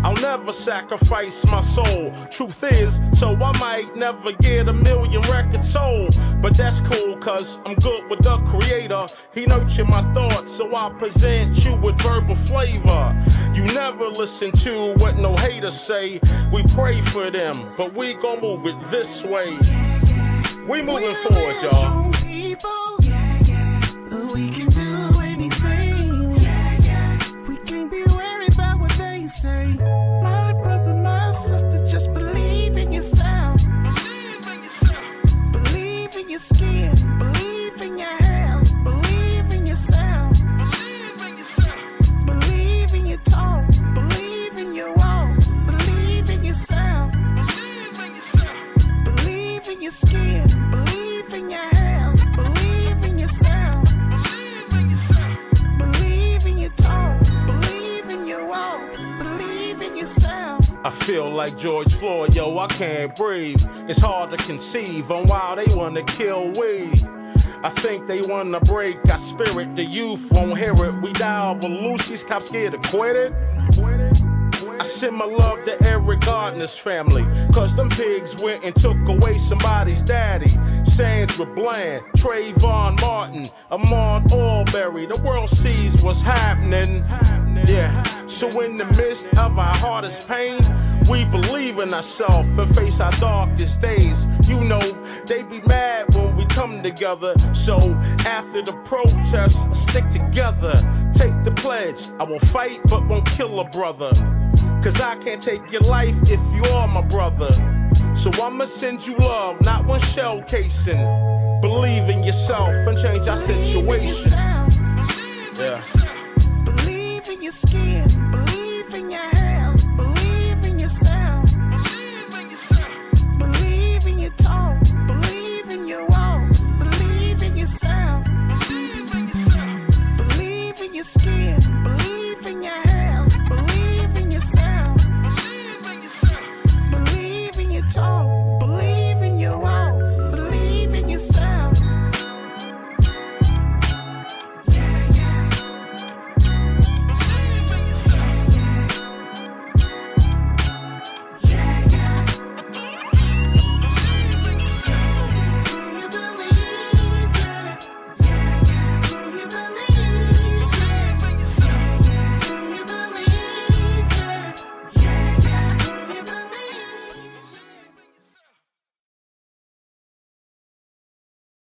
I'll never sacrifice my soul. Truth is, so I might never get 1 million records sold. But that's cool, cause I'm good with the creator. He nurtured my thoughts, so I present you with verbal flavor. You never listen to what no haters say. We pray for them, but we gon' move it this way. We moving forward, y'all. We can do anything. We can't be worried about what they say. My brother, my sister, just believe in yourself. Believe in your skin. Believe in your hair. Believe in yourself. Believe in your talk. Believe in your walk. Believe in yourself. Believe in your skin. Believe in your hair. Believe in yourself. Believe in your talk. Believe in your walk. Believe in yourself. I feel like George Floyd, yo, I can't breathe. It's hard to conceive on why they wanna kill we. I think they wanna break our spirit, the youth won't hear it. We die over loose, these cops scared to quit it. I send my love to Eric Gardner's family, cause them pigs went and took away somebody's daddy. Sandra Bland, Trayvon Martin, Ahmaud Arbery, the world sees what's happening. Yeah, so in the midst of our hardest pain, we believe in ourselves and face our darkest days. You know, they be mad when we come together. So after the protest, stick together. Take the pledge, I will fight but won't kill a brother. Cause I can't take your life if you are my brother. So I'ma send you love, not one shell casing. Believe in yourself and change our situation. Believe in yourself. Yeah. Believe in your skin.